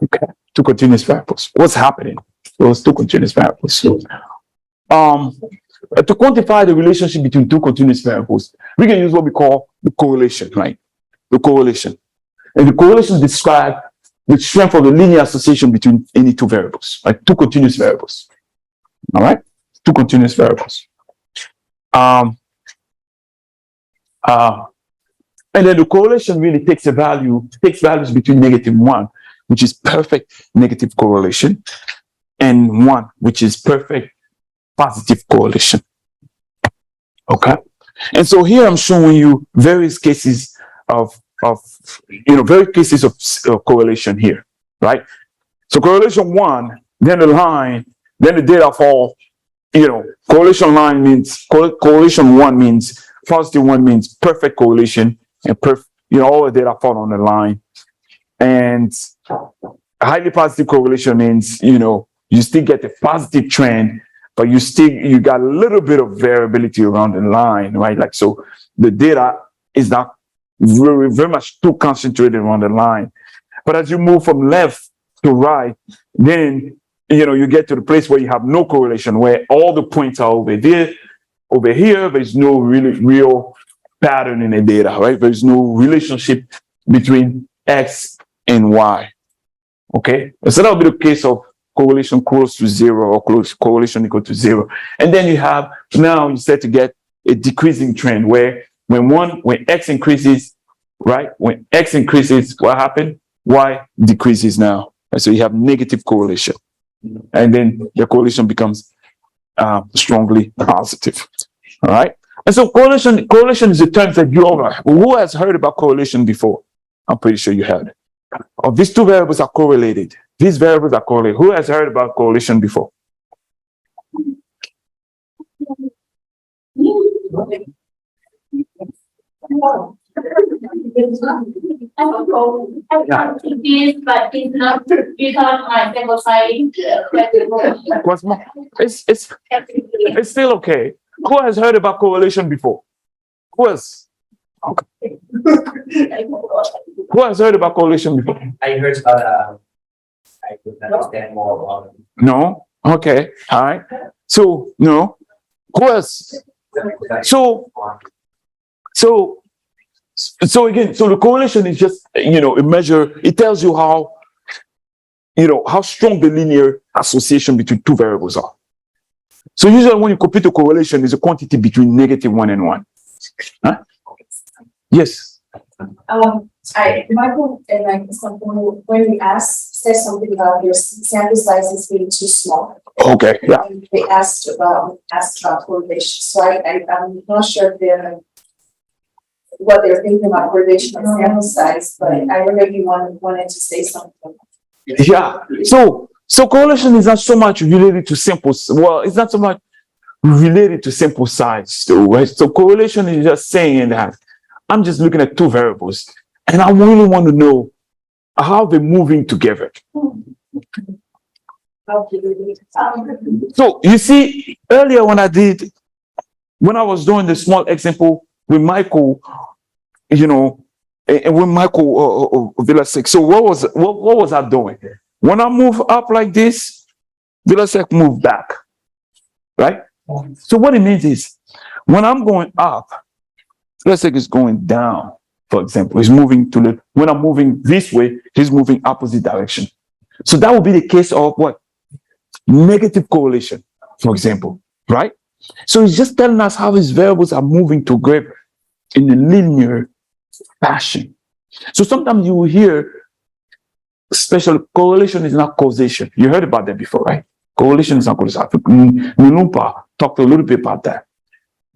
Okay. Two continuous variables. What's happening? Those two continuous variables. So, to quantify the relationship between two continuous variables, we can use what we call the correlation, right? The correlation. And the correlation describes the strength of the linear association between any two variables, like two continuous variables. All right? Two continuous variables. And then the correlation really takes values between -1, which is perfect negative correlation, and 1, which is perfect positive correlation. Okay. And so here I'm showing you various cases of correlation here, right? So correlation 1, then the line, then the data fall, correlation line means, correlation 1 means, positive 1 means perfect correlation, and all the data fall on the line. And highly positive correlation means, you still get the positive trend, but you got a little bit of variability around the line, right? Like, so the data is not very, very much too concentrated around the line. But as you move from left to right, then, you get to the place where you have no correlation, where all the points are over there. Over here, there's no really real pattern in the data, right? There's no relationship between X and Y. Okay? So that will be the case of correlation close to 0 or correlation equal to 0. And then you start to get a decreasing trend where when X increases, right? When X increases, what happened? Y decreases now. And so you have negative correlation. And then the correlation becomes strongly positive. All right. And so correlation is a term that who has heard about correlation before? I'm pretty sure you have. Oh, these two variables are correlated. These variables are correlated. Who has heard about correlation before? It's still okay. Who has heard about correlation before? Who else? Okay. Who has heard about correlation before? I heard about I could understand more about No? Okay. All right. So, no. Who else? So again, so the correlation is just, a measure. It tells you how strong the linear association between two variables are. So usually when you compute the correlation, is a quantity between -1 and 1. Huh? Yes. Michael and when we said something about your sample sizes being too small. Okay. Yeah. And they asked about correlation. So I'm not sure what they're thinking about correlation and sample size, but I wonder if you wanted to say something. Yeah. So correlation is not so much related to samples. Well, it's not so much related to sample size, though, right? So correlation is just saying that I'm just looking at two variables, and I really want to know how they're moving together. So you see, earlier when I was doing the small example with Michael, and when Michael Villasek, so what was I doing? When I move up like this, Villasek moved back, right? So what it means is, when I'm going up, Villasek is going down, for example. He's moving when I'm moving this way, he's moving opposite direction. So that would be the case of what? Negative correlation, for example, right? So it's just telling us how these variables are moving together in a linear fashion. So sometimes you will hear, especially correlation is not causation. You heard about that before, right? Correlation is not causation. Nulumpa talked a little bit about that.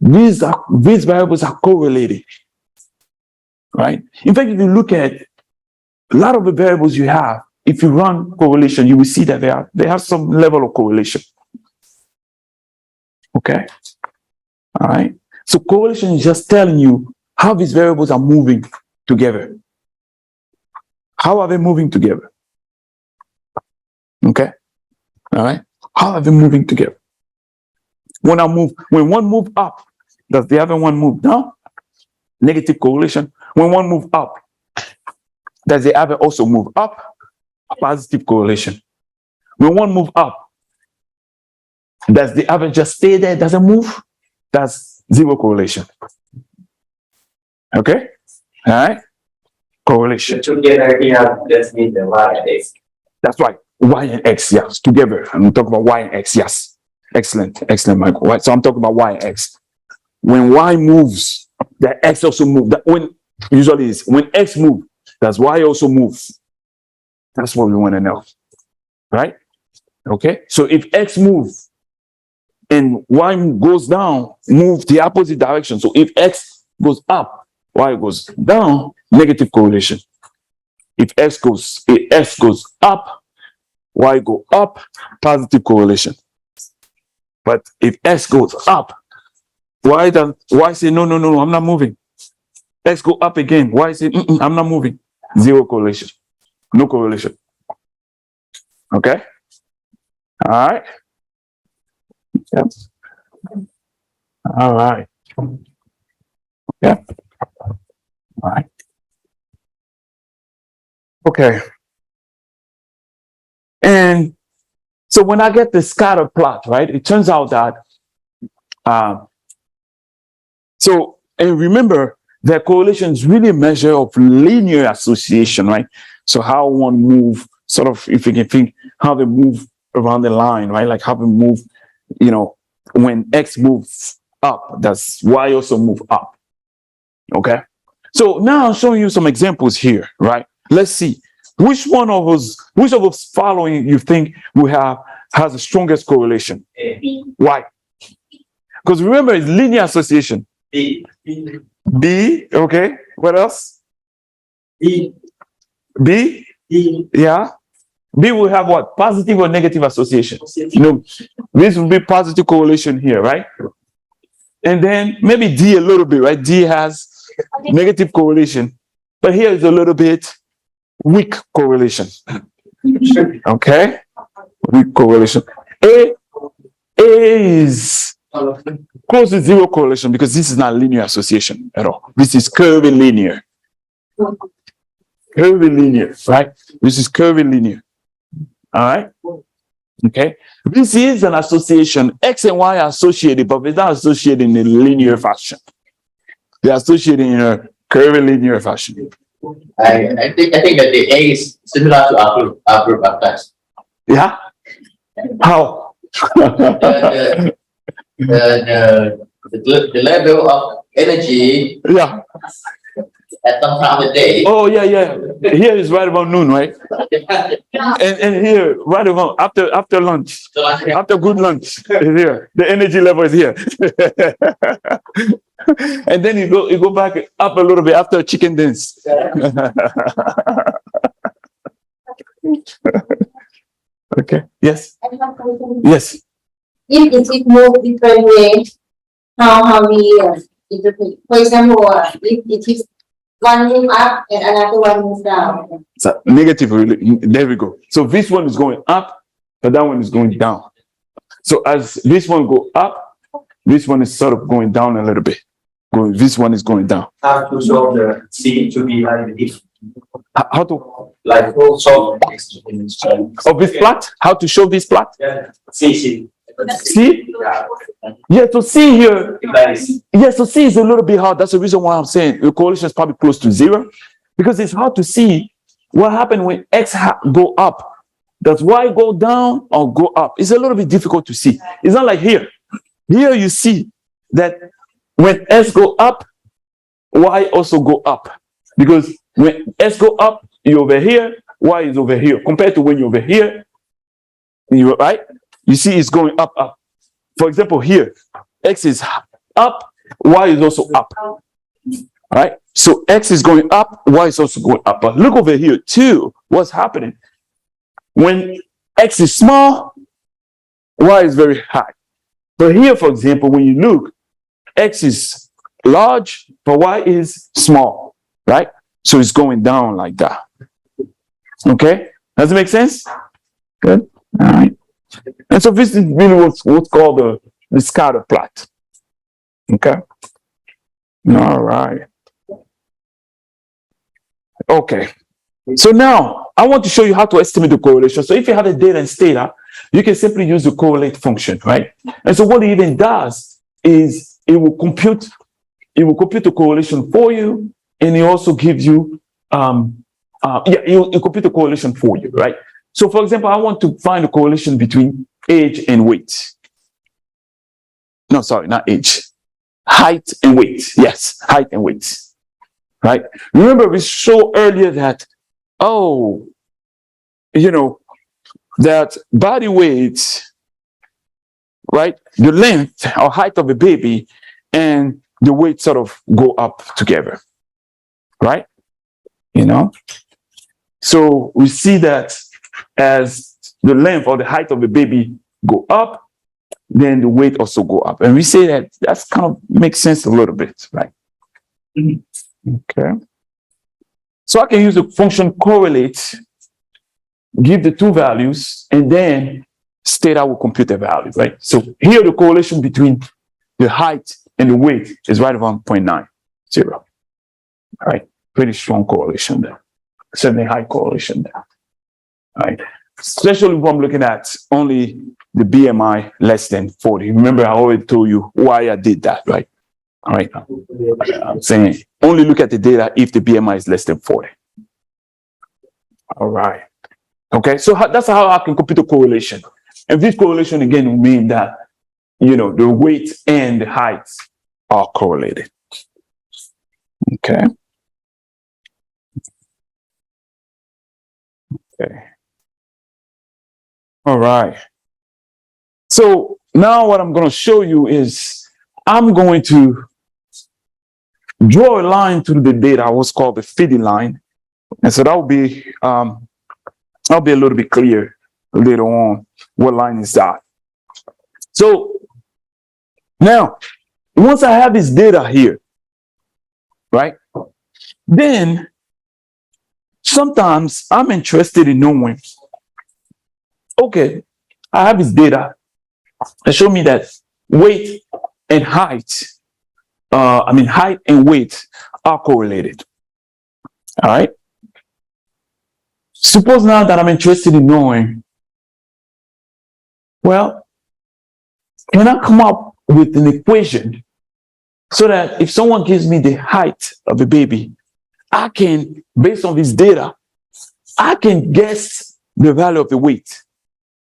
These variables are correlated, right? In fact, if you look at a lot of the variables you have, if you run correlation, you will see that they have some level of correlation. Okay. All right. So correlation is just telling you how these variables are moving together. How are they moving together? Okay. All right. How are they moving together? When one move up, does the other one move down? Negative correlation. When one move up, does the other also move up? Positive correlation. When one move up, does the other just stay there, doesn't move? That's zero correlation. Okay? All right? Correlation. Together we have just need the y and x. That's right. Y and X, yes, together. And we talk about Y and X, yes. Excellent, excellent, Michael. Right. So I'm talking about Y and X. When Y moves, the X also moves. That when usually is when X moves, does Y also move? That's what we want to know. Right? Okay. So if X moves and Y goes down, move the opposite direction. So if X goes up, Y goes down, negative correlation. If X goes up, Y go up, positive correlation. But if X goes up, Y say no, I'm not moving. X go up again. Y say I'm not moving. Zero correlation. No correlation. Okay. All right. Yep. All right. Yeah. All right. Okay. And so when I get the scatter plot, right, it turns out that, and remember that correlation is really a measure of linear association, right? So how one move, sort of, if you can think how they move around the line, right? Like how they move, when X moves up, does Y also move up? Okay. So now I'm showing you some examples here, right? Let's see. Which of us following you think has the strongest correlation? A. Why? Because remember, it's linear association. B. B, okay. What else? E, B, E, yeah. B will have what? Positive or negative association? No, this will be positive correlation here, right? And then maybe D a little bit, right? D has negative correlation, but here is a little bit weak correlation. Okay, weak correlation. A is close to zero correlation because this is not linear association at all. This is curvilinear. Curvilinear, right? This is curvilinear. All right. Okay. This is an association. X and Y are associated, but they're not associated in a linear fashion. They're associated in a curvilinear fashion. I think that the A is similar to our group of class. Yeah. How? The level of energy Yeah. at some time of the day. Oh yeah. Here is right about noon, right? And here right about after lunch. So After good lunch is here. The energy level is here. And then you go back up a little bit after chicken dance. Okay. Yes. Yes. If it is moved different way, how we interpret? For example, if it is one move up and another one move down. So negative. There we go. So this one is going up, but that one is going down. So as this one go up, this one is sort of going down a little bit. This one is going down. How to show the C to be additive? How to? Like also. Oh, this plot? How to show this plot? Yeah. C. See? Yeah. Yeah, to see here. That is. Yes, to see is a little bit hard. That's the reason why I'm saying the correlation is probably close to zero, because it's hard to see what happened when X go up. Does Y go down or go up? It's a little bit difficult to see. It's not like here. Here you see that when S go up, Y also go up. Because when S go up, you're over here, Y is over here. Compared to when you're over here, you're right. You see it's going up. For example, here, X is up, Y is also up. Right? So X is going up, Y is also going up. But look over here too. What's happening? When X is small, Y is very high. But here, for example, when you look, X is large, but Y is small, right? So it's going down like that. Okay, does it make sense? Good. All right. And so this is really what's called the scatter plot. Okay. All right. Okay. So now I want to show you how to estimate the correlation. So if you have the data in Stata, you can simply use the correlate function, right? And so what it even does is it will compute the correlation for you, and it also gives you it compute the correlation for you, right? So for example, I want to find the correlation between age and weight. No, sorry, not age. Height and weight. Yes, height and weight. Right? Remember we showed earlier that, that body weight, right? The length or height of a baby and the weight sort of go up together. Right? So we see that as the length or the height of the baby go up, then the weight also go up. And we say that that's kind of makes sense a little bit, right? Okay. So I can use the function correlate, give the two values, and then state I will compute the value, right? So here the correlation between the height and the weight is right around 0.90. All right. Pretty strong correlation there. Certainly high correlation there. All right. Especially if I'm looking at only the BMI less than 40. Remember, I already told you why I did that, right? All right. I'm saying only look at the data if the BMI is less than 40. All right. Okay. So that's how I can compute the correlation. And this correlation again will mean that, the weight and the height are correlated. Okay. Okay. All right. So now what I'm going to show you is I'm going to draw a line through the data, what's called the feeding line. And so I'll be a little bit clear later on what line is that. So now, once I have this data here, right, then sometimes I'm interested in knowing, okay, I have this data that show me that weight and height, height and weight are correlated. All right. Suppose now that I'm interested in knowing, well, can I come up with an equation so that if someone gives me the height of a baby, I can, based on this data, I can guess the value of the weight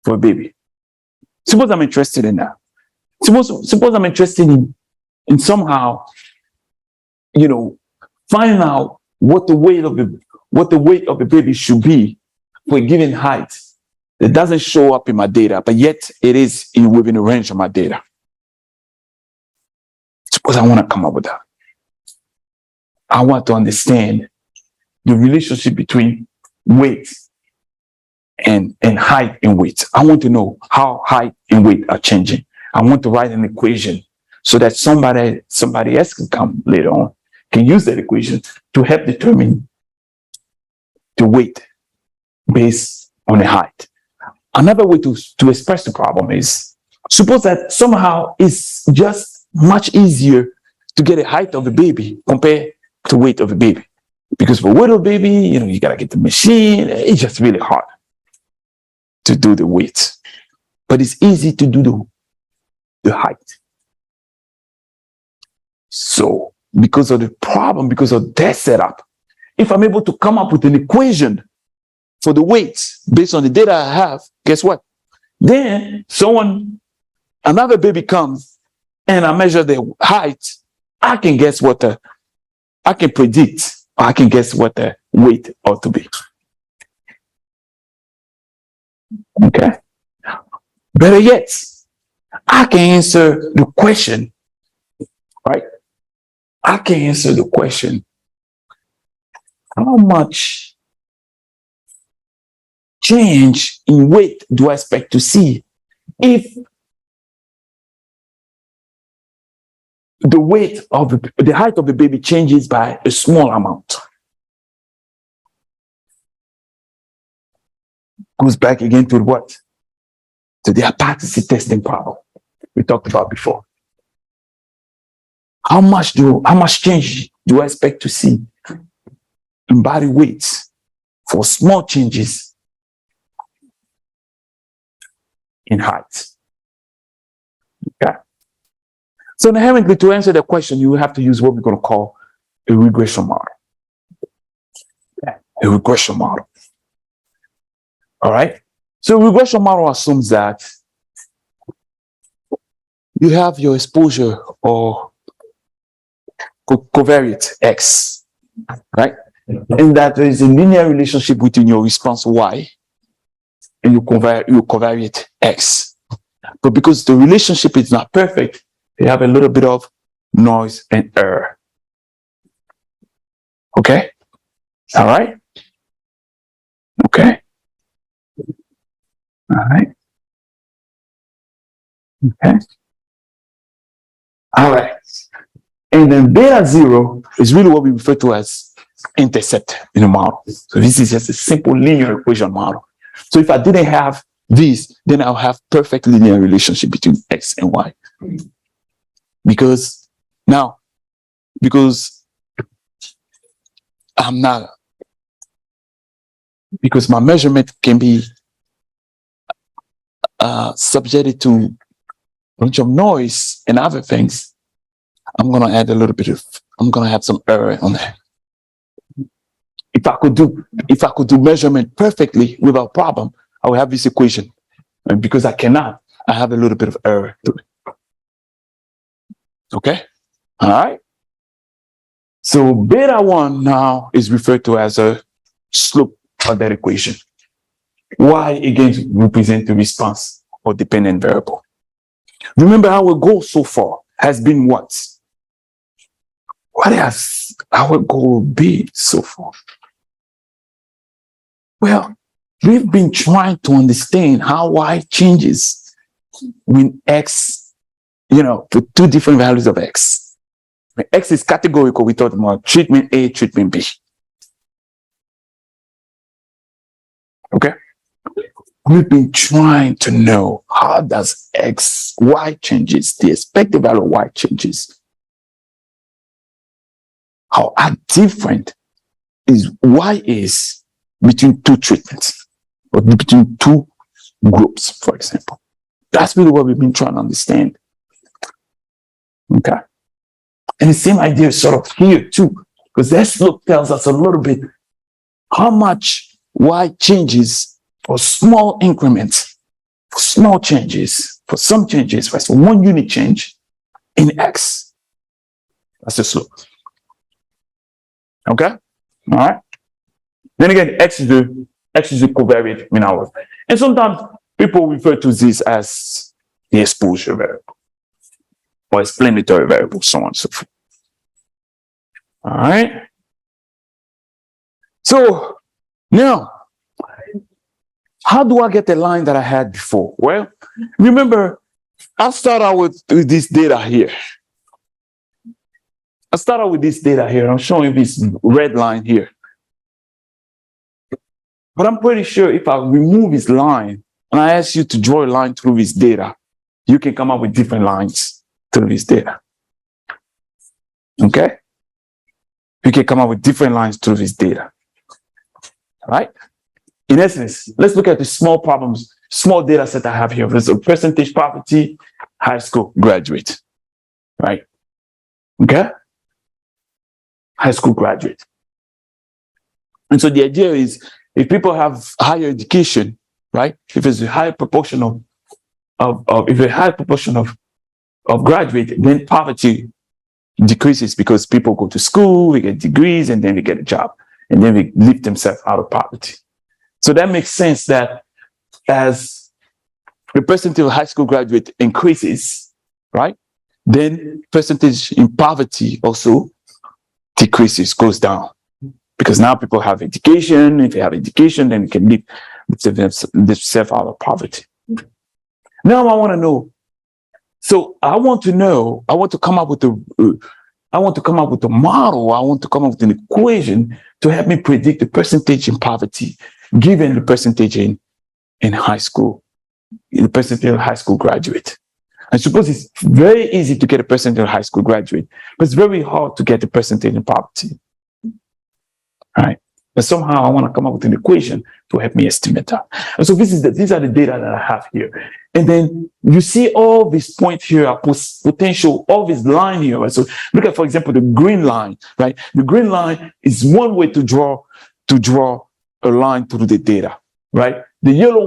for a baby. Suppose I'm interested in that. Suppose I'm interested in somehow, finding out what the weight of the baby should be for a given height that doesn't show up in my data, but yet it is within the range of my data. Suppose I want to come up with that. I want to understand the relationship between weight and height and weight. I want to know how height and weight are changing. I want to write an equation so that somebody else can come later on, can use that equation to help determine the weight based on the height. Another way to express the problem is, suppose that somehow it's just much easier to get a height of a baby compared to weight of a baby. Because for weight of a baby, you gotta get the machine. It's just really hard to do the weight. But it's easy to do the height. So because of the problem, because of that setup, if I'm able to come up with an equation for the weights based on the data I have, guess what? Then another baby comes and I measure the height, I can guess I can predict, or I can guess what the weight ought to be. Okay. Better yet, I can answer the question, right? I can answer the question, how much change in weight do I expect to see if the weight of the height of the baby changes by a small amount. Goes back again to what? To the hypothesis testing problem we talked about before. How much change do I expect to see in body weights for small changes in height? Okay. So inherently, to answer the question, you will have to use what we're going to call a regression model. A regression model. All right. So a regression model assumes that you have your exposure or covariate X, right? And that there is a linear relationship between your response Y and your covariate X. But because the relationship is not perfect, you have a little bit of noise and error. Okay? All right? Okay. All right. Okay. All right. And then beta 0 is really what we refer to as intercept in a model. So this is just a simple linear equation model. So if I didn't have this, then I'll have perfect linear relationship between X and Y. Because my measurement can be subjected to a bunch of noise and other things, I'm going to have some error on there. If I could do measurement perfectly without problem, I would have this equation. And because I cannot, I have a little bit of error to it. Okay? All right? So beta 1 now is referred to as a slope of that equation. Y again represents the response or dependent variable. Remember, our goal so far has been what? What has our goal been so far? Well, we've been trying to understand how Y changes when X, for two different values of X. When X is categorical, we talked about treatment A, treatment B. Okay? We've been trying to know how does Y changes, the expected value of Y changes. How different Y is between two treatments or between two groups, for example. That's really what we've been trying to understand. Okay. And the same idea is sort of here too, because that slope tells us a little bit how much Y changes for small increments, for small changes, for some changes, for 1 unit change in X. That's the slope. Okay? All right? Then again, X is the covariate mean hours. And sometimes people refer to this as the exposure variable or explanatory variable, so on and so forth. All right? So now, how do I get the line that I had before? Well, remember, I'll start out with this data here. I'm showing you this red line here. But I'm pretty sure if I remove this line and I ask you to draw a line through this data, you can come up with different lines through this data. Okay? You can come up with different lines through this data. All right? In essence, let's look at the small problems, small data set I have here. There's a percentage poverty, high school graduate, right? Okay? High school graduate. And so the idea is if people have higher education, right? If there's a high proportion of graduate, then poverty decreases because people go to school, we get degrees, and then we get a job, and then we lift themselves out of poverty. So that makes sense that as the percentage of high school graduate increases, right? Then percentage in poverty also decreases, goes down. Because now people have education. If they have education, then we can lift themselves out of poverty. Now I want to know So I want to come up with a model. I want to come up with an equation to help me predict the percentage in poverty, given the percentage in high school, the percentage of high school graduate. I suppose it's very easy to get a percentage of high school graduate, but it's very hard to get the percentage in poverty. All right. But somehow I want to come up with an equation to help me estimate that. And so these are the data that I have here. And then you see all these points here are potential, all this line here. Right? So look at, for example, the green line, right? The green line is one way to draw a line through the data, right? The yellow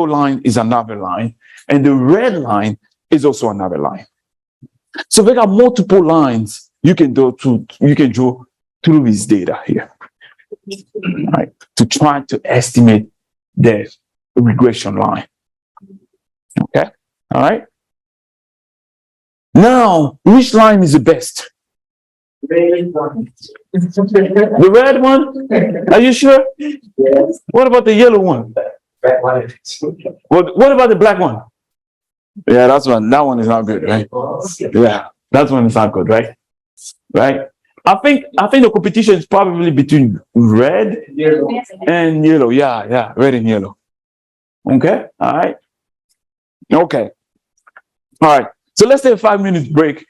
line is another line, and the red line is also another line. So there are multiple lines you can draw through this data here, right? To try to estimate the regression line. Okay, all right. Now, which line is the best? The red one? Are you sure? Yes. What about the yellow one? What about the black one? Yeah, that one is not good, right? Yeah, that one is not good, right? Right? I think the competition is probably between red and yellow. Yeah, red and yellow. Okay, all right. Okay. All right. So let's take a 5-minute break.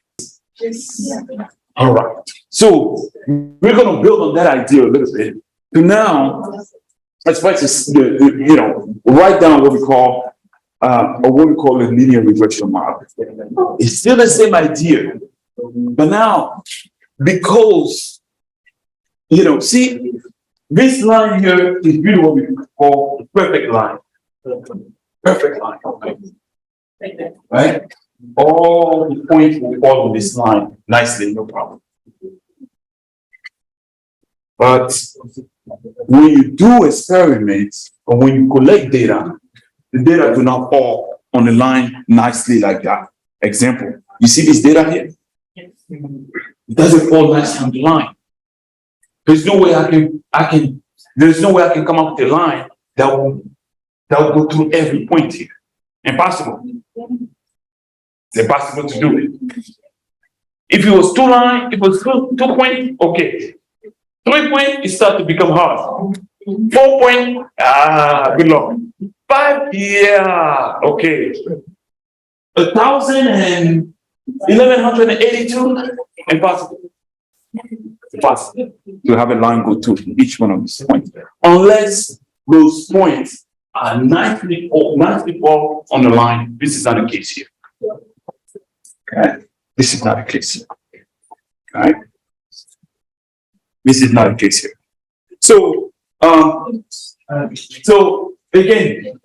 All right. So we're going to build on that idea a little bit. So now, let's try to write down what we call a linear regression model. It's still the same idea, but now because see, this line here is really what we call the perfect line. Perfect line. Right? All the points will follow this line nicely, no problem. But when you do experiments or when you collect data, the data do not fall on the line nicely like that. Example, you see this data here? It doesn't fall nicely on the line. There's no way I can come up with a line that will go through every point here. Impossible. It's impossible to do it. If it was 2 lines, if it was 2 points, okay. 3 points, it starts to become hard. 4 points, good luck. 5, yeah, okay. 1,182, impossible. Impossible to have a line go to each one of these points, unless those points are nicely fall on the line. This is not the case here. Okay. This is not the case here. Right? This is not the case here. So, again,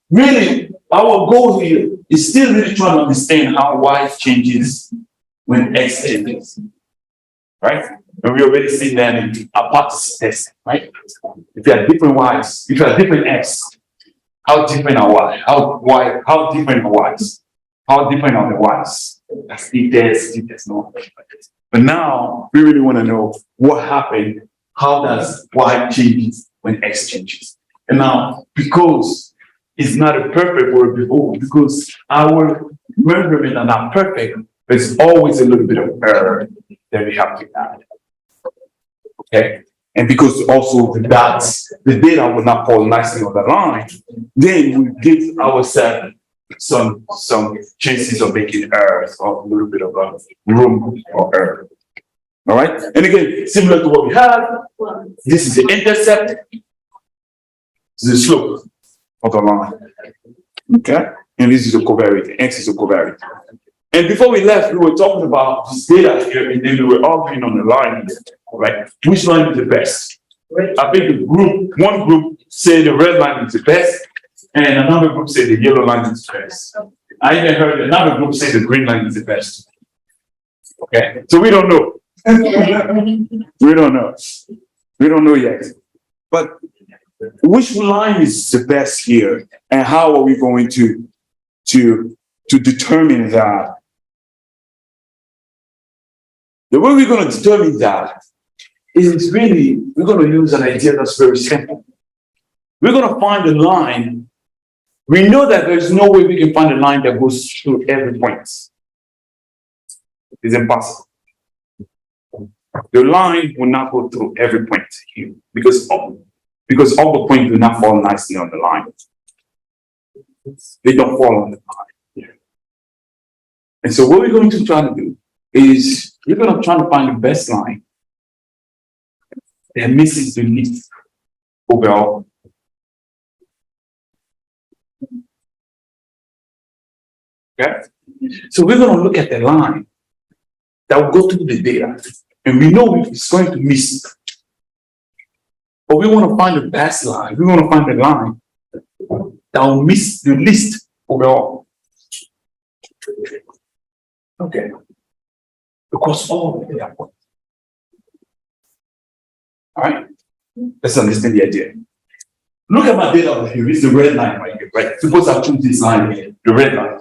really, our goal here is still really trying to understand how Y changes when X changes. Right? And we already seen that in hypothesis testing, right? If you have different Y's, if you have different X, how different are Y? How different are Y's? How different are the Y's? That's details, no. But now we really want to know what happened. How does Y changes when X changes? And now, because it's not a perfect word before, because our measurements are not perfect, there's always a little bit of error that we have to add. Okay? And because also the data will not fall nicely on the line, then we give ourselves some chances of making errors or a little bit of a room for error. All right? And again, similar to what we have, this is the intercept, this is the slope of the line. Okay? And this is the covariate, X is the covariate. And before we left, we were talking about this data here, and then we were arguing on the line here, right? Which line is the best? I think one group said the red line is the best, and another group said the yellow line is the best. I even heard another group say the green line is the best. Okay, so we don't know. We don't know. We don't know yet. But which line is the best here, and how are we going to determine that? The way we're going to determine that is really, we're going to use an idea that's very simple. We're going to find a line We know that there's no way we can find a line that goes through every point. It's impossible. The line will not go through every point here because all the points do not fall nicely on the line. They don't fall on the line here. And so what we're going to try to do is we're going to try to find the best line that misses the least overall. Okay, so we're going to look at the line that will go through the data, and we know it's going to miss. But we want to find the best line. We want to find the line that will miss the least overall. Okay, because all the data points. All right, let's understand the idea. Look at my data over here. It's the red line right here, right? Suppose I choose this line here, the red line.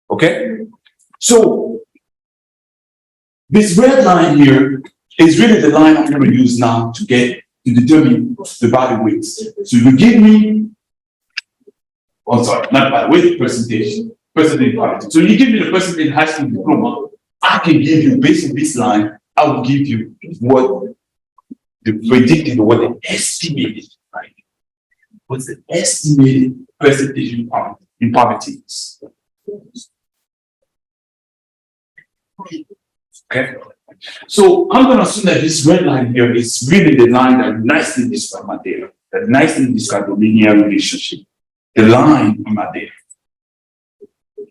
Okay, so this red line here is really the line I'm going to use now to determine the body weight. So you give me, oh sorry, not body weight, percentage body. So you give me the percentage high school diploma, I can give you, based on this line, I will give you what the predicted or what the estimated, right? What's the estimated percentage in poverty is. Okay, so I'm going to assume that this red line here is really the line that nicely describes my data, that nicely describes the linear relationship, the line in my data.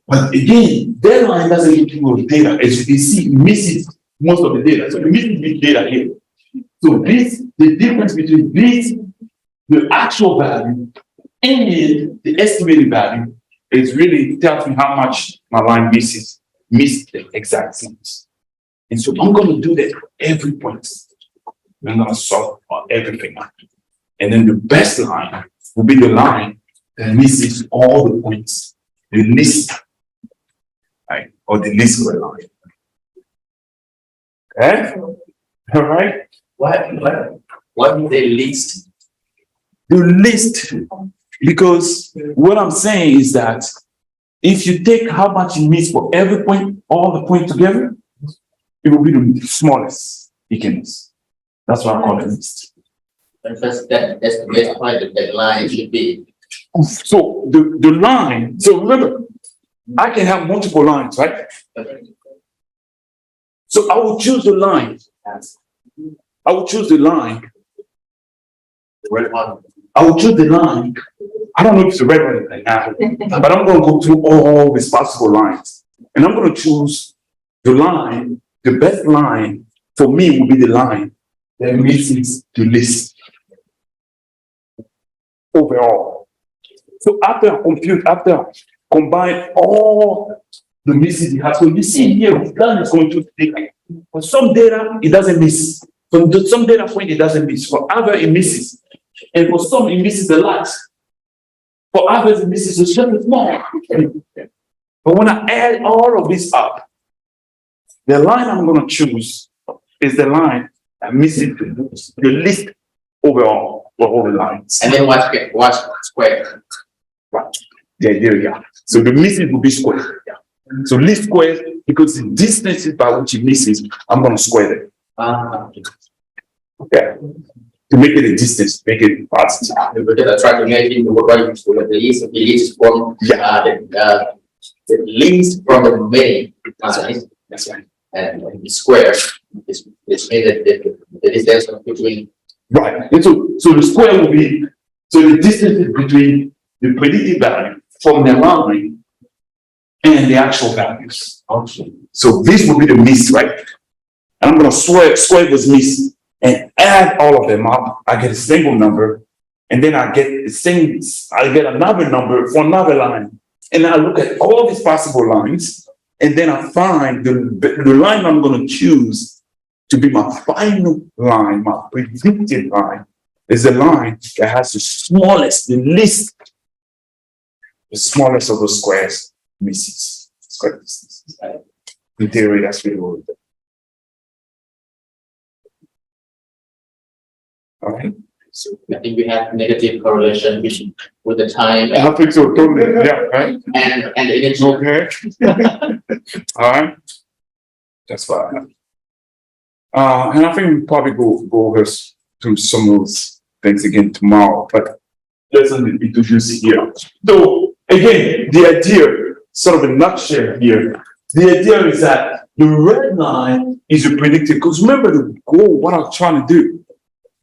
But again, that line doesn't include data. As you can see, it misses most of the data. So it misses the data here. So this, the difference between this, the actual value, and the estimated value is really tells me how much my line missed the exact things. And so I'm going to do that for every point. I'm going to solve for everything. And then the best line will be the line that misses all the points, the least, right? Or the least square line. Okay? All right? What is the least? The least, because what I'm saying is that if you take how much it means for every point, all the points together, it will be the smallest it can miss. That's what I call it least. That's the best point that the line should be. So the line, so remember, I can have multiple lines, right? So I will choose the line. I will choose the line. I will choose the line. I don't know if it's the red one right now, but I'm going to go through all these possible lines. And I'm going to choose the line, the best line for me will be the line that misses the least overall. So after combine all the misses you have, so you see here, the line is going to take. For some data, it doesn't miss. For some data point, it doesn't miss. For other, it misses. And for some, it misses a lot. For others, it misses a certain small. But when I add all of this up, the line I'm going to choose is the line that misses the least overall for all the lines. And then watch square. Right. Yeah, there we go. So the missing will be square. Yeah. So least square, because the distances by which it misses, I'm going to square them. Okay. To make it a distance, make it positive. Because I try to imagine what are you to the least from the least from the main. That's right. And the square is made the distance between. Right. And so the square will be, so the distance between the predicted value from the line and the actual values. Okay. So this will be the miss, right? And I'm going to square this miss and add all of them up. I get a single number, and then I get another number for another line. And I look at all these possible lines, and then I find the line I'm going to choose to be my final line, my predicted line, is the line that has the smallest, the smallest of those squares misses. Square distances. In theory, that's really what we do. All right. So I think we have negative correlation with the time I think so, totally, yeah, right? and the energy. Okay. All right. That's fine. And I think we'll probably go over through some of those things again tomorrow, but let's introduce it here. So again, the idea, sort of a nutshell here, the idea is that the red line is a predictor, because remember the goal, what I'm trying to do.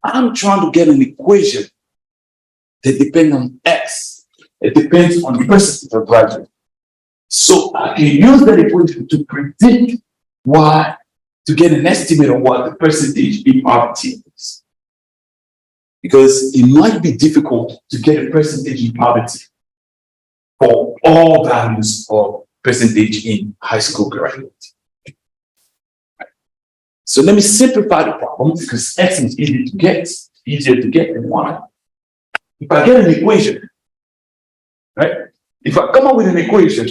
I'm trying to get an equation that depends on X. It depends on the percentage of graduate. So I can use that equation to predict Y, to get an estimate of what the percentage in poverty is. Because it might be difficult to get a percentage in poverty for all values of percentage in high school graduate. So let me simplify the problem, because X is easier to get than Y. If I get an equation, right? If I come up with an equation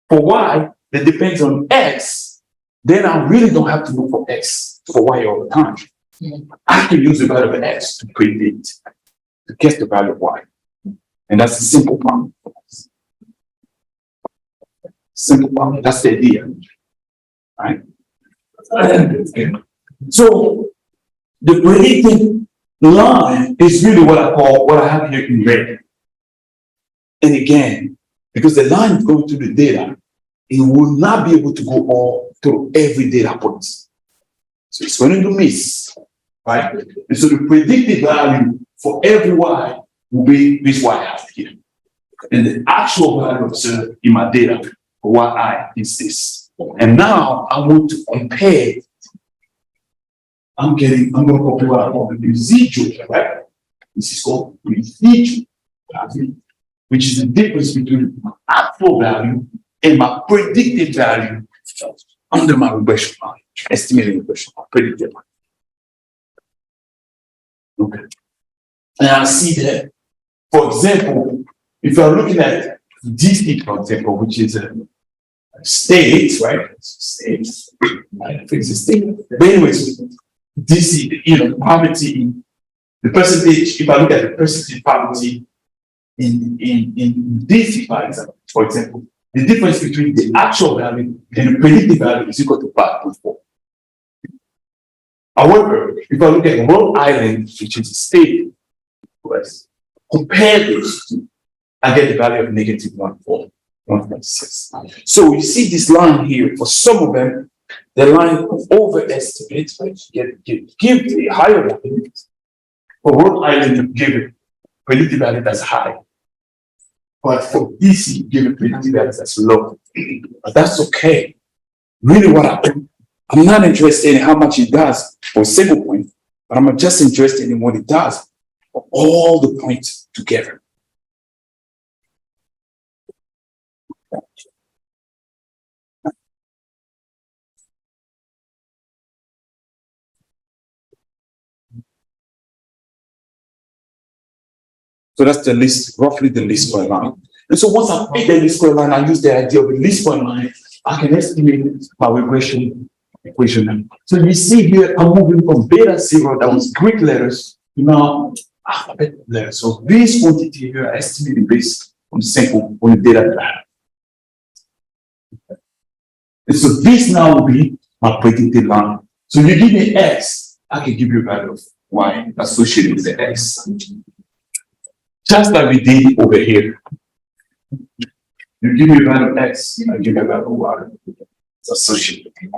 for Y that depends on X, then I really don't have to look for X for Y all the time. I can use the value of X to predict, to guess the value of Y. And that's a simple problem. Simple problem, that's the idea, right? So the predicting line is really what I have here in red. And again, because the line is going through the data, it will not be able to go all through every data point. So it's going to miss, right? And so the predicted value for every Y will be this Y I have here. And the actual value observed in my data for Y is this. And now I want to compare. I'm going to compare what I call the residual, right? This is called residual value, which is the difference between my actual value and my predicted value under my regression line, estimating regression line, predicted line. Okay. And I see that, for example, if you're looking at DC, for example, which is a state, right? States. I think it's a state. But anyways, DC, poverty, the percentage, if I look at the percentage poverty in DC, for example, the difference between the actual value and the predicted value is equal to 5.4. However, if I look at Rhode Island, which is a state, compare those two, I get the value of negative 1.4. 1.6. So you see this line here, for some of them, the line overestimates, right? Give the higher value. For Rhode Island, you give it predicted value that's high. But for DC, you give it predicted value that's low. But that's okay. Really I'm not interested in how much it does for a single point, but I'm just interested in what it does for all the points together. So that's the least, roughly the least square line. And so once I pick the least square line, I use the idea of the least square line, I can estimate my regression equation. So you see here, I'm moving from beta 0, that was Greek letters, to now alphabet letters. So this quantity here, I estimated based on the sample, on the data that I have. And so this now will be my predicted line. So you give me X, I can give you a value of Y associated with the X. Just like we did over here. You give me a value of X, I give you a value of Y. It's associated. Okay.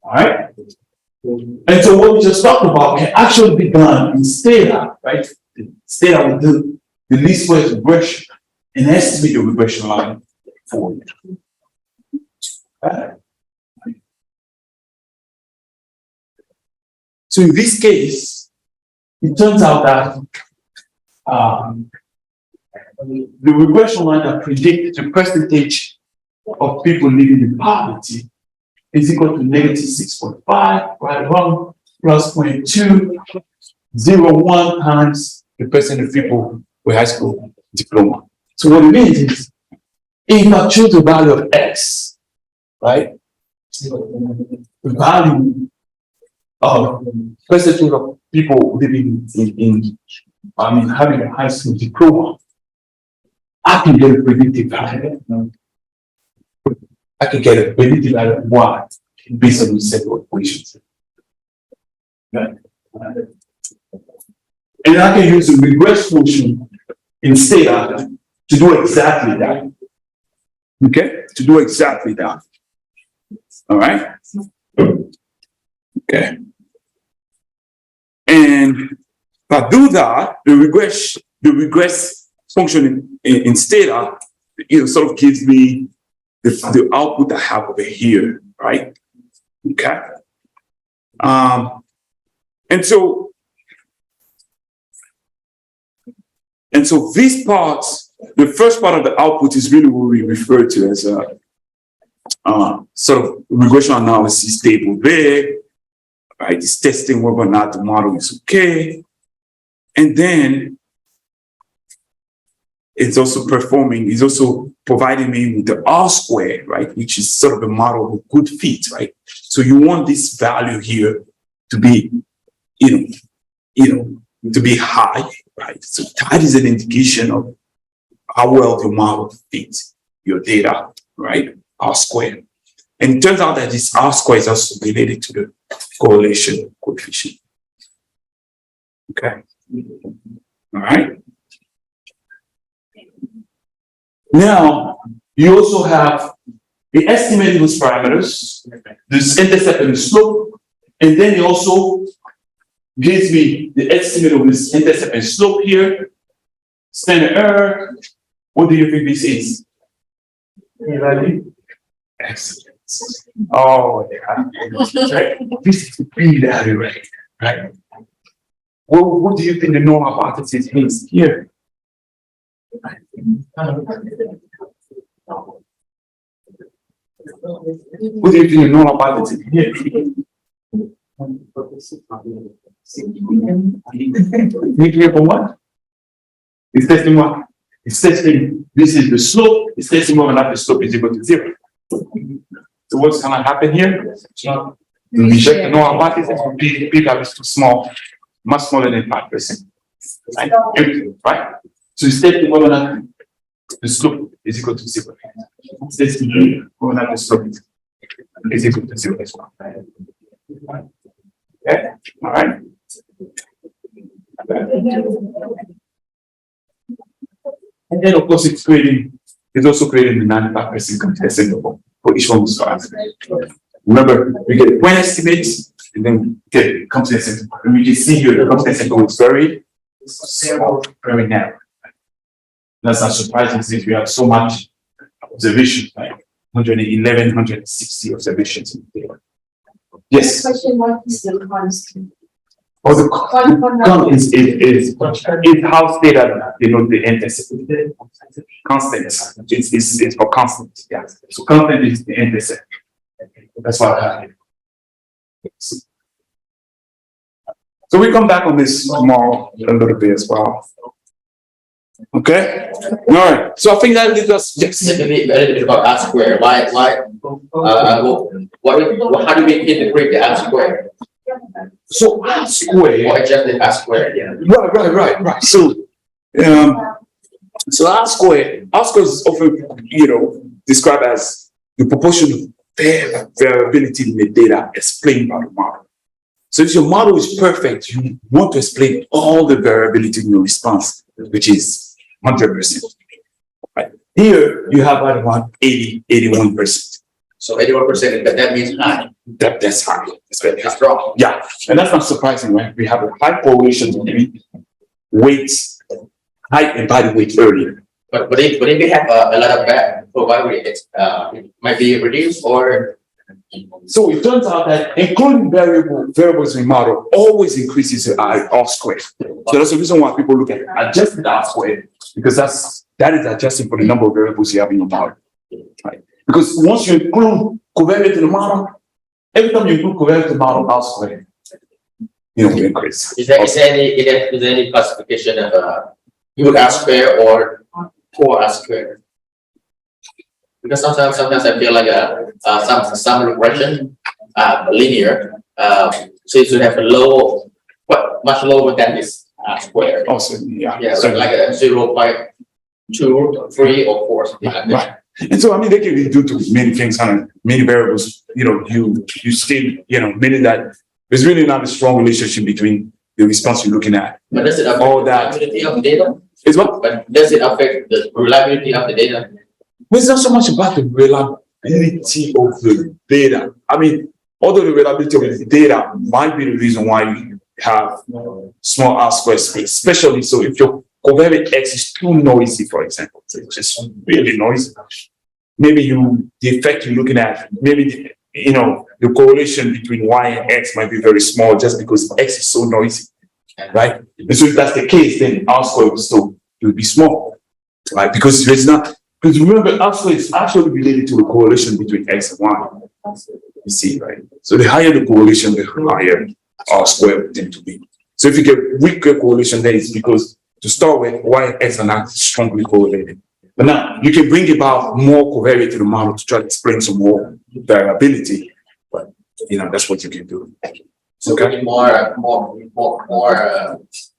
All right. And so what we just talked about can actually be done in Stata, right? Stata will do the least squares regression and estimate the regression line for you. So in this case, it turns out that the regression line that predicts the percentage of people living in poverty is equal to negative 6.5, right around plus 0.201 times the percent of people with high school diploma. So what it means is, if I choose the value of X, right, the value percentage of people living having a high school diploma, I can get a predictive value. I can get a predictive value of what based on the several equations. Right. And I can use a regress function instead to do exactly that. Okay, to do exactly that. All right. Okay. And if I do that, the regress function in theta, sort of gives me the output I have over here, right? Okay. And so this part, the first part of the output is really what we refer to as a sort of regression analysis table there, right? It's testing whether or not the model is okay. And then it's also providing me with the R square, right? Which is sort of a model of good fit, right? So you want this value here to be, to be high, right? So that is an indication of how well the model fits your data, right? R square. And it turns out that this R square is also related to the correlation coefficient. Okay. All right. Now, you also have the estimating those parameters, this intercept and the slope, and then it also gives me the estimate of this intercept and slope here. Standard error. What do you think this is? Excellent. Oh, yeah. This is the p-value, right? Well, what do you think the normal hypothesis is here? What do you think the normal hypothesis here? Here for what? It's testing what? It's testing this is the slope, it's testing whether or not the slope is equal to 0. So what's gonna happen here? We reject the normal hypothesis, p-value is too small, much smaller than 5%. Right? So it's testing whether or not the slope is equal to 0. It's testing whether or not the slope is equal to 0 as well. Okay, all right. And then of course it's also creating the 95% confidence interval for each one of those answers. Remember, we get a point estimate and then get confidence interval. And we can see here the confidence interval is very small, very narrow. That's not surprising since we have so much observation, like 111, 160 observations in the data. Yes. Question, what is the constant? Oh, the constant is how theta the intercept. Constant is for constant. Yeah. So constant is the intercept. That's what I have. So we come back on this tomorrow a little bit as well. Okay. All right. So I think that leads us. Yes. A little bit about R square. Why? How do we integrate the R square? So R square. Or just the R square? Yeah. Right. So, so R square is often, described as the proportion of variability in the data explained by the model. So if your model is perfect, you want to explain all the variability in your response, which is 100%. Right. Here you have around 81%. So 81%, that means high. That's high. That's very high. That's strong. Yeah, and that's not surprising, right? We have a high correlation between weights, height and body weight earlier. But if we have a lot of bad probability, it might be reduced or. So it turns out that including variables in model always increases the R squared. So that's the reason why people look at adjusted R squared, because that is adjusting for the number of variables you have in your model. Right? Because once you include covariate in the model, every time you include covariate in the model, R squared, we increase. Is there any classification of good R squared or poor R squared? Because sometimes I feel like some regression linear So you should have a low, but much lower than this square. Also, yeah. Yeah, So- like a 0.2, 3, or 4, something like that. Right. And so, I mean, they can be due to many things, many variables, you still, meaning that there's really not a strong relationship between the response you're looking at. But does it affect All the that. reliability of the data? Is what? But does it affect the reliability of the data? Well, it's not so much about the reliability of the data. I mean, although the reliability of the data might be the reason why you have small R square space, especially so if your covariate X is too noisy, for example, so it's just really noisy. Maybe the effect you're looking at, maybe the correlation between Y and X might be very small just because X is so noisy, right? And so if that's the case, then R square will be small, right? Because remember, R square is actually related to the correlation between X and Y. You see, right? So the higher the correlation, the higher R square would tend to be. So if you get weaker correlation, then it's because to start with, Y and X are not strongly correlated. But now you can bring about more covariate to the model to try to explain some more variability. But that's what you can do. So we need more variables.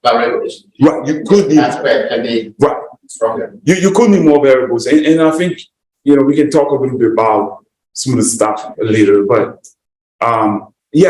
Right, you could need Aspect can be right. stronger. You could need more variables, and I think we can talk a little bit about some of the stuff later. But yeah.